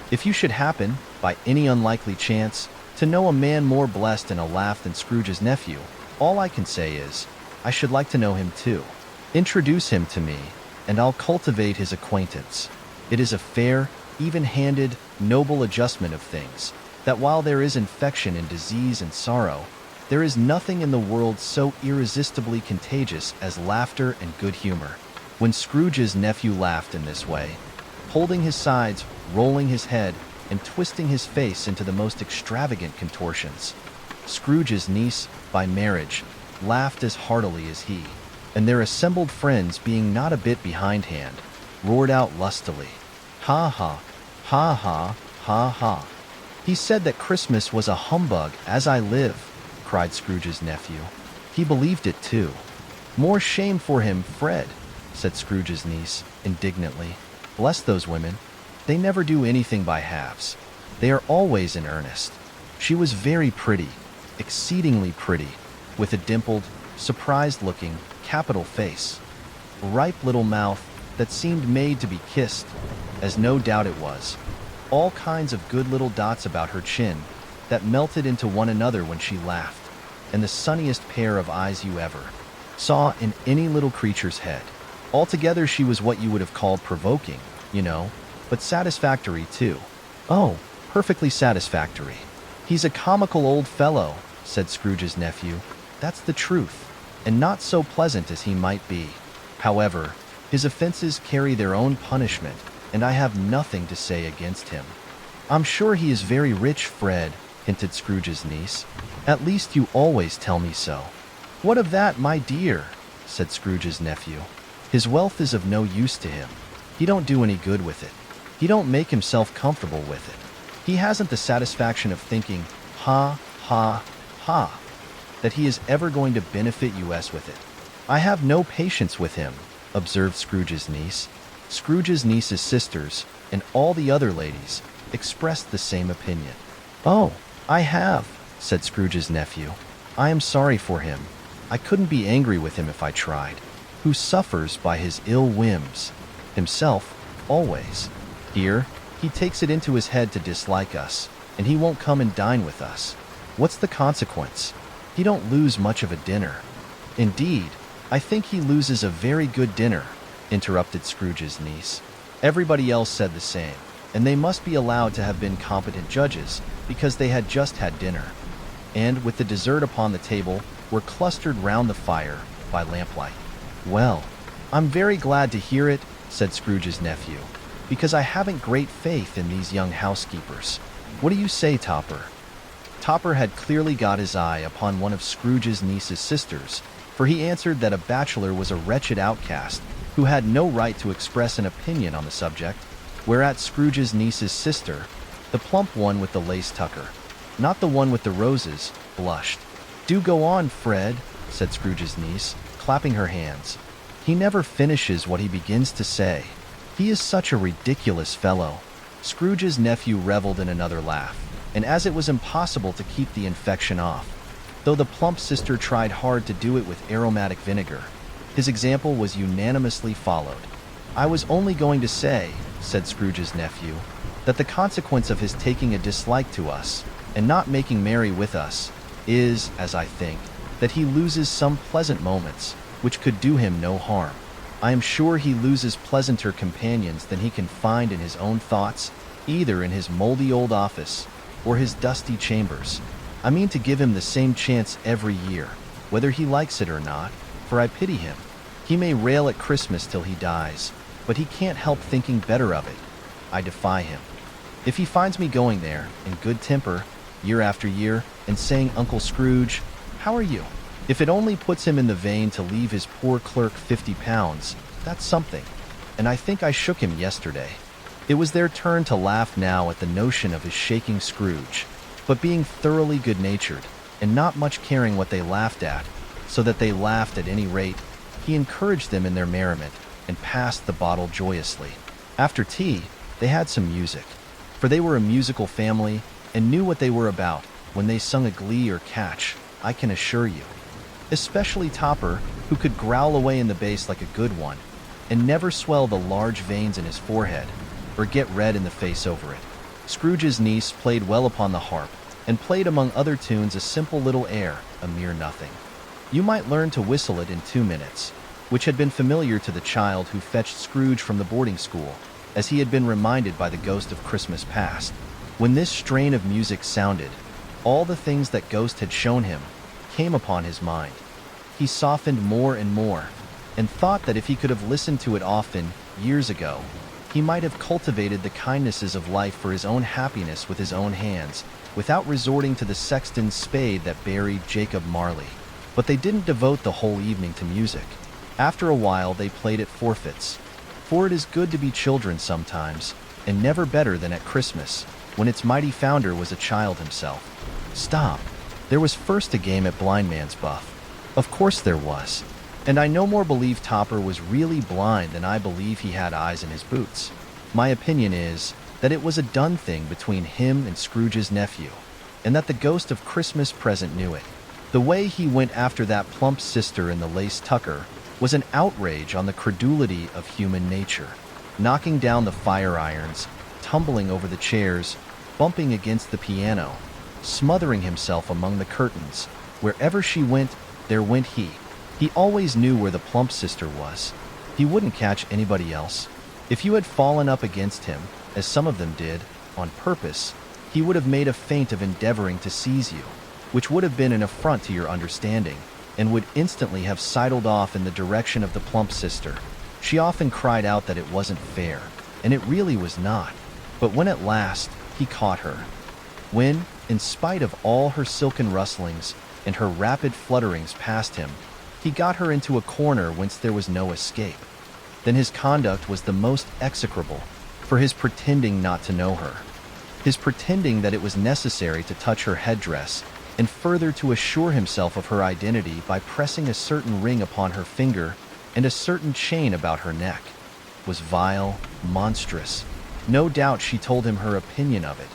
If you should happen, by any unlikely chance, to know a man more blessed in a laugh than Scrooge's nephew, all I can say is, I should like to know him too. Introduce him to me, and I'll cultivate his acquaintance. It is a fair, even-handed, noble adjustment of things, that while there is infection in disease and sorrow, there is nothing in the world so irresistibly contagious as laughter and good humor." When Scrooge's nephew laughed in this way, holding his sides, rolling his head, and twisting his face into the most extravagant contortions, Scrooge's niece, by marriage, laughed as heartily as he, and their assembled friends, being not a bit behindhand, roared out lustily, "Ha, ha, ha, ha, ha, ha! He said that Christmas was a humbug, as I live," cried Scrooge's nephew. "He believed it too." "More shame for him, Fred," said Scrooge's niece, indignantly. "Bless those women. They never do anything by halves. They are always in earnest. She was very pretty, exceedingly pretty, with a dimpled, surprised-looking, capital face, a ripe little mouth that seemed made to be kissed, as no doubt it was, all kinds of good little dots about her chin that melted into one another when she laughed, and the sunniest pair of eyes you ever saw in any little creature's head. Altogether, she was what you would have called provoking, but satisfactory too. Oh, perfectly satisfactory. He's a comical old fellow, said Scrooge's nephew. That's the truth, and not so pleasant as he might be. However, his offenses carry their own punishment, and I have nothing to say against him. I'm sure he is very rich, Fred, hinted Scrooge's niece. At least you always tell me so. What of that, my dear? Said Scrooge's nephew. His wealth is of no use to him. He don't do any good with it. He don't make himself comfortable with it. He hasn't the satisfaction of thinking, ha, ha, ha, that he is ever going to benefit us with it. I have no patience with him, observed Scrooge's niece. Scrooge's niece's sisters, and all the other ladies, expressed the same opinion. Oh, I have, said Scrooge's nephew. I am sorry for him. I couldn't be angry with him if I tried. Who suffers by his ill whims? Himself, always. Here, he takes it into his head to dislike us, and he won't come and dine with us. What's the consequence? He don't lose much of a dinner. Indeed, I think he loses a very good dinner, interrupted Scrooge's niece. Everybody else said the same, and they must be allowed to have been competent judges, because they had just had dinner, and, with the dessert upon the table, were clustered round the fire by lamplight. Well, I'm very glad to hear it, said Scrooge's nephew, because I haven't great faith in these young housekeepers. What do you say, Topper? Topper had clearly got his eye upon one of Scrooge's niece's sisters, for he answered that a bachelor was a wretched outcast who had no right to express an opinion on the subject, whereat Scrooge's niece's sister, the plump one with the lace tucker, not the one with the roses, blushed. Do go on, Fred, said Scrooge's niece, clapping her hands. He never finishes what he begins to say. He is such a ridiculous fellow. Scrooge's nephew reveled in another laugh, and as it was impossible to keep the infection off, though the plump sister tried hard to do it with aromatic vinegar, his example was unanimously followed. I was only going to say, said Scrooge's nephew, that the consequence of his taking a dislike to us, and not making merry with us, is, as I think, that he loses some pleasant moments, which could do him no harm. I am sure he loses pleasanter companions than he can find in his own thoughts, either in his moldy old office, or his dusty chambers. I mean to give him the same chance every year, whether he likes it or not, for I pity him. He may rail at Christmas till he dies, but he can't help thinking better of it. I defy him. If he finds me going there, in good temper, year after year, and saying, Uncle Scrooge, how are you? If it only puts him in the vein to leave his poor clerk £50, that's something. And I think I shook him yesterday. It was their turn to laugh now at the notion of his shaking Scrooge, but being thoroughly good-natured, and not much caring what they laughed at, so that they laughed at any rate, he encouraged them in their merriment, and passed the bottle joyously. After tea, they had some music, for they were a musical family, and knew what they were about when they sung a glee or catch, I can assure you. Especially Topper, who could growl away in the bass like a good one, and never swell the large veins in his forehead, or get red in the face over it. Scrooge's niece played well upon the harp, and played among other tunes a simple little air, a mere nothing. You might learn to whistle it in 2 minutes, which had been familiar to the child who fetched Scrooge from the boarding school, as he had been reminded by the ghost of Christmas past. When this strain of music sounded, all the things that ghost had shown him came upon his mind. He softened more and more, and thought that if he could have listened to it often, years ago, he might have cultivated the kindnesses of life for his own happiness with his own hands, without resorting to the sexton's spade that buried Jacob Marley. But they didn't devote the whole evening to music. After a while they played at forfeits, for it is good to be children sometimes, and never better than at Christmas, when its mighty founder was a child himself. Stop. There was first a game at blindman's buff. Of course there was. And I no more believe Topper was really blind than I believe he had eyes in his boots. My opinion is that it was a done thing between him and Scrooge's nephew, and that the ghost of Christmas present knew it. The way he went after that plump sister in the lace tucker was an outrage on the credulity of human nature, knocking down the fire irons, tumbling over the chairs, bumping against the piano, smothering himself among the curtains. Wherever she went, there went he. He always knew where the plump sister was. He wouldn't catch anybody else. If you had fallen up against him, as some of them did, on purpose, he would have made a feint of endeavoring to seize you, which would have been an affront to your understanding, and would instantly have sidled off in the direction of the plump sister. She often cried out that it wasn't fair, and it really was not. But when at last he caught her, when, in spite of all her silken rustlings and her rapid flutterings past him, he got her into a corner whence there was no escape, then his conduct was the most execrable, for his pretending not to know her, his pretending that it was necessary to touch her headdress, and further to assure himself of her identity by pressing a certain ring upon her finger and a certain chain about her neck, was vile, monstrous. No doubt she told him her opinion of it,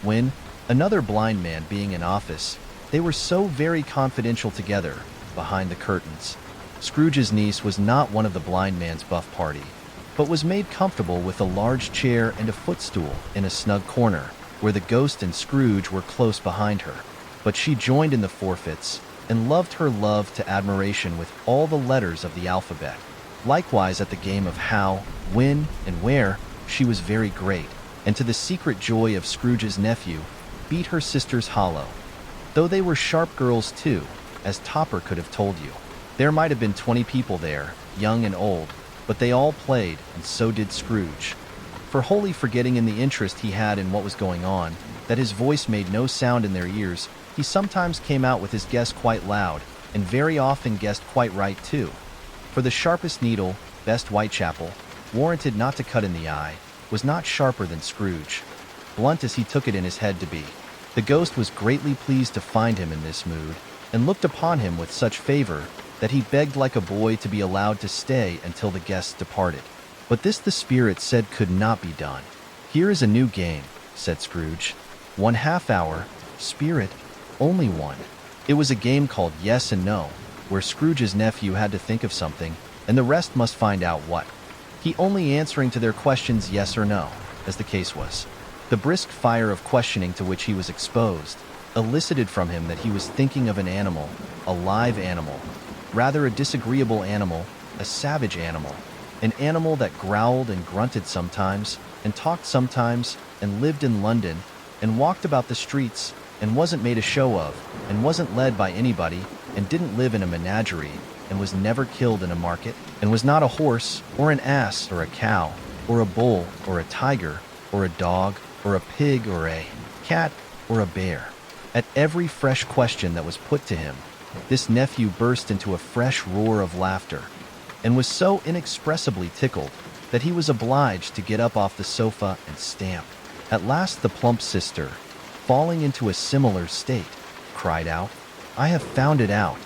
when, another blind man being in office, they were so very confidential together, behind the curtains. Scrooge's niece was not one of the blind man's buff party, but was made comfortable with a large chair and a footstool in a snug corner, where the ghost and Scrooge were close behind her. But she joined in the forfeits, and loved her love to admiration with all the letters of the alphabet. Likewise at the game of how, when, and where, she was very great, and to the secret joy of Scrooge's nephew, beat her sisters hollow. Though they were sharp girls too, as Topper could have told you. There might have been 20 people there, young and old, but they all played, and so did Scrooge. For wholly forgetting in the interest he had in what was going on, that his voice made no sound in their ears, he sometimes came out with his guess quite loud, and very often guessed quite right too. For the sharpest needle, best Whitechapel, warranted not to cut in the eye, was not sharper than Scrooge, blunt as he took it in his head to be. The ghost was greatly pleased to find him in this mood, and looked upon him with such favor that he begged like a boy to be allowed to stay until the guests departed. But this the spirit said could not be done. "Here is a new game," said Scrooge. "1 half hour, spirit, only one." It was a game called Yes and No, where Scrooge's nephew had to think of something, and the rest must find out what. He only answering to their questions yes or no, as the case was. The brisk fire of questioning to which he was exposed elicited from him that he was thinking of an animal, a live animal, rather a disagreeable animal, a savage animal, an animal that growled and grunted sometimes, and talked sometimes, and lived in London, and walked about the streets, and wasn't made a show of, and wasn't led by anybody, and didn't live in a menagerie, and was never killed in a market, and was not a horse, or an ass, or a cow, or a bull, or a tiger, or a dog, or a pig, or a cat, or a bear. At every fresh question that was put to him, this nephew burst into a fresh roar of laughter, and was so inexpressibly tickled that he was obliged to get up off the sofa and stamp. At last the plump sister, falling into a similar state, cried out, "I have found it out.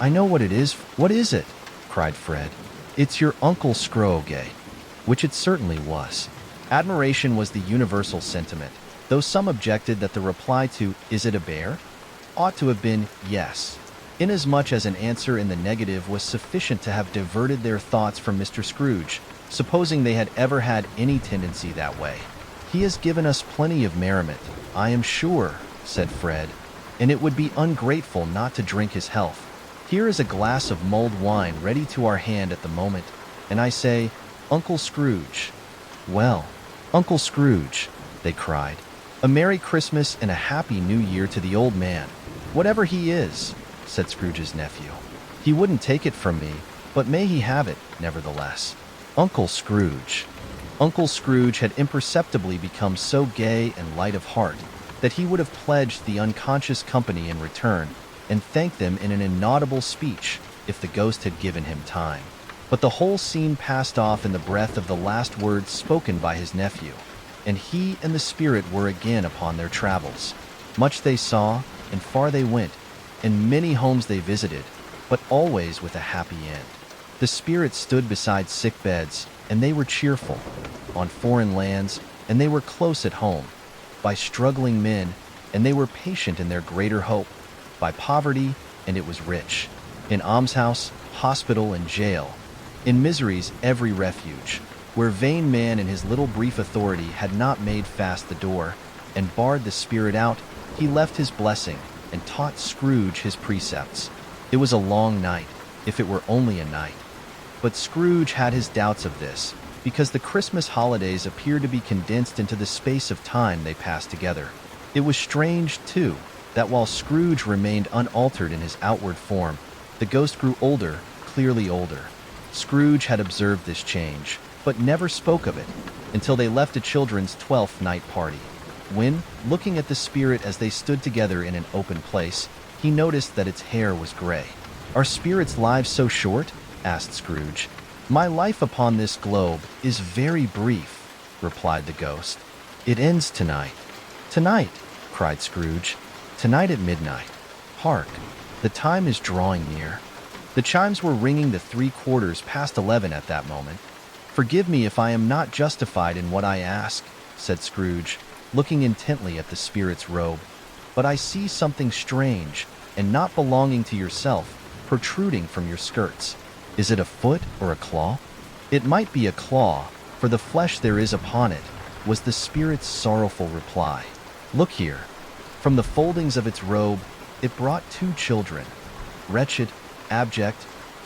I know what it is." "What is it?" cried Fred. "It's your Uncle Scrooge," which it certainly was. Admiration was the universal sentiment, though some objected that the reply to "Is it a bear?" ought to have been "Yes," inasmuch as an answer in the negative was sufficient to have diverted their thoughts from Mr. Scrooge, supposing they had ever had any tendency that way. "He has given us plenty of merriment, I am sure," said Fred, "and it would be ungrateful not to drink his health. Here is a glass of mulled wine ready to our hand at the moment, and I say, Uncle Scrooge." "Well, Uncle Scrooge," they cried, "a Merry Christmas and a Happy New Year to the old man, whatever he is," said Scrooge's nephew. "He wouldn't take it from me, but may he have it, nevertheless." Uncle Scrooge. Uncle Scrooge had imperceptibly become so gay and light of heart that he would have pledged the unconscious company in return, and thanked them in an inaudible speech if the ghost had given him time. But the whole scene passed off in the breath of the last words spoken by his nephew, and he and the spirit were again upon their travels. Much they saw, and far they went, and many homes they visited, but always with a happy end. The spirit stood beside sick beds, and they were cheerful, on foreign lands, and they were close at home, by struggling men, and they were patient in their greater hope, by poverty, and it was rich, in almshouse, hospital, and jail, in misery's every refuge, where vain man in his little brief authority had not made fast the door, and barred the spirit out, he left his blessing, and taught Scrooge his precepts. It was a long night, if it were only a night. But Scrooge had his doubts of this, because the Christmas holidays appeared to be condensed into the space of time they passed together. It was strange, too, that while Scrooge remained unaltered in his outward form, the ghost grew older, clearly older. Scrooge had observed this change, but never spoke of it, until they left a children's 12th night party. When, looking at the spirit as they stood together in an open place, he noticed that its hair was gray. "Are spirits' lives so short?" asked Scrooge. "My life upon this globe is very brief," replied the ghost. "It ends tonight." "Tonight!" cried Scrooge. "Tonight at midnight. Hark! The time is drawing near." The chimes were ringing the 11:15 at that moment. "Forgive me if I am not justified in what I ask," said Scrooge, looking intently at the spirit's robe, "but I see something strange, and not belonging to yourself, protruding from your skirts. Is it a foot or a claw?" "It might be a claw, for the flesh there is upon it," was the spirit's sorrowful reply. "Look here." From the foldings of its robe, it brought 2 children, wretched, abject,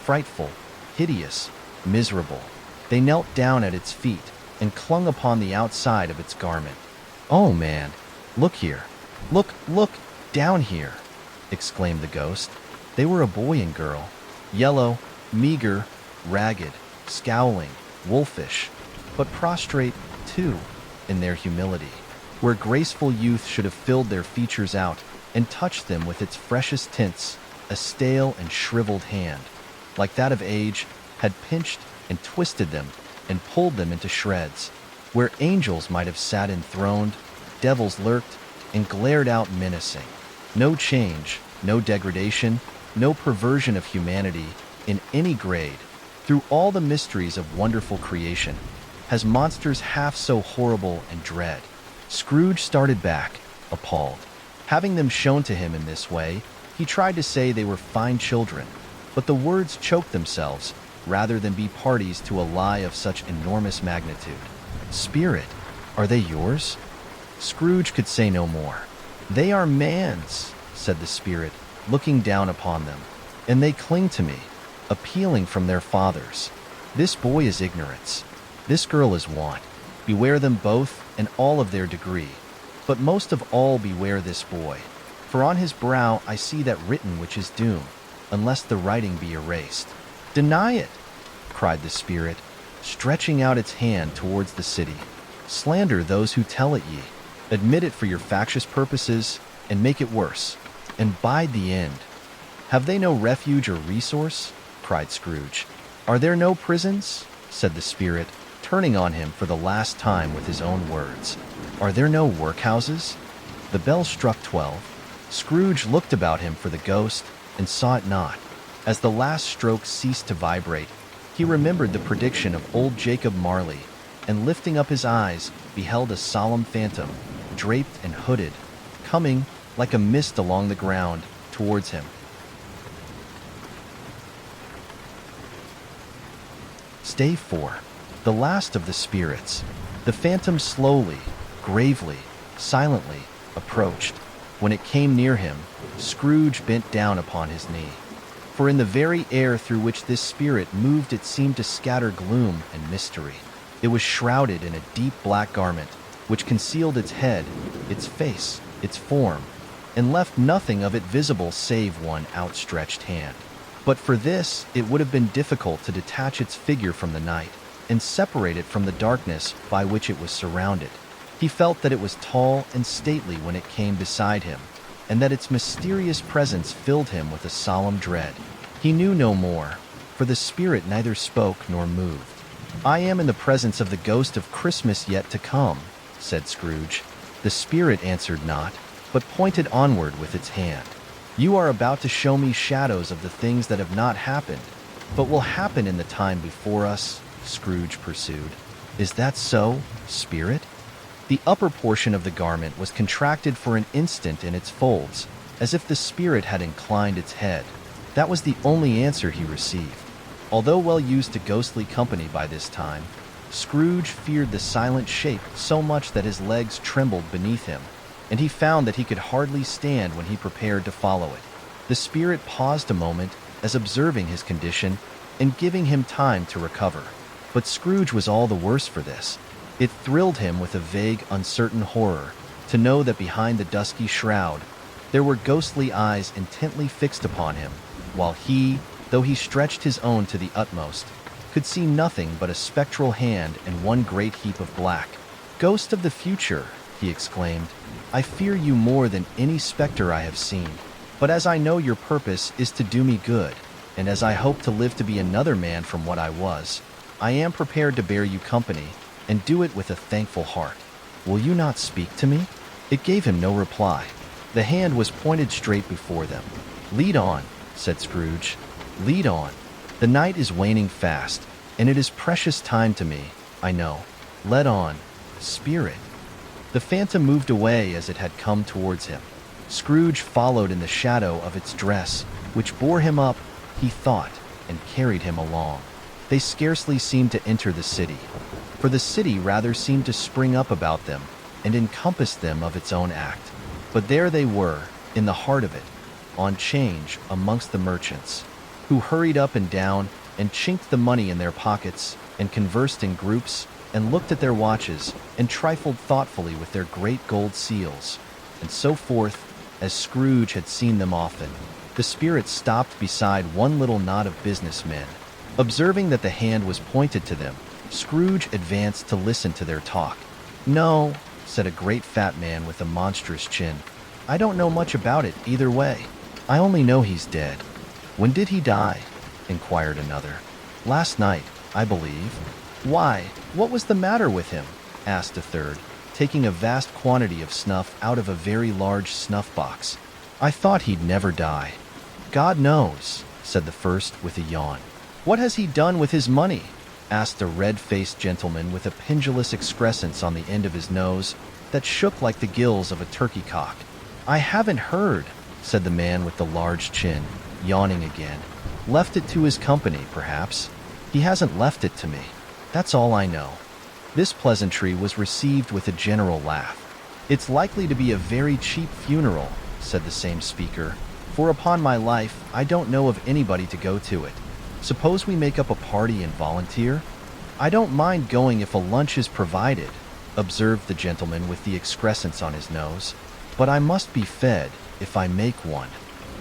frightful, hideous, miserable. They knelt down at its feet and clung upon the outside of its garment. "Oh, man, look here. Look, down here," exclaimed the ghost. They were a boy and girl, yellow, meager, ragged, scowling, wolfish, but prostrate, too, in their humility, where graceful youth should have filled their features out and touched them with its freshest tints. A stale and shriveled hand, like that of age, had pinched and twisted them and pulled them into shreds. Where angels might have sat enthroned, devils lurked and glared out menacing. No change, no degradation, no perversion of humanity in any grade, through all the mysteries of wonderful creation, has monsters half so horrible and dread. Scrooge started back, appalled. Having them shown to him in this way, he tried to say they were fine children, but the words choked themselves rather than be parties to a lie of such enormous magnitude. "Spirit, are they yours?" Scrooge could say no more. "They are man's," said the spirit, looking down upon them, "and they cling to me, appealing from their fathers. This boy is ignorance. This girl is want. Beware them both and all of their degree. But most of all beware this boy. For on his brow I see that written which is doom, unless the writing be erased." "Deny it," cried the spirit, stretching out its hand towards the city. "Slander those who tell it ye. Admit it for your factious purposes, and make it worse, and bide the end." "Have they no refuge or resource?" cried Scrooge. "Are there no prisons?" said the spirit, turning on him for the last time with his own words. "Are there no workhouses?" The bell struck 12. Scrooge looked about him for the ghost and saw it not. As the last stroke ceased to vibrate, he remembered the prediction of old Jacob Marley, and lifting up his eyes, beheld a solemn phantom, draped and hooded, coming, like a mist along the ground, towards him. Stave 4. The last of the spirits. The phantom slowly, gravely, silently approached. When it came near him, Scrooge bent down upon his knee. For in the very air through which this spirit moved it seemed to scatter gloom and mystery. It was shrouded in a deep black garment, which concealed its head, its face, its form, and left nothing of it visible save one outstretched hand. But for this, it would have been difficult to detach its figure from the night, and separate it from the darkness by which it was surrounded. He felt that it was tall and stately when it came beside him, and that its mysterious presence filled him with a solemn dread. He knew no more, for the spirit neither spoke nor moved. "I am in the presence of the ghost of Christmas yet to come," said Scrooge. The spirit answered not, but pointed onward with its hand. "You are about to show me shadows of the things that have not happened, but will happen in the time before us," Scrooge pursued. "Is that so, spirit?" The upper portion of the garment was contracted for an instant in its folds, as if the spirit had inclined its head. That was the only answer he received. Although well used to ghostly company by this time, Scrooge feared the silent shape so much that his legs trembled beneath him, and he found that he could hardly stand when he prepared to follow it. The spirit paused a moment, as observing his condition and giving him time to recover. But Scrooge was all the worse for this. It thrilled him with a vague, uncertain horror to know that behind the dusky shroud there were ghostly eyes intently fixed upon him, while he, though he stretched his own to the utmost, could see nothing but a spectral hand and one great heap of black. "Ghost of the future," he exclaimed, "I fear you more than any specter I have seen. But as I know your purpose is to do me good, and as I hope to live to be another man from what I was, I am prepared to bear you company, and do it with a thankful heart. Will you not speak to me?" It gave him no reply. The hand was pointed straight before them. "Lead on," said Scrooge. "Lead on. The night is waning fast, and it is precious time to me, I know. Let on, spirit." The phantom moved away as it had come towards him. Scrooge followed in the shadow of its dress, which bore him up, he thought, and carried him along. They scarcely seemed to enter the city, for the city rather seemed to spring up about them and encompass them of its own act. But there they were, in the heart of it, on 'change amongst the merchants, who hurried up and down and chinked the money in their pockets and conversed in groups and looked at their watches and trifled thoughtfully with their great gold seals, and so forth, as Scrooge had seen them often. The spirit stopped beside one little knot of businessmen. Observing that the hand was pointed to them, Scrooge advanced to listen to their talk. "No," said a great fat man with a monstrous chin. "I don't know much about it either way. I only know he's dead." "When did he die?" inquired another. "Last night, I believe." "Why, what was the matter with him?" asked a third, taking a vast quantity of snuff out of a very large snuff box. "I thought he'd never die." "God knows," said the first with a yawn. "What has he done with his money?" asked a red-faced gentleman with a pendulous excrescence on the end of his nose that shook like the gills of a turkey-cock. "I haven't heard," said the man with the large chin, yawning again. "Left it to his company, perhaps. He hasn't left it to me. That's all I know." This pleasantry was received with a general laugh. "It's likely to be a very cheap funeral," said the same speaker, "for upon my life I don't know of anybody to go to it. Suppose we make up a party and volunteer?" "I don't mind going if a lunch is provided," observed the gentleman with the excrescence on his nose, "but I must be fed if I make one."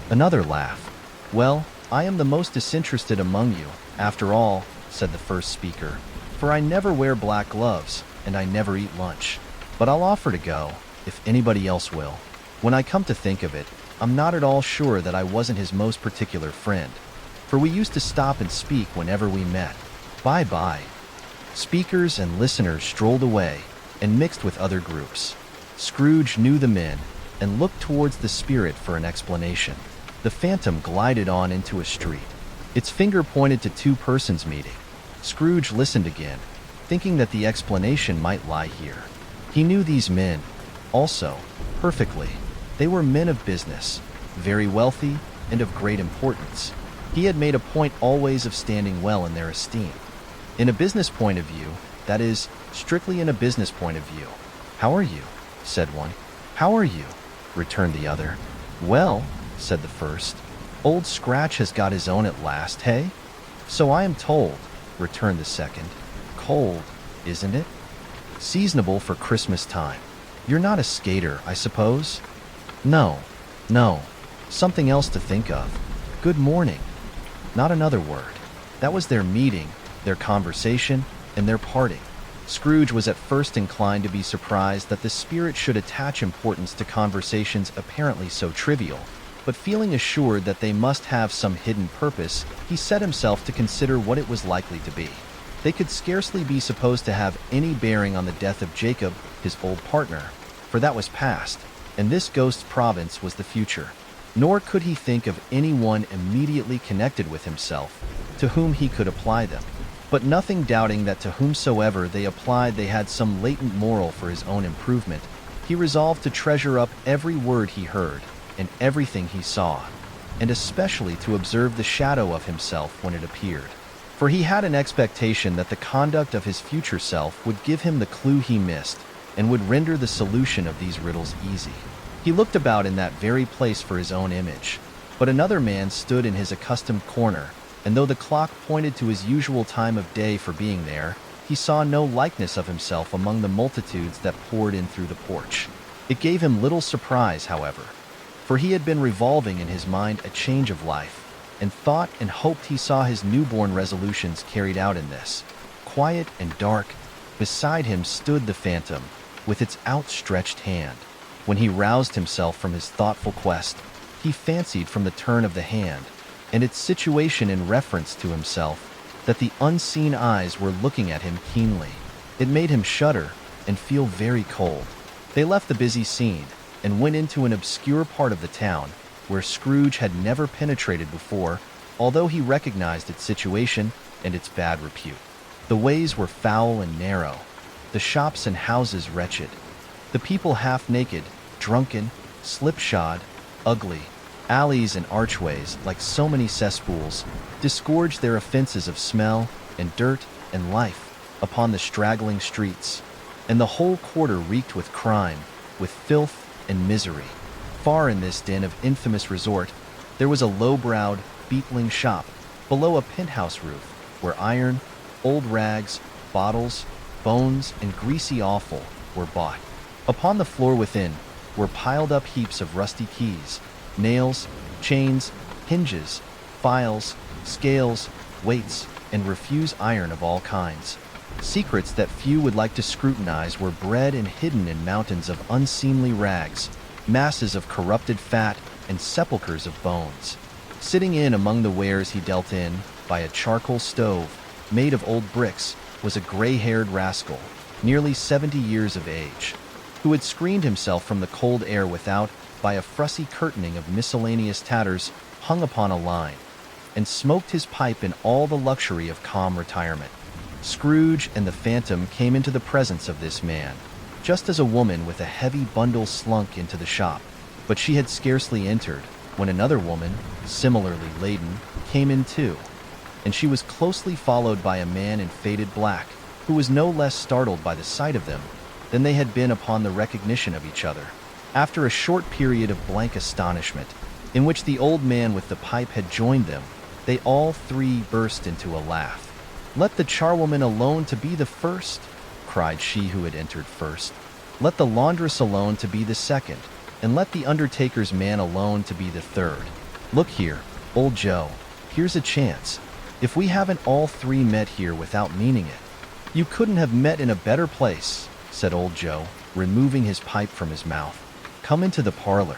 Another laugh. "Well, I am the most disinterested among you, after all," said the first speaker, "for I never wear black gloves, and I never eat lunch. But I'll offer to go, if anybody else will. When I come to think of it, I'm not at all sure that I wasn't his most particular friend, for we used to stop and speak whenever we met. Bye-bye." Speakers and listeners strolled away and mixed with other groups. Scrooge knew the men and looked towards the spirit for an explanation. The phantom glided on into a street. Its finger pointed to two persons meeting. Scrooge listened again, thinking that the explanation might lie here. He knew these men, also, perfectly. They were men of business, very wealthy and of great importance. He had made a point always of standing well in their esteem. In a business point of view, that is, strictly in a business point of view. "How are you?" said one. "How are you?" returned the other. "Well," said the first, "Old Scratch has got his own at last, hey?" "So I am told," returned the second. "Cold, isn't it? Seasonable for Christmas time. You're not a skater, I suppose?" No. Something else to think of. Good morning." Not another word. That was their meeting, their conversation, and their parting. Scrooge was at first inclined to be surprised that the spirit should attach importance to conversations apparently so trivial, but feeling assured that they must have some hidden purpose, he set himself to consider what it was likely to be. They could scarcely be supposed to have any bearing on the death of Jacob, his old partner, for that was past, and this ghost's province was the future. Nor could he think of anyone immediately connected with himself, to whom he could apply them. But nothing doubting that to whomsoever they applied they had some latent moral for his own improvement, he resolved to treasure up every word he heard and everything he saw, and especially to observe the shadow of himself when it appeared. For he had an expectation that the conduct of his future self would give him the clue he missed and would render the solution of these riddles easy. He looked about in that very place for his own image, but another man stood in his accustomed corner, and though the clock pointed to his usual time of day for being there, he saw no likeness of himself among the multitudes that poured in through the porch. It gave him little surprise, however, for he had been revolving in his mind a change of life, and thought and hoped he saw his newborn resolutions carried out in this. Quiet and dark, beside him stood the phantom, with its outstretched hand. When he roused himself from his thoughtful quest, he fancied from the turn of the hand, and its situation in reference to himself, that the unseen eyes were looking at him keenly. It made him shudder and feel very cold. They left the busy scene and went into an obscure part of the town where Scrooge had never penetrated before, although he recognized its situation and its bad repute. The ways were foul and narrow, the shops and houses wretched, the people half-naked, drunken, slipshod, ugly. Alleys and archways, like so many cesspools, disgorged their offenses of smell and dirt and life upon the straggling streets, and the whole quarter reeked with crime, with filth and misery. Far in this den of infamous resort, there was a low-browed, beetling shop below a penthouse roof, where iron, old rags, bottles, bones, and greasy offal were bought. Upon the floor within were piled up heaps of rusty keys, nails, chains, hinges, files, scales, weights, and refuse iron of all kinds. Secrets that few would like to scrutinize were bred and hidden in mountains of unseemly rags, masses of corrupted fat, and sepulchres of bones. Sitting in among the wares he dealt in, by a charcoal stove, made of old bricks, was a gray-haired rascal, nearly 70 years of age, who had screened himself from the cold air without by a fussy curtaining of miscellaneous tatters hung upon a line, and smoked his pipe in all the luxury of calm retirement. Scrooge and the phantom came into the presence of this man, just as a woman with a heavy bundle slunk into the shop, but she had scarcely entered when another woman, similarly laden, came in too, and she was closely followed by a man in faded black, who was no less startled by the sight of them than they had been upon the recognition of each other. After a short period of blank astonishment, in which the old man with the pipe had joined them, they all three burst into a laugh. "Let the charwoman alone to be the first," cried she who had entered first. "Let the laundress alone to be the second, and let the undertaker's man alone to be the third. Look here, old Joe, here's a chance. If we haven't all three met here without meaning it." "You couldn't have met in a better place," said old Joe, removing his pipe from his mouth. "Come into the parlor.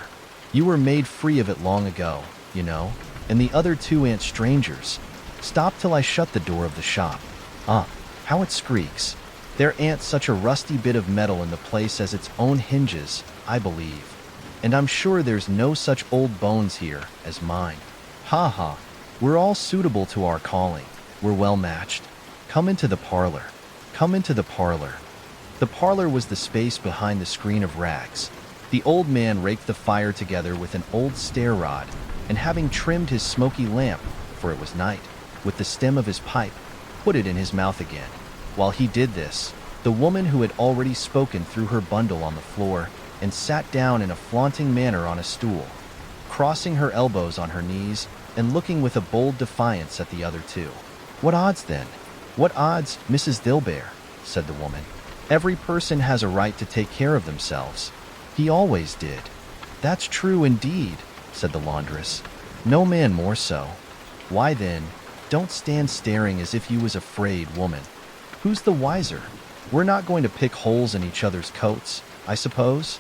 You were made free of it long ago, you know, and the other two ain't strangers. Stop till I shut the door of the shop. How it squeaks. There ain't such a rusty bit of metal in the place as its own hinges, I believe. And I'm sure there's no such old bones here as mine. Ha ha, we're all suitable to our calling. We're well matched. Come into the parlor. Come into the parlor." The parlor was the space behind the screen of rags. The old man raked the fire together with an old stair-rod, and having trimmed his smoky lamp, for it was night, with the stem of his pipe, put it in his mouth again. While he did this, the woman who had already spoken threw her bundle on the floor and sat down in a flaunting manner on a stool, crossing her elbows on her knees and looking with a bold defiance at the other two. "What odds, then? What odds, Mrs. Dilbear?" said the woman. "Every person has a right to take care of themselves. He always did." "That's true indeed," said the laundress. "No man more so." "Why then, don't stand staring as if you was afraid, woman. Who's the wiser? We're not going to pick holes in each other's coats, I suppose?"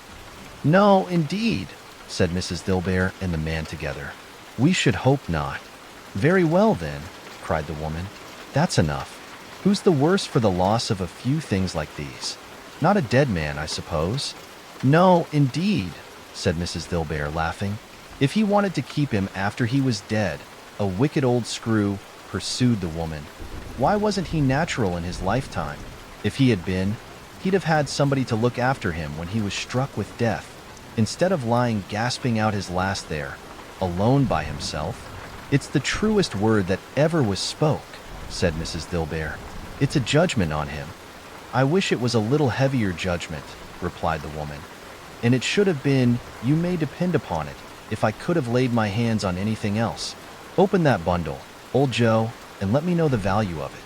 "No, indeed," said Mrs. Dilbear and the man together. "We should hope not." "Very well, then," cried the woman. "That's enough. Who's the worse for the loss of a few things like these? Not a dead man, I suppose?" "No, indeed," said Mrs. Dilbear, laughing. "If he wanted to keep him after he was dead, a wicked old screw, pursued the woman. Why wasn't he natural in his lifetime? If he had been, he'd have had somebody to look after him when he was struck with death, instead of lying gasping out his last there, alone by himself. "It's the truest word that ever was spoke," said Mrs. Dilbear. "It's a judgment on him." "I wish it was a little heavier judgment," replied the woman. "And it should have been, you may depend upon it, if I could have laid my hands on anything else. Open that bundle, old Joe, and let me know the value of it.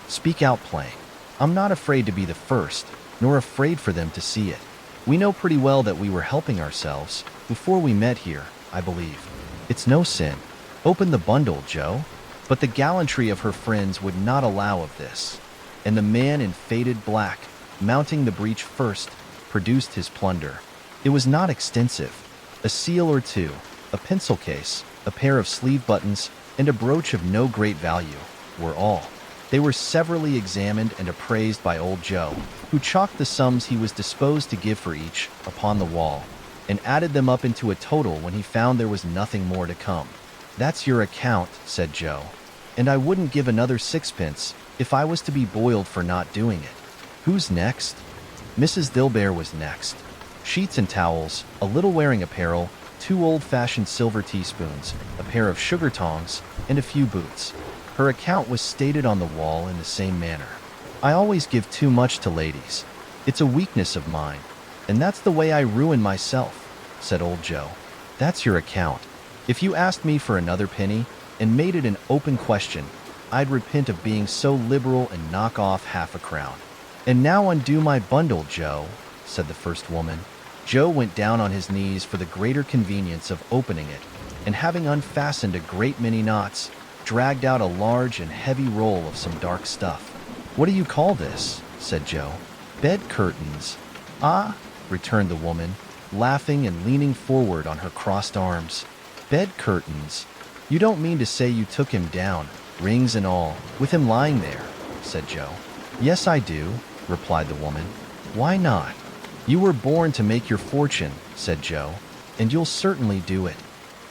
Speak out plain. I'm not afraid to be the first, nor afraid for them to see it. We know pretty well that we were helping ourselves before we met here, I believe. It's no sin. Open the bundle, Joe." But the gallantry of her friends would not allow of this, and the man in faded black, mounting the breech first, produced his plunder. It was not extensive. A seal or two, a pencil case, a pair of sleeve buttons, and a brooch of no great value were all. They were severally examined and appraised by old Joe, who chalked the sums he was disposed to give for each upon the wall, and added them up into a total when he found there was nothing more to come. "That's your account," said Joe, "and I wouldn't give another sixpence if I was to be boiled for not doing it. Who's next?" Mrs. Dilbear was next. Sheets and towels, a little wearing apparel, 2 old-fashioned silver teaspoons, a pair of sugar tongs, and a few boots. Her account was stated on the wall in the same manner. "I always give too much to ladies. It's a weakness of mine, and that's the way I ruin myself," said old Joe. "That's your account. If you asked me for another penny and made it an open question, I'd repent of being so liberal and knock off half a crown." "And now undo my bundle, Joe," said the first woman. Joe went down on his knees for the greater convenience of opening it, and having unfastened a great many knots, dragged out a large and heavy roll of some dark stuff. "What do you call this?" said Joe. "Bed curtains." "Ah," returned the woman, laughing and leaning forward on her crossed arms. "Bed curtains. You don't mean to say you took him down, rings and all, with him lying there," said Joe. "Yes, I do," replied the woman. "Why not?" "You were born to make your fortune," said Joe, "and you'll certainly do it."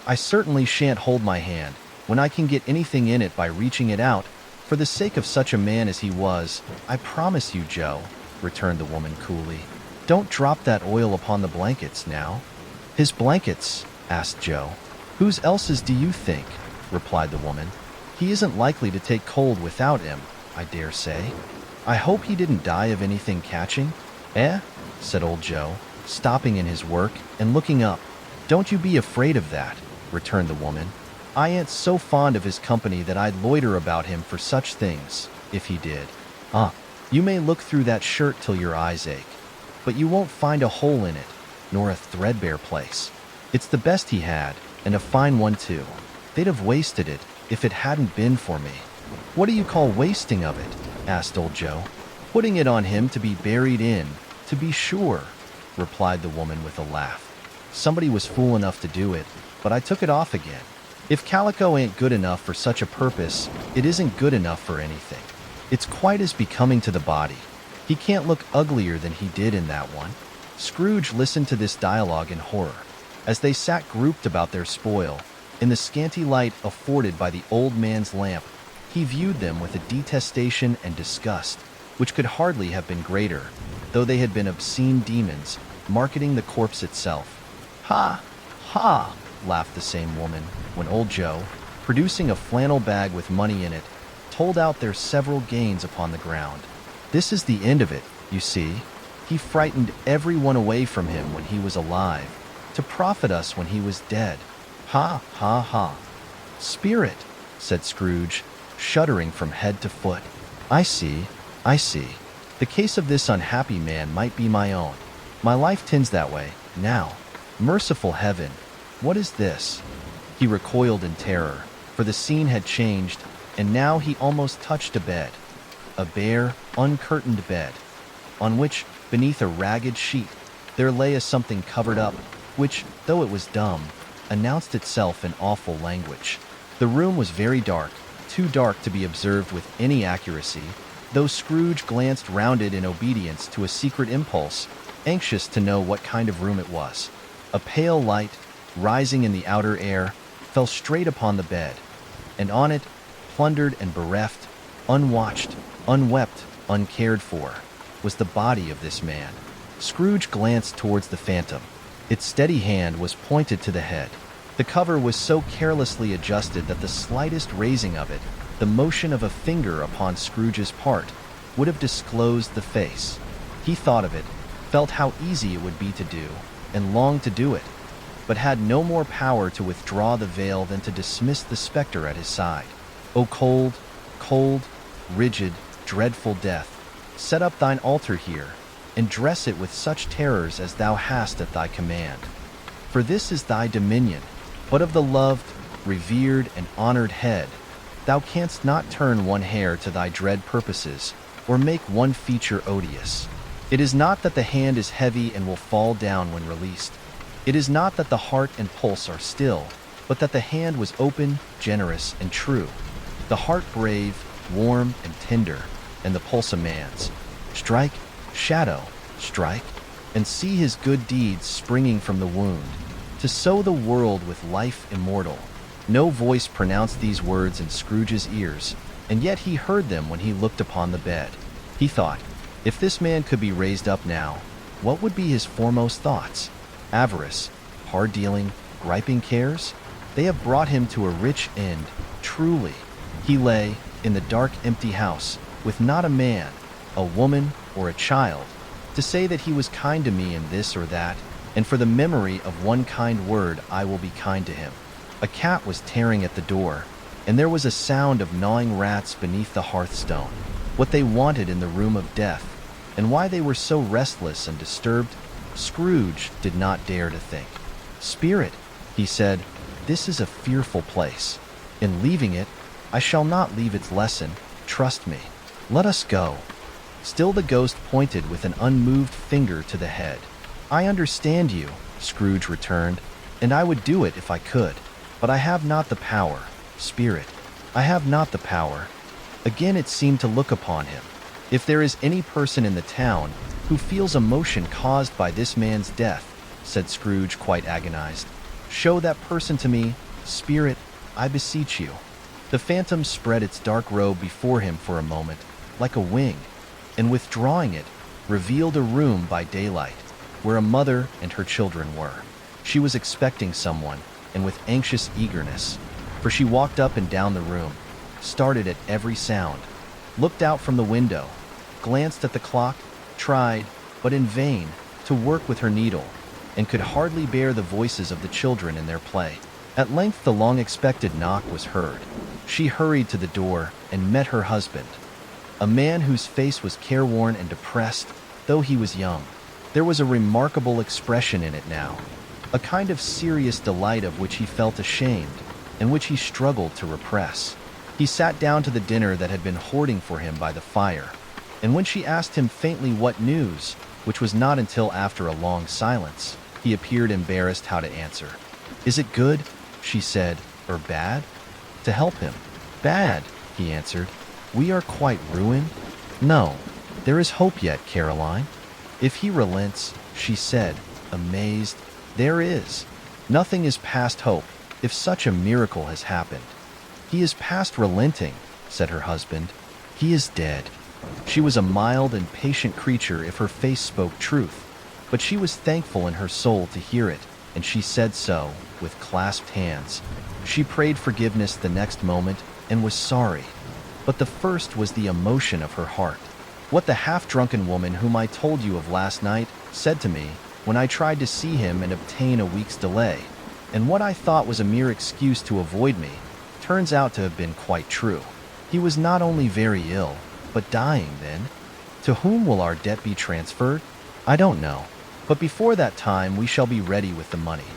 "I certainly shan't hold my hand when I can get anything in it by reaching it out, for the sake of such a man as he was. I promise you, Joe," returned the woman coolly. "Don't drop that oil upon the blankets now." "His blankets?" asked Joe. "Whose else's do you think?" replied the woman. "He isn't likely to take cold without him, I dare say. I hope he didn't die of anything catching." "Eh?" said old Joe, stopping in his work and looking up. "Don't you be afraid of that," returned the woman. "I ain't so fond of his company that I'd loiter about him for such things, if he did. You may look through that shirt till your eyes ache, but you won't find a hole in it, nor a threadbare place. It's the best he had, and a fine one too. They'd have wasted it if it hadn't been for me." "What do you call wasting of it?" asked old Joe. "Putting it on him to be buried in, to be sure," replied the woman with a laugh. "Somebody was fool enough to do it, but I took it off again. If calico ain't good enough for such a purpose, it isn't good enough for anything. It's quite as becoming to the body. He can't look uglier than he did in that one." Scrooge listened to this dialogue in horror. As they sat grouped about their spoil, in the scanty light afforded by the old man's lamp, he viewed them with a detestation and disgust which could hardly have been greater, though they had been obscene demons, marketing the corpse itself. "Ha! Ha!" laughed the same woman, when old Joe, producing a flannel bag with money in it, told out their several gains upon the ground. "This is the end of it, you see. He frightened everyone away from him when he was alive, to profit us when he was dead. Ha, ha, ha." "Spirit," said Scrooge, shuddering from head to foot. I see. The case of this unhappy man might be my own. My life tends that way, now. Merciful heaven, what is this?" He recoiled in terror, for the scene had changed, and now he almost touched a bed. A bare, uncurtained bed, on which, beneath a ragged sheet, there lay a something covered up, which, though it was dumb, announced itself in awful language. The room was very dark, too dark to be observed with any accuracy, though Scrooge glanced round it in obedience to a secret impulse, anxious to know what kind of room it was. A pale light, rising in the outer air, fell straight upon the bed, and on it, plundered and bereft, unwatched, unwept, uncared for, was the body of this man. Scrooge glanced towards the phantom. Its steady hand was pointed to the head. The cover was so carelessly adjusted that the slightest raising of it, the motion of a finger upon Scrooge's part, would have disclosed the face. He thought of it, felt how easy it would be to do, and longed to do it, but had no more power to withdraw the veil than to dismiss the specter at his side. O cold, cold, rigid, dreadful death, set up thine altar here, and dress it with such terrors as thou hast at thy command. For this is thy dominion, but of the loved, revered, and honored head, thou canst not turn one hair to thy dread purposes, or make one feature odious. It is not that the hand is heavy and will fall down when released. It is not that the heart and pulse are still, but that the hand was open, generous, and true. The heart brave, warm, and tender, and the pulse a man's. Strike, shadow, strike, and see his good deeds springing from the wound, to sow the world with life immortal. No voice pronounced these words in Scrooge's ears, and yet he heard them when he looked upon the bed. He thought, if this man could be raised up now, what would be his foremost thoughts? Avarice, hard-dealing, griping cares? They have brought him to a rich end, truly. He lay, in the dark, empty house, with not a man, a woman, or a child, to say that he was kind to me in this or that, and for the memory of one kind word I will be kind to him. A cat was tearing at the door, and there was a sound of gnawing rats beneath the hearthstone. What they wanted in the room of death, and why they were so restless and disturbed, Scrooge did not dare to think. Spirit, he said, this is a fearful place. In leaving it, I shall not leave its lesson, trust me. Let us go. Still the ghost pointed with an unmoved finger to the head. I understand you, Scrooge returned, and I would do it if I could. But I have not the power, Spirit. I have not the power. Again it seemed to look upon him. If there is any person in the town who feels emotion caused by this man's death, said Scrooge, quite agonized, show that person to me, Spirit, I beseech you. The phantom spread its dark robe before him for a moment, like a wing, and withdrawing it, revealed a room by daylight, where a mother and her children were. She was expecting someone, and with anxious eagerness, for she walked up and down the room, started at every sound, looked out from the window, glanced at the clock, tried, but in vain, to work with her needle, and could hardly bear the voices of the children in their play. At length the long-expected knock was heard. She hurried to the door and met her husband, a man whose face was careworn and depressed, though he was young. There was a remarkable expression in it now, a kind of serious delight of which he felt ashamed, and which he struggled to repress. He sat down to the dinner that had been hoarding for him by the fire, and when she asked him faintly what news, which was not until after a long silence, he appeared embarrassed how to answer. Is it good, she said, or bad? To help him. Bad, he answered. We are quite ruined? No, there is hope yet, Caroline. If he relents, she said, amazed, there is. Nothing is past hope, if such a miracle has happened. He is past relenting, said her husband. He is dead. She was a mild and patient creature if her face spoke truth, but she was thankful in her soul to hear it, and she said so, with clasped hands. She prayed forgiveness the next moment, and was sorry. But the first was the emotion of her heart. What the half-drunken woman whom I told you of last night said to me when I tried to see him and obtain a week's delay, and what I thought was a mere excuse to avoid me, turns out to have been quite true. He was not only very ill, but dying then. To whom will our debt be transferred? I don't know. But before that time we shall be ready with the money.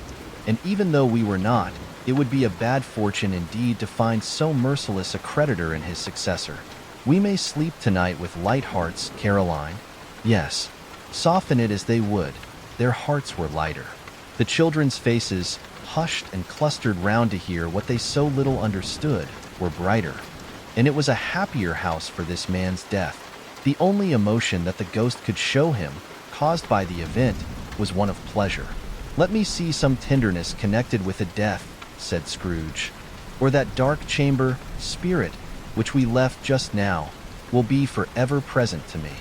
And even though we were not, it would be a bad fortune indeed to find so merciless a creditor in his successor. We may sleep tonight with light hearts, Caroline. Yes, soften it as they would, their hearts were lighter. The children's faces, hushed and clustered round to hear what they so little understood, were brighter. And it was a happier house for this man's death. The only emotion that the ghost could show him, caused by the event, was one of pleasure. Let me see some tenderness connected with a death, said Scrooge. Or that dark chamber, Spirit, which we left just now, will be forever present to me."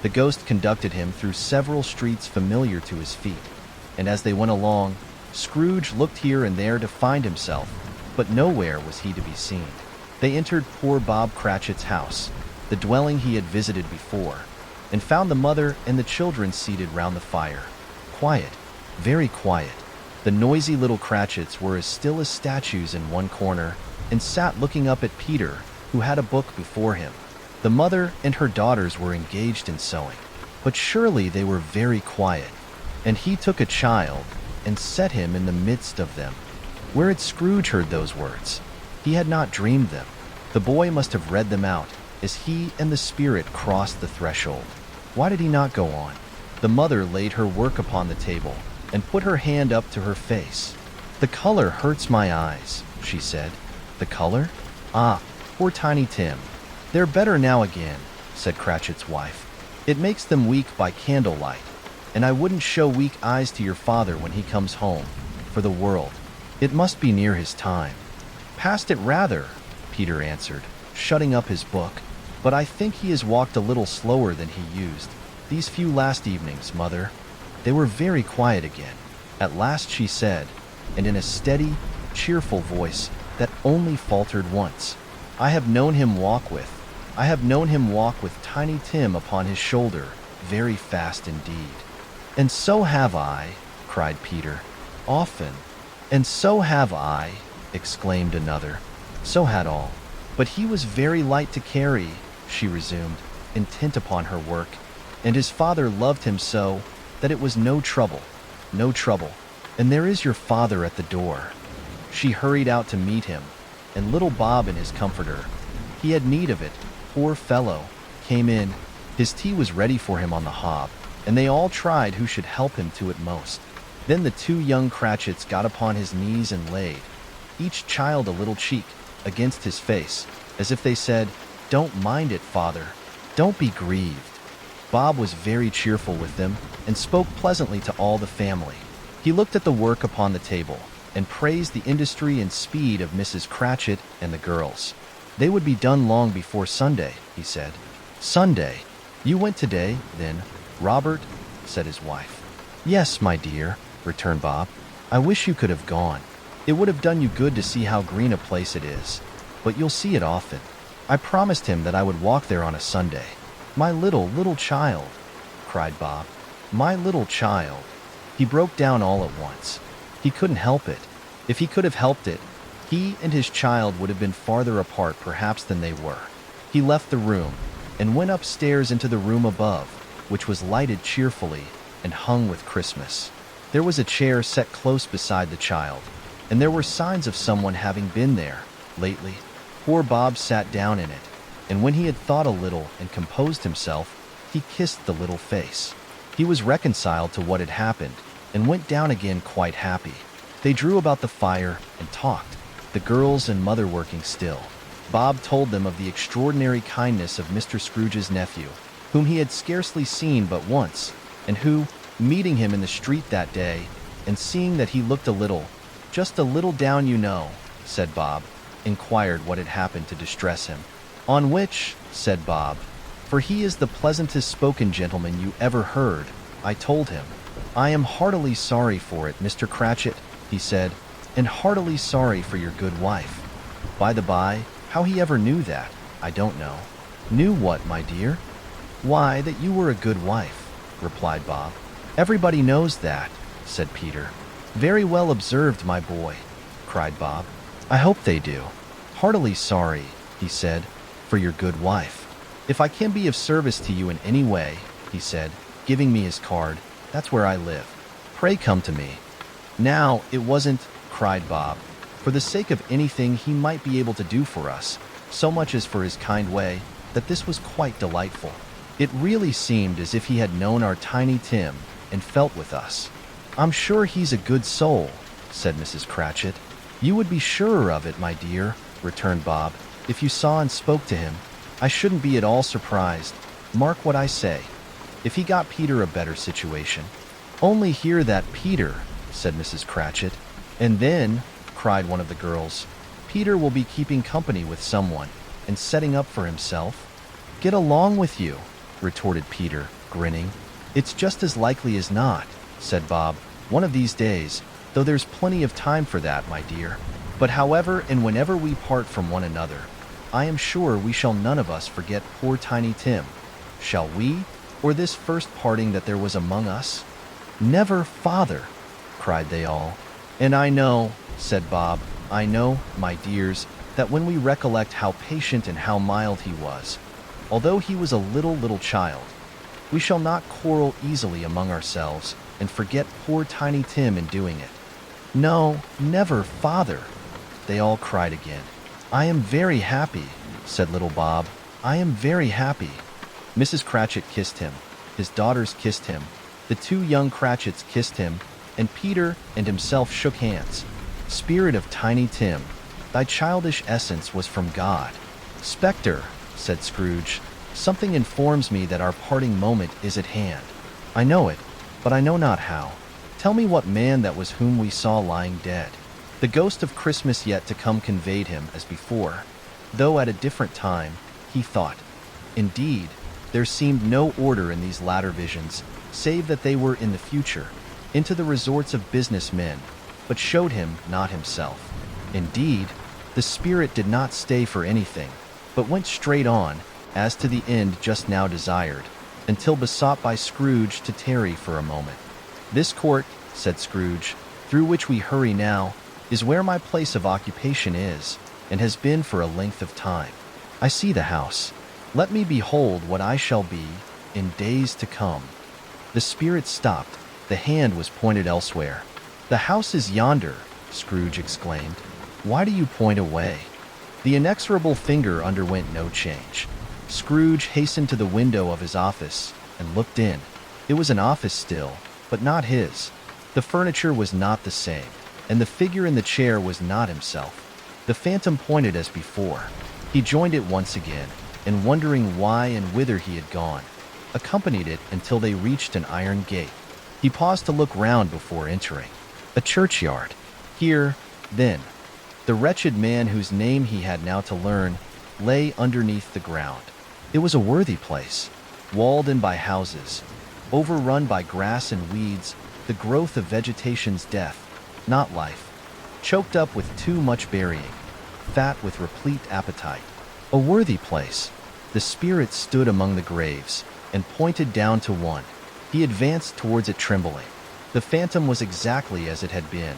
The ghost conducted him through several streets familiar to his feet, and as they went along, Scrooge looked here and there to find himself, but nowhere was he to be seen. They entered poor Bob Cratchit's house, the dwelling he had visited before, and found the mother and the children seated round the fire. Quiet, very quiet. The noisy little Cratchits were as still as statues in one corner, and sat looking up at Peter, who had a book before him. The mother and her daughters were engaged in sewing, but surely they were very quiet. And he took a child and set him in the midst of them. Where had Scrooge heard those words? He had not dreamed them. The boy must have read them out as he and the spirit crossed the threshold. Why did he not go on? The mother laid her work upon the table and put her hand up to her face. "The color hurts my eyes," she said. "The color? Ah, poor Tiny Tim." "They're better now again," said Cratchit's wife. "It makes them weak by candlelight, and I wouldn't show weak eyes to your father when he comes home, for the world. It must be near his time." "Past it rather," Peter answered, shutting up his book. "But I think he has walked a little slower than he used these few last evenings, mother." They were very quiet again. At last she said, and in a steady, cheerful voice that only faltered once, I have known him walk with Tiny Tim upon his shoulder, very fast indeed." "And so have I," cried Peter. "Often." "And so have I," exclaimed another. "So had all. But he was very light to carry," she resumed, intent upon her work, "and his father loved him so that it was no trouble. And there is your father at the door." She hurried out to meet him, and little Bob and his comforter, he had need of it, poor fellow, came in. His tea was ready for him on the hob, and they all tried who should help him to it most. Then the two young Cratchits got upon his knees and laid, each child a little cheek, against his face, as if they said, "Don't mind it, father. Don't be grieved." Bob was very cheerful with them, and spoke pleasantly to all the family. He looked at the work upon the table, and praised the industry and speed of Mrs. Cratchit and the girls. They would be done long before Sunday, he said. "Sunday? You went today, then, Robert?" said his wife. "Yes, my dear," returned Bob. "I wish you could have gone. It would have done you good to see how green a place it is. But you'll see it often. I promised him that I would walk there on a Sunday." "My little child," cried Bob. "My little child." He broke down all at once. He couldn't help it. If he could have helped it, he and his child would have been farther apart perhaps than they were. He left the room, and went upstairs into the room above, which was lighted cheerfully and hung with Christmas. There was a chair set close beside the child, and there were signs of someone having been there lately. Poor Bob sat down in it, and when he had thought a little and composed himself, he kissed the little face. He was reconciled to what had happened, and went down again quite happy. They drew about the fire and talked, the girls and mother working still. Bob told them of the extraordinary kindness of Mr. Scrooge's nephew, whom he had scarcely seen but once, and who, meeting him in the street that day, and seeing that he looked a little, just a little down, you know, said Bob, inquired what had happened to distress him. "On which," said Bob, "for he is the pleasantest spoken gentleman you ever heard, I told him, 'I am heartily sorry for it, Mr. Cratchit,' he said, 'and heartily sorry for your good wife.' By the by, how he ever knew that, I don't know." "Knew what, my dear?" "Why, that you were a good wife," replied Bob. "Everybody knows that," said Peter. "Very well observed, my boy," cried Bob. "I hope they do. Heartily sorry," he said, "for your good wife. If I can be of service to you in any way," he said, giving me his card, "that's where I live. Pray come to me." Now, it wasn't, cried Bob, for the sake of anything he might be able to do for us, so much as for his kind way, that this was quite delightful. It really seemed as if he had known our Tiny Tim and felt with us. "I'm sure he's a good soul," said Mrs. Cratchit. "You would be surer of it, my dear," returned Bob. "If you saw and spoke to him, I shouldn't be at all surprised. Mark what I say. If he got Peter a better situation." "Only hear that Peter," said Mrs. Cratchit. "And then," cried one of the girls, "Peter will be keeping company with someone. and setting up for himself? Get along with you, retorted Peter, grinning. It's just as likely as not, said Bob. One of these days, though there's plenty of time for that, my dear. But however and whenever we part from one another, I am sure we shall none of us forget poor Tiny Tim. Shall we, or this first parting that there was among us? Never, father, cried they all. And I know, said Bob, I know, my dears, that when we recollect how patient and how mild he was, although he was a little child, we shall not quarrel easily among ourselves and forget poor Tiny Tim in doing it. No, never, father, they all cried again. I am very happy, said little Bob. I am very happy. Mrs. Cratchit kissed him. His daughters kissed him. The two young Cratchits kissed him, and Peter and himself shook hands. Spirit of Tiny Tim, thy childish essence was from God. Spectre, said Scrooge, something informs me that our parting moment is at hand. I know it, but I know not how. Tell me what man that was whom we saw lying dead. The ghost of Christmas yet to come conveyed him as before, though at a different time, he thought. Indeed, there seemed no order in these latter visions, save that they were in the future, into the resorts of business men, but showed him not himself. Indeed, the spirit did not stay for anything, but went straight on, as to the end just now desired, until besought by Scrooge to tarry for a moment. This court, said Scrooge, through which we hurry now, is where my place of occupation is, and has been for a length of time. I see the house. Let me behold what I shall be in days to come. The spirit stopped. The hand was pointed elsewhere. The house is yonder, Scrooge exclaimed. Why do you point away? The inexorable finger underwent no change. Scrooge hastened to the window of his office and looked in. It was an office still, but not his. The furniture was not the same, and the figure in the chair was not himself. The phantom pointed as before. He joined it once again, and wondering why and whither he had gone, accompanied it until they reached an iron gate. He paused to look round before entering. A churchyard. Here, then, the wretched man whose name he had now to learn lay underneath the ground. It was a worthy place, walled in by houses, overrun by grass and weeds, the growth of vegetation's death, not life, choked up with too much burying, fat with replete appetite. A worthy place. The spirit stood among the graves, and pointed down to one. He advanced towards it trembling. The phantom was exactly as it had been,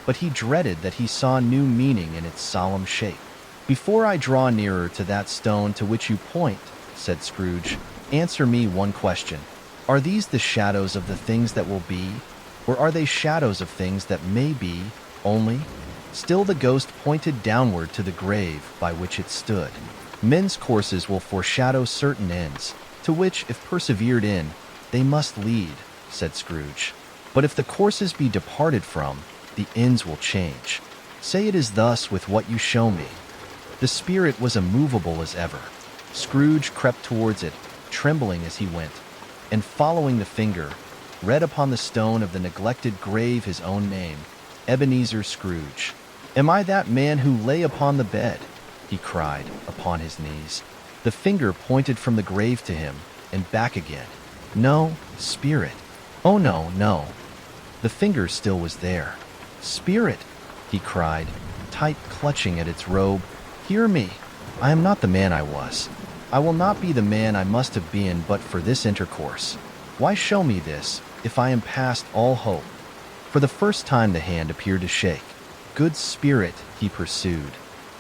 but he dreaded that he saw new meaning in its solemn shape. Before I draw nearer to that stone to which you point, said Scrooge, answer me one question. Are these the shadows of the things that will be, or are they shadows of things that may be only? Still the ghost pointed downward to the grave by which it stood. Men's courses will foreshadow certain ends, to which, if persevered in, they must lead, said Scrooge. But if the courses be departed from, the ends will change. Say it is thus with what you show me. The spirit was immovable as ever. Scrooge crept towards it, trembling as he went, and following the finger, read upon the stone of the neglected grave his own name, Ebenezer Scrooge. Am I that man who lay upon the bed? He cried, upon his knees. The finger pointed from the grave to him, and back again. No, spirit. Oh no, no. The finger still was there. Spirit, he cried, tight clutching at its robe. Hear me. I am not the man I was. I will not be the man I must have been but for this intercourse. Why show me this, if I am past all hope? For the first time the hand appeared to shake. Good spirit, he pursued.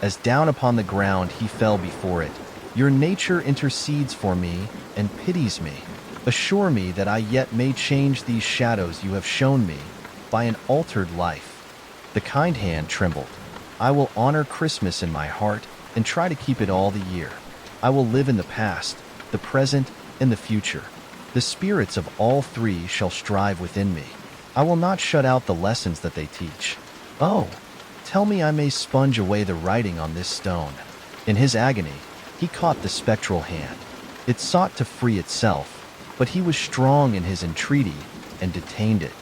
As down upon the ground he fell before it. Your nature intercedes for me and pities me. Assure me that I yet may change these shadows you have shown me by an altered life. The kind hand trembled. I will honor Christmas in my heart and try to keep it all the year. I will live in the past, the present, and the future. The spirits of all three shall strive within me. I will not shut out the lessons that they teach. Oh, tell me I may sponge away the writing on this stone. In his agony, he caught the spectral hand. It sought to free itself, but he was strong in his entreaty and detained it.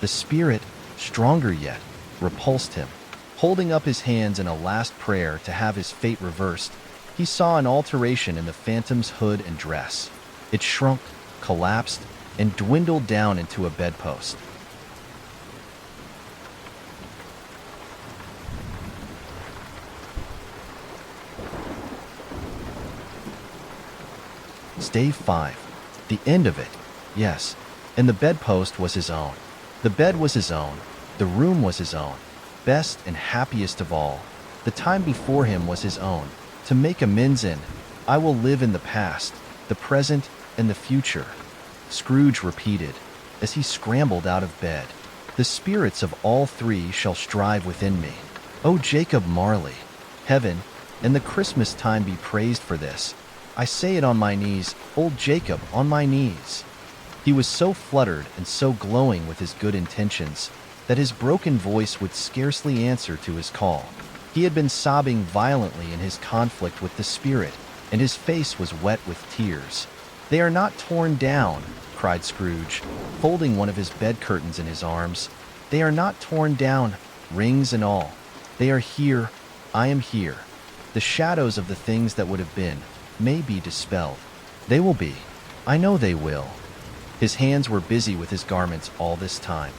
The spirit, stronger yet, repulsed him. Holding up his hands in a last prayer to have his fate reversed, He saw an alteration in the phantom's hood and dress. It shrunk, collapsed, and dwindled down into a bedpost. Stave 5. The end of it. Yes. And the bedpost was his own. The bed was his own. The room was his own. Best and happiest of all. The time before him was his own. To make amends in, I will live in the past, the present, and the future. Scrooge repeated, as he scrambled out of bed. The spirits of all three shall strive within me. O Jacob Marley, heaven and the Christmas time be praised for this. I say it on my knees, old Jacob, on my knees. He was so fluttered and so glowing with his good intentions that his broken voice would scarcely answer to his call. He had been sobbing violently in his conflict with the spirit, and his face was wet with tears. They are not torn down, cried Scrooge, folding one of his bed curtains in his arms. They are not torn down, rings and all. They are here. I am here. The shadows of the things that would have been may be dispelled. They will be. I know they will. His hands were busy with his garments all this time,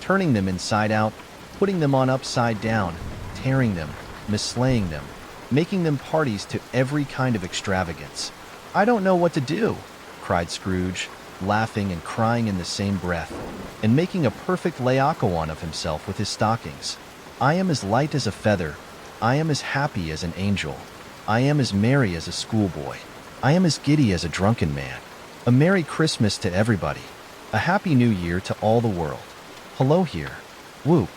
turning them inside out, putting them on upside down, tearing them, mislaying them, making them parties to every kind of extravagance. I don't know what to do, cried Scrooge, laughing and crying in the same breath, and making a perfect Laocoon of himself with his stockings. I am as light as a feather. I am as happy as an angel. I am as merry as a schoolboy. I am as giddy as a drunken man. A Merry Christmas to everybody. A Happy New Year to all the world. Hello here. Whoop.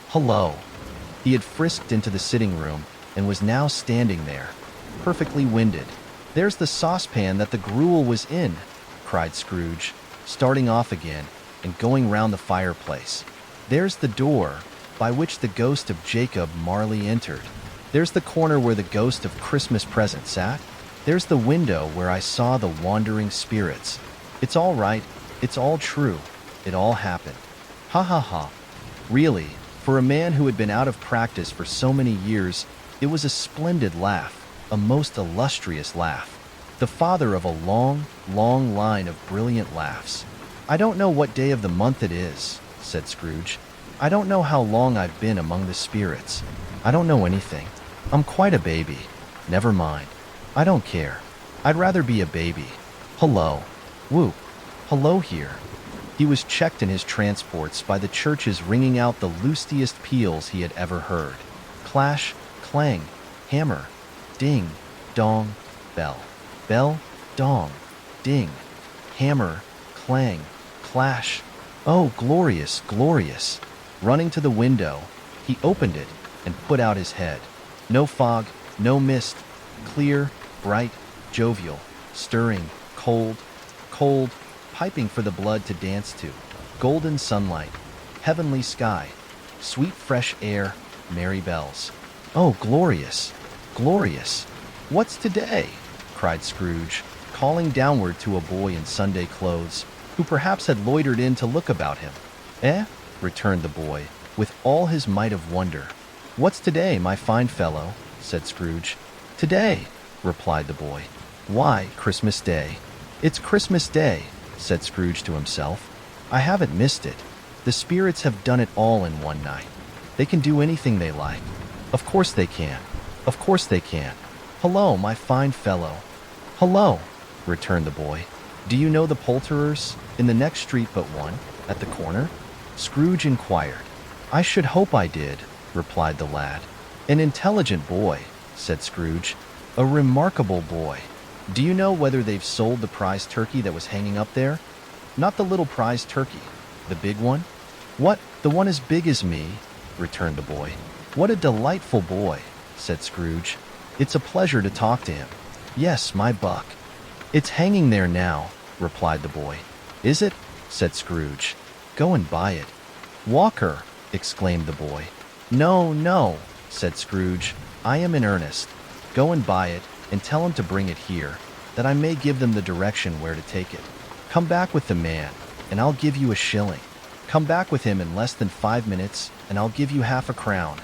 Hello. He had frisked into the sitting room and was now standing there, perfectly winded. There's the saucepan that the gruel was in, cried Scrooge, starting off again and going round the fireplace. There's the door by which the ghost of Jacob Marley entered. There's the corner where the ghost of Christmas present sat. There's the window where I saw the wandering spirits. It's all right. It's all true. It all happened. Ha ha ha. Really, for a man who had been out of practice for so many years, it was a splendid laugh, a most illustrious laugh. The father of a long, long line of brilliant laughs. I don't know what day of the month it is, said Scrooge. I don't know how long I've been among the spirits. I don't know anything. I'm quite a baby. Never mind. I don't care. I'd rather be a baby. Hello. Whoop. Hello here. He was checked in his transports by the churches ringing out the lustiest peals he had ever heard. Clash, clang, hammer, ding, dong, bell. Bell, dong, ding, hammer, clang, clash. Oh, glorious, glorious. Running to the window, he opened it and put out his head. No fog, no mist, clear, bright, jovial, stirring, cold, cold, piping for the blood to dance to, golden sunlight, heavenly sky, sweet fresh air, merry bells. Oh, glorious, glorious. What's today? Cried Scrooge, calling downward to a boy in Sunday clothes, who perhaps had loitered in to look about him. Eh? Returned the boy, with all his might of wonder. What's today, my fine fellow? Said Scrooge. Today, replied the boy. Why, Christmas Day. It's Christmas Day, said Scrooge to himself. I haven't missed it. The spirits have done it all in one night. They can do anything they like. Of course they can. Of course they can. Hello, my fine fellow. Hello, returned the boy. Do you know the poulterers in the next street but one, at the corner? Scrooge inquired. I should hope I did, replied the lad. An intelligent boy, said Scrooge. A remarkable boy. Do you know whether they've sold the prize turkey that was hanging up there? Not the little prize turkey, the big one? What, the one as big as me? Returned the boy. What a delightful boy, said Scrooge. It's a pleasure to talk to him. Yes, my buck. It's hanging there now, replied the boy. Is it? Said Scrooge. Go and buy it. Walker, exclaimed the boy. No, no, said Scrooge. I am in earnest. Go and buy it, and tell him to bring it here, that I may give them the direction where to take it. Come back with the man, and I'll give you a shilling. Come back with him in less than 5 minutes, and I'll give you half a crown.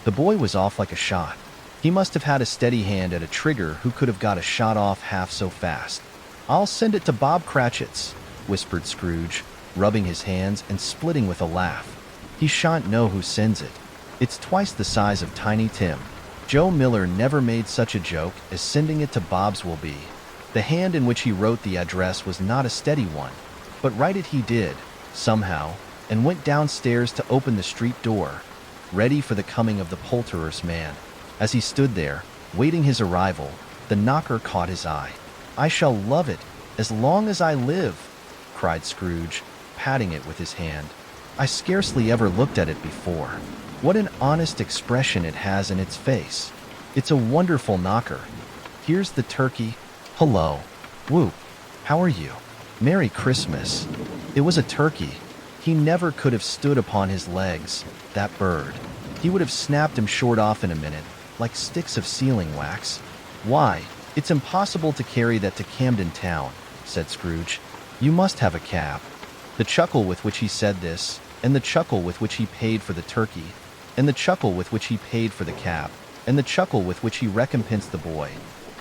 The boy was off like a shot. He must have had a steady hand at a trigger who could have got a shot off half so fast. "I'll send it to Bob Cratchit's," whispered Scrooge, rubbing his hands and splitting with a laugh. "He shan't know who sends it. It's twice the size of Tiny Tim. Joe Miller never made such a joke as sending it to Bob's will be." The hand in which he wrote the address was not a steady one, but write it he did, somehow, and went downstairs to open the street door, ready for the coming of the poulterer's man. As he stood there, waiting his arrival, the knocker caught his eye. "I shall love it, as long as I live," cried Scrooge, patting it with his hand. "I scarcely ever looked at it before. What an honest expression it has in its face. It's a wonderful knocker. Here's the turkey. Hello. Whoop. How are you? Merry Christmas." It was a turkey. He never could have stood upon his legs, that bird. He would have snapped him short off in a minute, like sticks of sealing wax. "Why, it's impossible to carry that to Camden Town," said Scrooge. "You must have a cab." The chuckle with which he said this, and the chuckle with which he paid for the turkey, and the chuckle with which he paid for the cab, and the chuckle with which he recompensed the boy,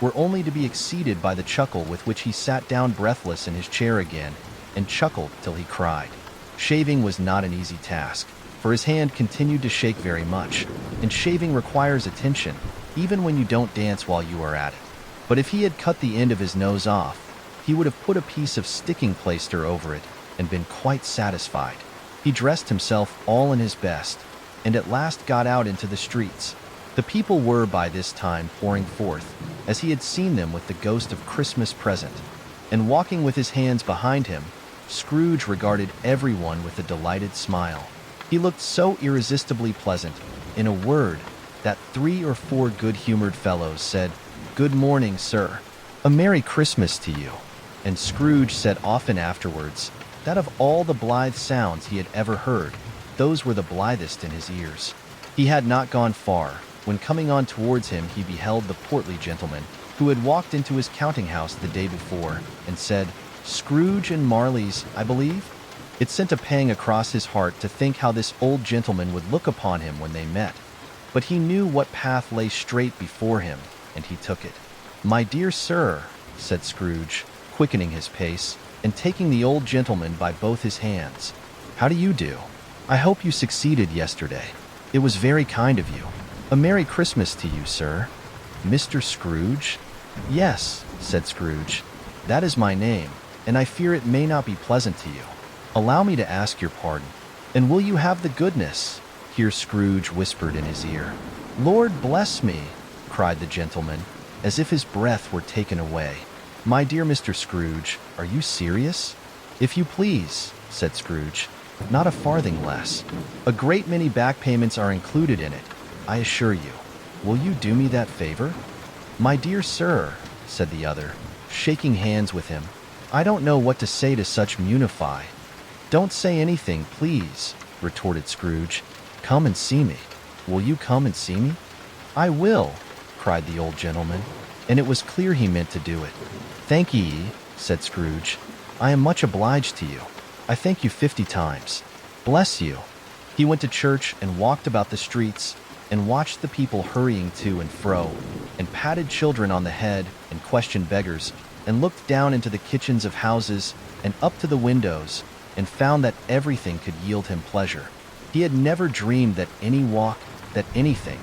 were only to be exceeded by the chuckle with which he sat down breathless in his chair again, and chuckled till he cried. Shaving was not an easy task, for his hand continued to shake very much, and shaving requires attention, even when you don't dance while you are at it. But if he had cut the end of his nose off, he would have put a piece of sticking plaster over it and been quite satisfied. He dressed himself all in his best, and at last got out into the streets. The people were by this time pouring forth, as he had seen them with the ghost of Christmas present, and walking with his hands behind him, Scrooge regarded everyone with a delighted smile. He looked so irresistibly pleasant, in a word, that 3 or 4 good-humored fellows said, "Good morning, sir. A Merry Christmas to you." And Scrooge said often afterwards that of all the blithe sounds he had ever heard, those were the blithest in his ears. He had not gone far, when coming on towards him he beheld the portly gentleman, who had walked into his counting-house the day before, and said, "Scrooge and Marley's, I believe?" It sent a pang across his heart to think how this old gentleman would look upon him when they met. But he knew what path lay straight before him, and he took it. "My dear sir," said Scrooge, quickening his pace, and taking the old gentleman by both his hands, "how do you do? I hope you succeeded yesterday. It was very kind of you. A Merry Christmas to you, sir." "Mr. Scrooge?" "Yes," said Scrooge. "That is my name, and I fear it may not be pleasant to you. Allow me to ask your pardon. And will you have the goodness—" Here Scrooge whispered in his ear. "Lord bless me!" cried the gentleman, as if his breath were taken away. "My dear Mr. Scrooge, are you serious?" "If you please," said Scrooge. "Not a farthing less. A great many back payments are included in it, I assure you. Will you do me that favor?" "My dear sir," said the other, shaking hands with him, "I don't know what to say to such munify." "Don't say anything, please," retorted Scrooge. "Come and see me. Will you come and see me?" "I will," cried the old gentleman, and it was clear he meant to do it. "Thank ye," said Scrooge. "I am much obliged to you. I thank you 50 times. Bless you." He went to church and walked about the streets, and watched the people hurrying to and fro, and patted children on the head, and questioned beggars, and looked down into the kitchens of houses, and up to the windows, and found that everything could yield him pleasure. He had never dreamed that any walk, that anything,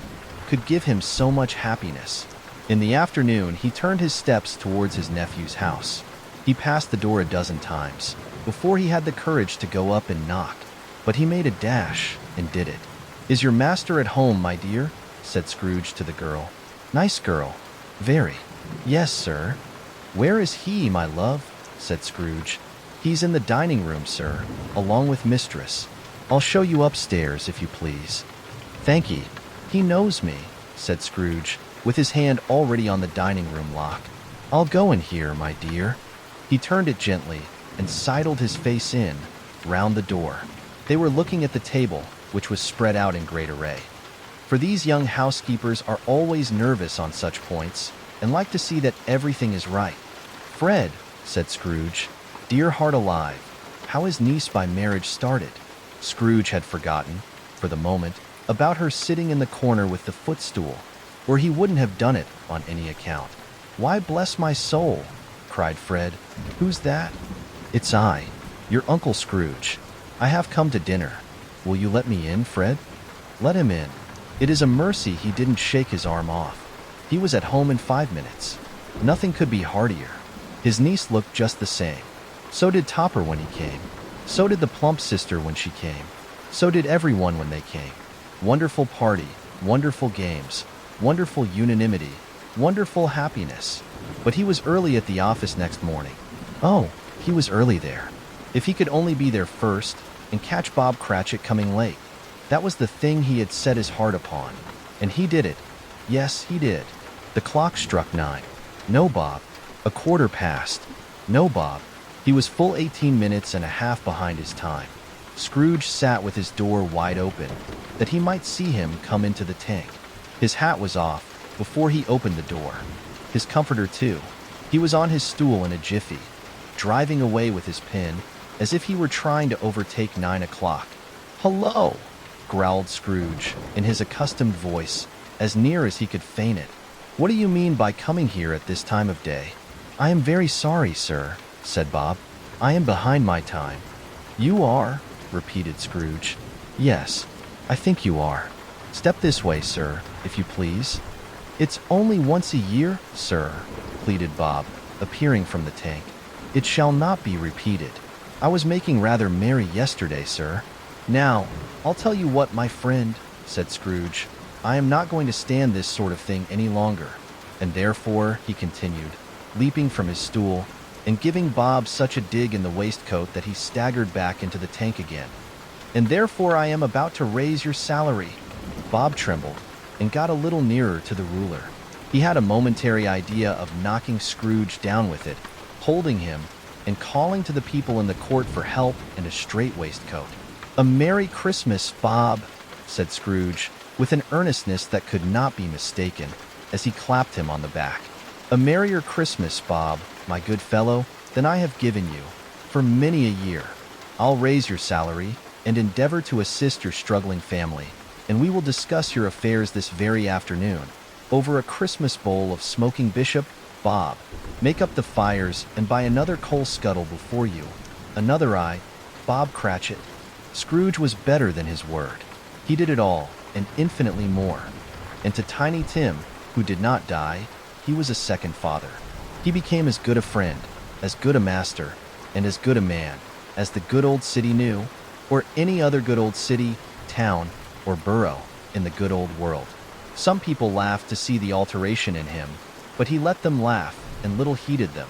could give him so much happiness. In the afternoon he turned his steps towards his nephew's house. He passed the door a dozen times before he had the courage to go up and knock, but he made a dash and did it. "Is your master at home, my dear?" said Scrooge to the girl. "Nice girl. Very." "Yes, sir." "Where is he, my love?" said Scrooge. "He's in the dining room, sir, along with mistress. I'll show you upstairs, if you please." "Thank ye. He knows me," said Scrooge, with his hand already on the dining room lock. "I'll go in here, my dear." He turned it gently, and sidled his face in, round the door. They were looking at the table, which was spread out in great array. For these young housekeepers are always nervous on such points, and like to see that everything is right. "Fred," said Scrooge, "dear heart alive, how is niece by marriage started?" Scrooge had forgotten, for the moment, about her sitting in the corner with the footstool. or he wouldn't have done it on any account. "Why, bless my soul!" cried Fred. "Who's that?" "It's I, your Uncle Scrooge. I have come to dinner. Will you let me in, Fred?" "Let him in. It is a mercy he didn't shake his arm off. He was at home in 5 minutes. Nothing could be heartier. His niece looked just the same. So did Topper when he came. So did the plump sister when she came. So did everyone when they came. Wonderful party, wonderful games, wonderful unanimity, wonderful happiness. But he was early at the office next morning. Oh, he was early there. If he could only be there first and catch Bob Cratchit coming late. That was the thing he had set his heart upon. And he did it. Yes, he did. The clock struck 9. No, Bob. A quarter past. No, Bob. He was full 18 minutes and a half behind his time. Scrooge sat with his door wide open, that he might see him come into the tank. His hat was off before he opened the door. His comforter, too. He was on his stool in a jiffy, driving away with his pen, as if he were trying to overtake 9 o'clock. "Hello!" growled Scrooge, in his accustomed voice, as near as he could feign it. "What do you mean by coming here at this time of day?" "I am very sorry, sir," said Bob. "I am behind my time." "You are?" repeated Scrooge. "Yes, I think you are. Step this way, sir, if you please." "It's only once a year, sir," pleaded Bob, appearing from the tank. "It shall not be repeated. I was making rather merry yesterday, sir." "Now, I'll tell you what, my friend," said Scrooge. "I am not going to stand this sort of thing any longer. And therefore," he continued, leaping from his stool, and giving Bob such a dig in the waistcoat that he staggered back into the tank again. "And therefore I am about to raise your salary." Bob trembled, and got a little nearer to the ruler. He had a momentary idea of knocking Scrooge down with it, holding him, and calling to the people in the court for help and a straight waistcoat. "A Merry Christmas, Bob," said Scrooge, with an earnestness that could not be mistaken, as he clapped him on the back. "A merrier Christmas, Bob, my good fellow, than I have given you for many a year. I'll raise your salary, and endeavor to assist your struggling family, and we will discuss your affairs this very afternoon, over a Christmas bowl of smoking bishop. Bob, make up the fires and buy another coal scuttle before you. Another Bob Cratchit." Scrooge was better than his word. He did it all, and infinitely more. And to Tiny Tim, who did not die, he was a second father. He became as good a friend, as good a master, and as good a man as the good old city knew, or any other good old city, town, or borough in the good old world. Some people laughed to see the alteration in him, but he let them laugh and little heeded them.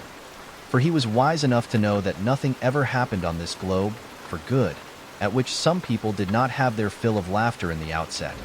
For he was wise enough to know that nothing ever happened on this globe for good, at which some people did not have their fill of laughter in the outset.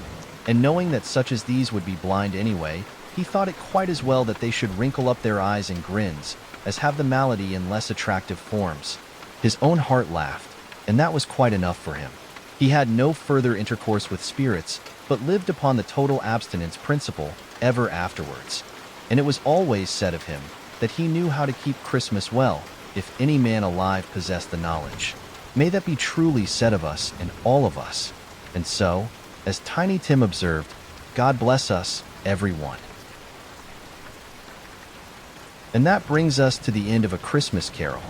And knowing that such as these would be blind anyway, he thought it quite as well that they should wrinkle up their eyes in grins, as have the malady in less attractive forms. His own heart laughed, and that was quite enough for him. He had no further intercourse with spirits, but lived upon the total abstinence principle ever afterwards. And it was always said of him that he knew how to keep Christmas well, if any man alive possessed the knowledge. May that be truly said of us and all of us. And so, as Tiny Tim observed, God bless us, everyone. And that brings us to the end of A Christmas Carol.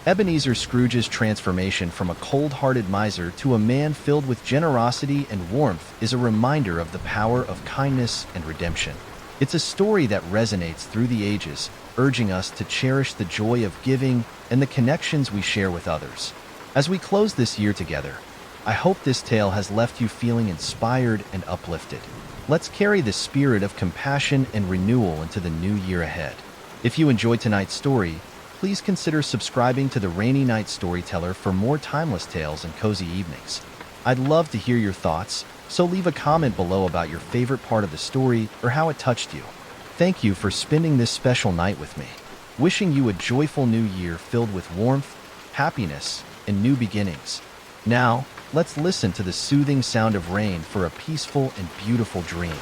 Ebenezer Scrooge's transformation from a cold-hearted miser to a man filled with generosity and warmth is a reminder of the power of kindness and redemption. It's a story that resonates through the ages, urging us to cherish the joy of giving and the connections we share with others. As we close this year together, I hope this tale has left you feeling inspired and uplifted. Let's carry the spirit of compassion and renewal into the new year ahead. If you enjoyed tonight's story, please consider subscribing to the Rainy Night Storyteller for more timeless tales and cozy evenings. I'd love to hear your thoughts, so leave a comment below about your favorite part of the story or how it touched you. Thank you for spending this special night with me. Wishing you a joyful new year filled with warmth, happiness, and new beginnings. Now, let's listen to the soothing sound of rain for a peaceful and beautiful dream.